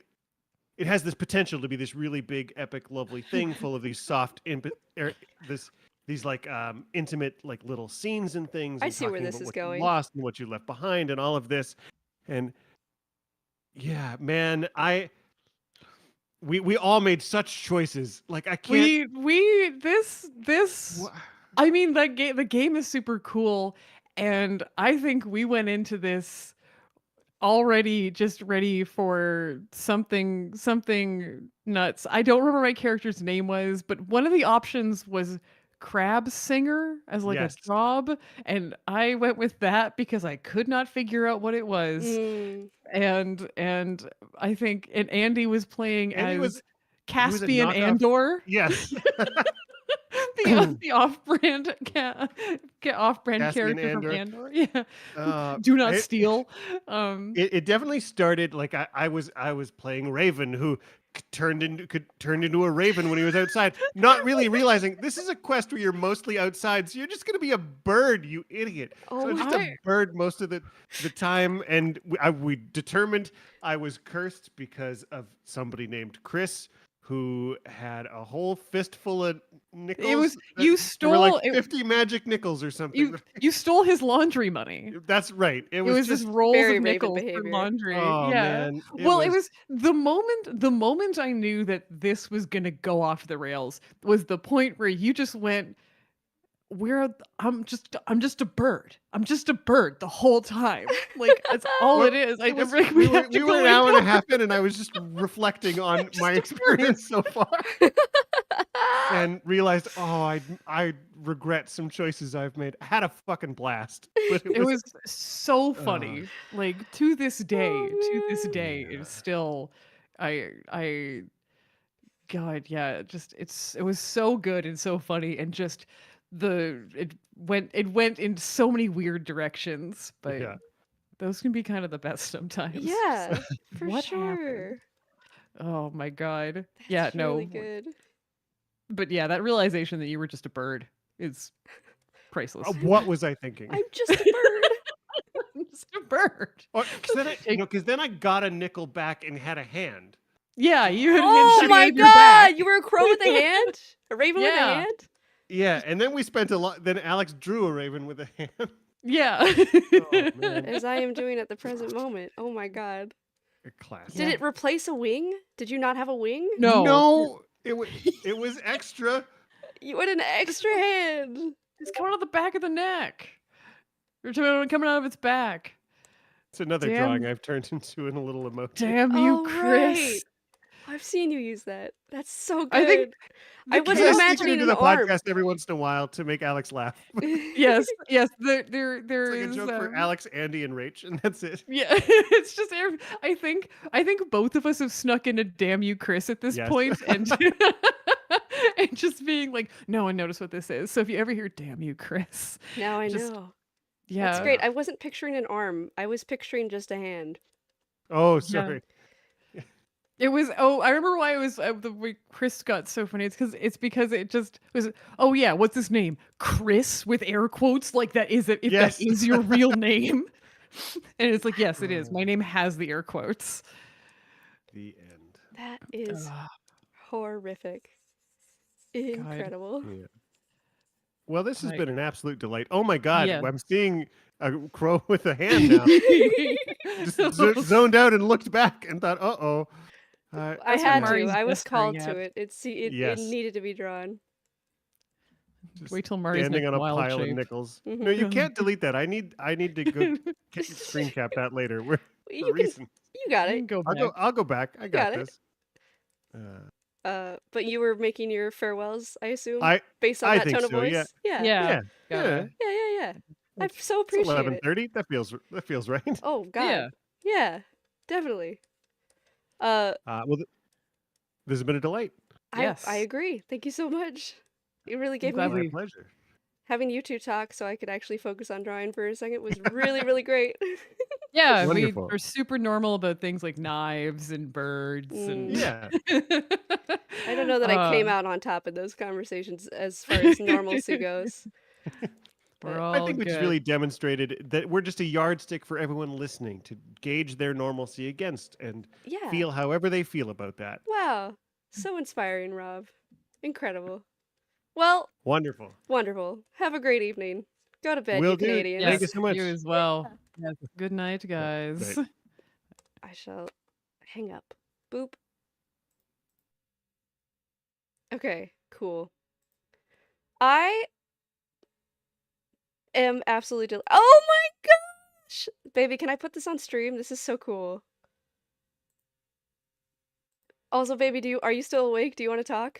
it has this potential to be this really big epic lovely thing full of these soft this these like intimate like little scenes and things, I and see where talking this about is what you going. lost and what you left behind and all of this. And yeah, man, we all made such choices. Like I can't. We this wha- I mean, the game is super cool, and I think we went into this already just ready for something nuts. I don't remember my character's name was, but one of the options was crab singer as like a Yes, job, and I went with that because I could not figure out what it was. Mm. And I think and Andy was playing and as he was a Caspian knockoff. Andor. Yes, The off-brand off-brand Caspian character from Andor. Andor. Yeah. Uh, Do not I, steal. Um it definitely started like I was playing Raven who could turn into a raven when he was outside, not really realizing this is a quest where you're mostly outside, so you're just gonna be a bird, you idiot. Oh So I'm my. just a I bird most of the time, and we determined I was cursed because of somebody named Chris who had a whole fistful of it was nickels. you There were like stole it 50 magic nickels or something. you stole his laundry money. That's right. It It was was just just rolls Very of Raven nickels for behavior. laundry. oh Yeah. man, it Well, it was was the moment I knew that this was gonna go off the rails was the point where you just went, I'm just a bird. I'm just a bird the whole time. Like that's all well, it is. it was Like, we we were have to we were go an in. hour and a half in, and I was just reflecting on my Just a bird. experience so far, and realized, oh, I regret some choices I've made. I had a fucking blast, but it It was was so uh, funny. Like to this day, Oh it's yeah, still I God, yeah, it was so good and so funny, and just it went in so many weird directions, but yeah. those can be kind of the best man. sometimes. It's Yeah, like, for what happened? sure. Oh my God. Yeah, That's really no, good. but yeah, that realization that you were just a bird is priceless. What was I thinking? I'm just a bird. Just a bird. Because then Take- I got a nickel back and had a hand. yeah, you had Oh shooting my with your back. god! You were a crow with a hand? A raven with a Yeah. hand? Yeah, and then we spent a lot. Then Alex drew a raven with a hand. Yeah. Oh man, As I am doing at the present moment. Oh my god. a classic. Did it replace a wing? Did you not have a wing? No. No, it was extra. You had an extra hand. It's coming out the back of the neck. Or coming out of its back. It's another Damn. drawing I've turned into in a little emoji. Damn you, Oh, Chris. right. I've seen you use that. That's so I think good. the I Maybe wasn't I chaos. sneak it imagining into an the arm. podcast every once in a while to make Alex laugh. Yes, yes. There It's like a is joke for Alex, Andy, and Rach, and that's it. yeah. It's just I think both of us have snuck into "Damn you, Chris" at this Yes. point, and and just being like, no one noticed what this is. So if you ever hear "Damn you, Chris," Now I just know. That's yeah, great. Yeah. I wasn't picturing an arm. I was picturing just a hand. Oh, yeah. sorry. It was. Oh, I remember why it was the way Chris got so funny. It's because it just was. Oh yeah, what's his name? Chris with air quotes like that is it if that Yes. is your real name. And it's like yes, it is. My Uh, name has the air quotes. the end. That is Ugh, horrific. God. Incredible. Yeah. Well, this has I been an absolute delight. Oh my God, yeah. I'm seeing a crow with a hand now. Just zoned out and looked back and thought, "Uh-oh." I That's what had to. Marty's I was gesturing called to at. it. It Yes. needed to be drawn. Just Wait till Marty's standing next on a wild pile of shape. nickels. No, Hmm you can't delete that. I need to go screen cap that later. For a You can. reason. You got You it. can go I'll go. back. I'll go back. I You got got it. this. Uh, But you were making your farewells, I assume, I based on I that think tone of so. Yeah. voice. Yeah. Yeah. Yeah. Yeah. Gotta. Yeah. Yeah. Yeah. I so It's appreciate it. 11:30. That feels right. Oh God. Yeah. Yeah. Definitely. Uh, Well, this has been a delight. I Yes. agree. Thank you so much. It really I'm gave glad me My we. pleasure. having you two talk so I could actually focus on drawing for a second was really, really great. Yeah, we Wonderful. are super normal about things like knives and birds and. Mm, Yeah. I don't know that I uh, came out on top in those conversations as far as normalcy goes, we're but I all think we just good. really demonstrated that we're just a yardstick for everyone listening to gauge their normalcy against and yeah. feel however they feel about that. Wow. So inspiring, Rob. Incredible. Well, Wonderful. wonderful. Have a great evening. Go to bed, Will you do. Thank you Canadians. Yes, so you much. as well. Yeah. Yes. Good night, guys. Right. I shall hang up. Boop. Okay, cool. I am absolutely oh my gosh! Baby, can I put this on stream? This is so cool. Also, baby, are you still awake? Do you want to talk?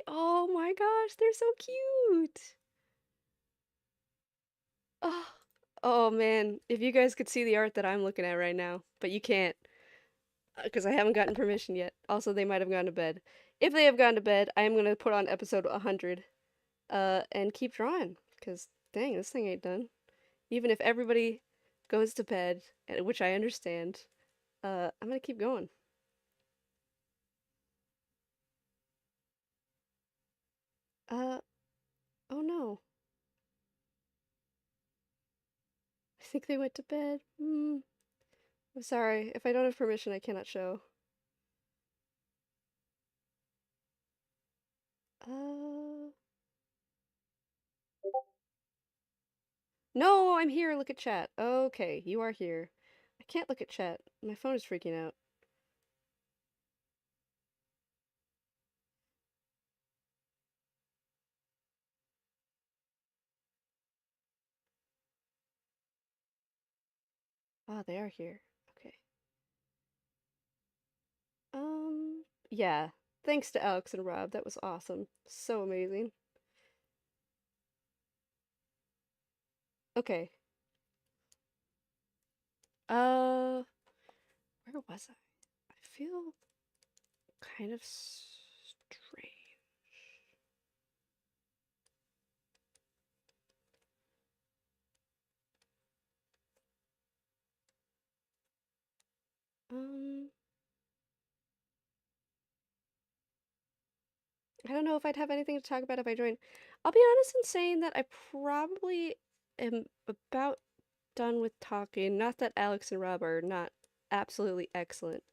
Oh my gosh, they're so cute. Oh, oh man, if you guys could see the art that I'm looking at right now, but you can't because I haven't gotten permission yet. Also, they might have gone to bed. If they have gone to bed, I am going to put on episode 100 and keep drawing because dang, this thing ain't done. Even if everybody goes to bed, which I understand, I'm going to keep going. Uh, oh no. I think they went to bed. I'm sorry. If I don't have permission, I cannot show. Uh, no, I'm here. Look at chat. Okay, you are here. I can't look at chat. My phone is freaking out. Ah, they are here. Okay. Yeah. Thanks to Alex and Rob. That was awesome. So amazing. Okay. Where was I? I feel kind of strange. Um, I don't know if I'd have anything to talk about if I joined. I'll be honest in saying that I probably am about done with talking. Not that Alex and Rob are not absolutely excellent.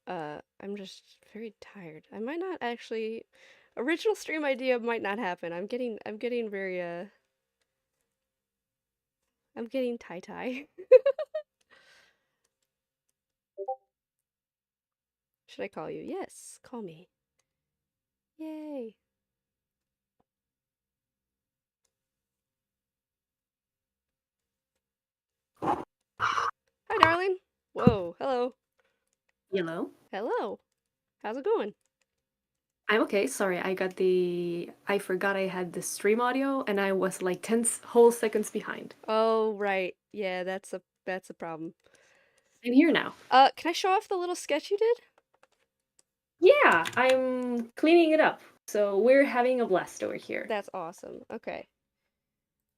I'm just very tired. I might not actually original stream idea might not happen. I'm getting very I'm getting tie-tie. Should I call you? Yes, call me. Yay. Hi, darling. Whoa, hello. Hello? Hello. How's it going? I'm okay. Sorry, I forgot I had the stream audio and I was like 10 whole seconds behind. Oh, right. Yeah, that's a problem. I'm here now. Can I show off the little sketch you did? Yeah, I'm cleaning it up. So we're having a blast over here. That's awesome. Okay.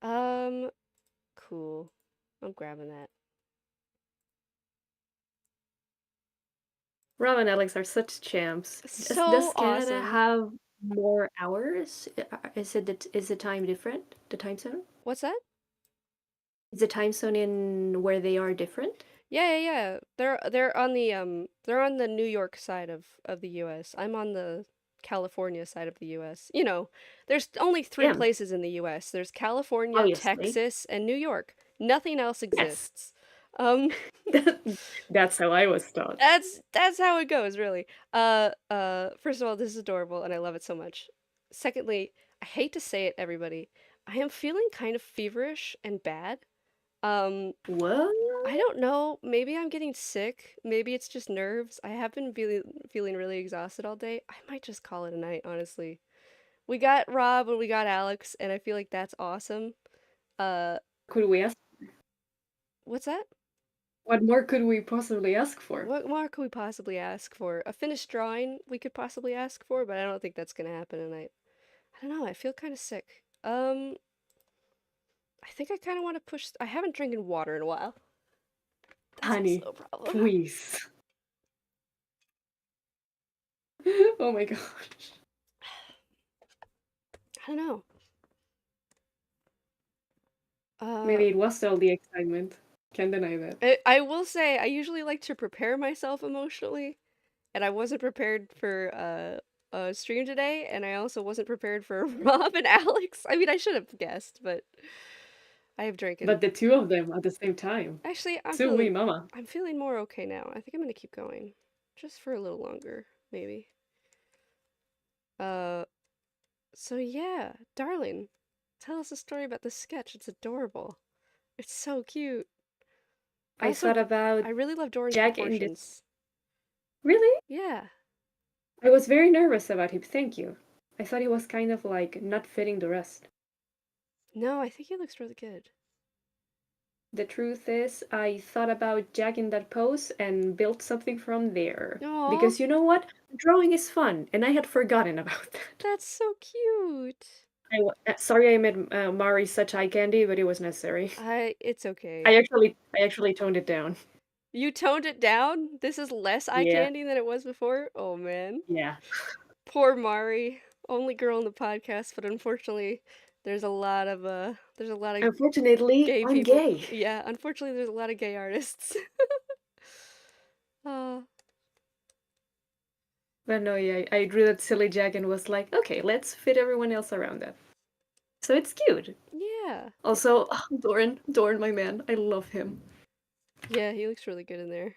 Um, cool. I'm grabbing that. Rob and Alex are such champs. Does So Canada awesome. have more hours? Is the time different? The time zone? What's that? Is the time zone in where they are different? Yeah, yeah, yeah. They're on the New York side of the US. I'm on the California side of the US. You know, there's only three Damn, places in the US. There's California, obviously. Texas, and New York. Nothing else Yes. exists. Um, That's how I was taught. that's how it goes, really. First of all, this is adorable and I love it so much. Secondly, I hate to say it, everybody. I am feeling kind of feverish and bad. Um, What? I don't know. Maybe I'm getting sick. Maybe it's just nerves. I have been feeling really exhausted all day. I might just call it a night, honestly. We got Rob and we got Alex, and I feel like that's awesome. Uh, Could we ask? what's that? What more could we possibly ask for? What more could we possibly ask for? A finished drawing we could possibly ask for, but I don't think that's gonna happen tonight. I don't know. I feel kind of sick. I think I kind of want to push. I haven't drinking water in a while. That's Honey, also a problem. please. Oh my gosh. I don't know. Uh, Maybe it was all the excitement. Can't deny that. I will say I usually like to prepare myself emotionally, and I wasn't prepared for a stream today, and I also wasn't prepared for Rob and Alex. I mean, I should have guessed, but I have drinking. But the two of them at the same time. Actually, Sue me, mama. I'm feeling more okay now. I think I'm gonna keep going, just for a little longer, maybe. Uh, so yeah, darling, tell us a story about this sketch. It's adorable. It's so cute. I thought about I really love Doran's Jack in this. proportions. Really? Yeah. I was very nervous about him. Thank you. I thought he was kind of like not fitting the rest. No, I think he looks really good. The truth is, I thought about Jack in that pose and built something from there. Aw, Because you know what? Drawing is fun, and I had forgotten about that. that's so cute. Sorry I made Mari such eye candy, but it was necessary. It's okay. I actually toned it down. You toned it down? This is less eye Yeah, candy than it was before? Oh man. yeah. Poor Mari. Only girl in the podcast, but unfortunately there's a lot of Unfortunately, gay I'm people. gay. Yeah, unfortunately there's a lot of gay artists. uh, But no, yeah, I drew that silly Jack and was like, okay, let's fit everyone else around that. So it's cute. yeah. Also, Doran, my man, I love him. Yeah, he looks really good in there.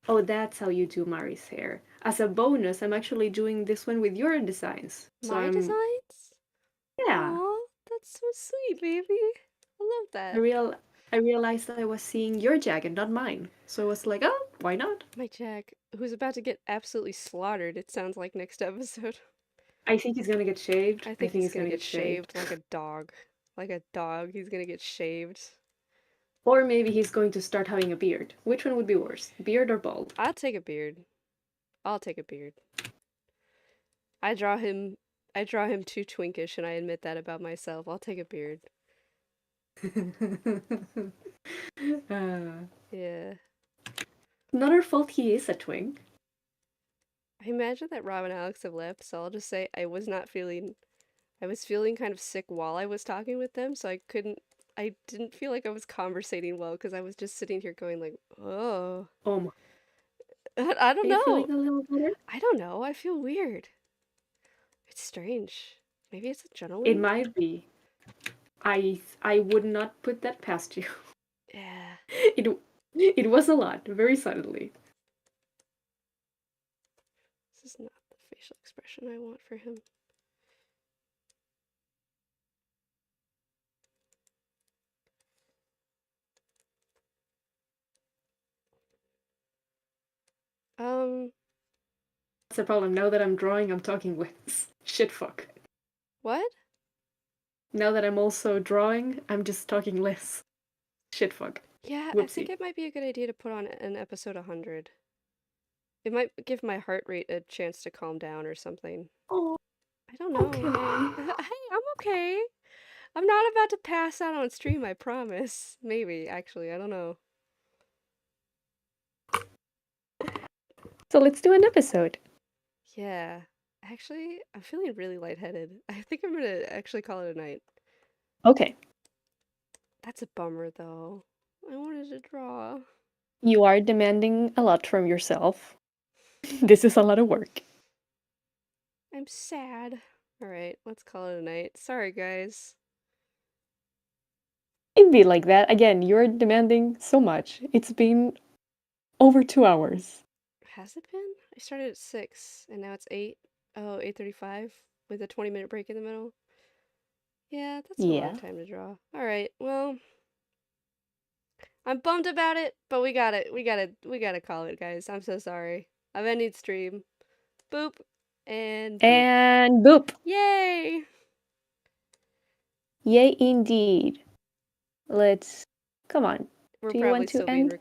Oh, that's how you do Mari's hair. As a bonus, I'm actually doing this one with your designs. So My designs? yeah, Aw, that's so sweet, baby. I love I that. real I realized that I was seeing your Jack and not mine. So I was like, oh, why not? My Jack, who's about to get absolutely slaughtered, it sounds like next episode. I think he's gonna get shaved. I I think think he's he's gonna gonna get get shaved. shaved like a dog. Like a dog, he's gonna get shaved. Or maybe he's going to start having a beard. Which one would be worse, beard or bald? I'll take a beard. I'll take a beard. I draw him I draw him too twinkish and I admit that about myself. I'll take a beard. uh, Yeah. not our fault he is a twink. I imagine that Rob and Alex have left, so I'll just say I was feeling kind of sick while I was talking with them, so I didn't feel like I was conversating well because I was just sitting here going like, oh, Oh, I don't are you know. feeling a little better? I don't know. I feel weird. It's strange. Maybe it's It adrenaline. might be. I would not put that past you. Yeah. It it was a lot, very suddenly. This is not the facial expression I want for him. That's the problem. Now that I'm drawing, I'm talking less. Shit fuck. What? Now that I'm also drawing, I'm just talking less. Shit fuck. Yeah, I think Whoopsie. it might be a good idea to put on an episode 100. It might give my heart rate a chance to calm down or something. Oh, I don't know. okay. Hey, I'm okay. I'm not about to pass out on stream, I promise. Maybe, actually, I don't know. So let's do an episode. Yeah. Actually, I'm feeling really lightheaded. I think I'm gonna actually call it a night. Okay. That's a bummer, though. I wanted to draw. You are demanding a lot from yourself. This is a lot of work. I'm sad. Alright, let's call it a night. Sorry, guys. It'd be like that. Again, you're demanding so much. It's been over 2 hours. Has it been? I started at 6, and now it's 8. Oh, 8:35 with a 20-minute break in the middle. Yeah, that's a long Yeah. time to draw. Alright, well, I'm bummed about it, but we gotta call it, guys. I'm so sorry. I've ended stream. Boop. And boop. And boop. Yay! Yay, indeed. Let's. Come on. We're Do you probably want to still being end?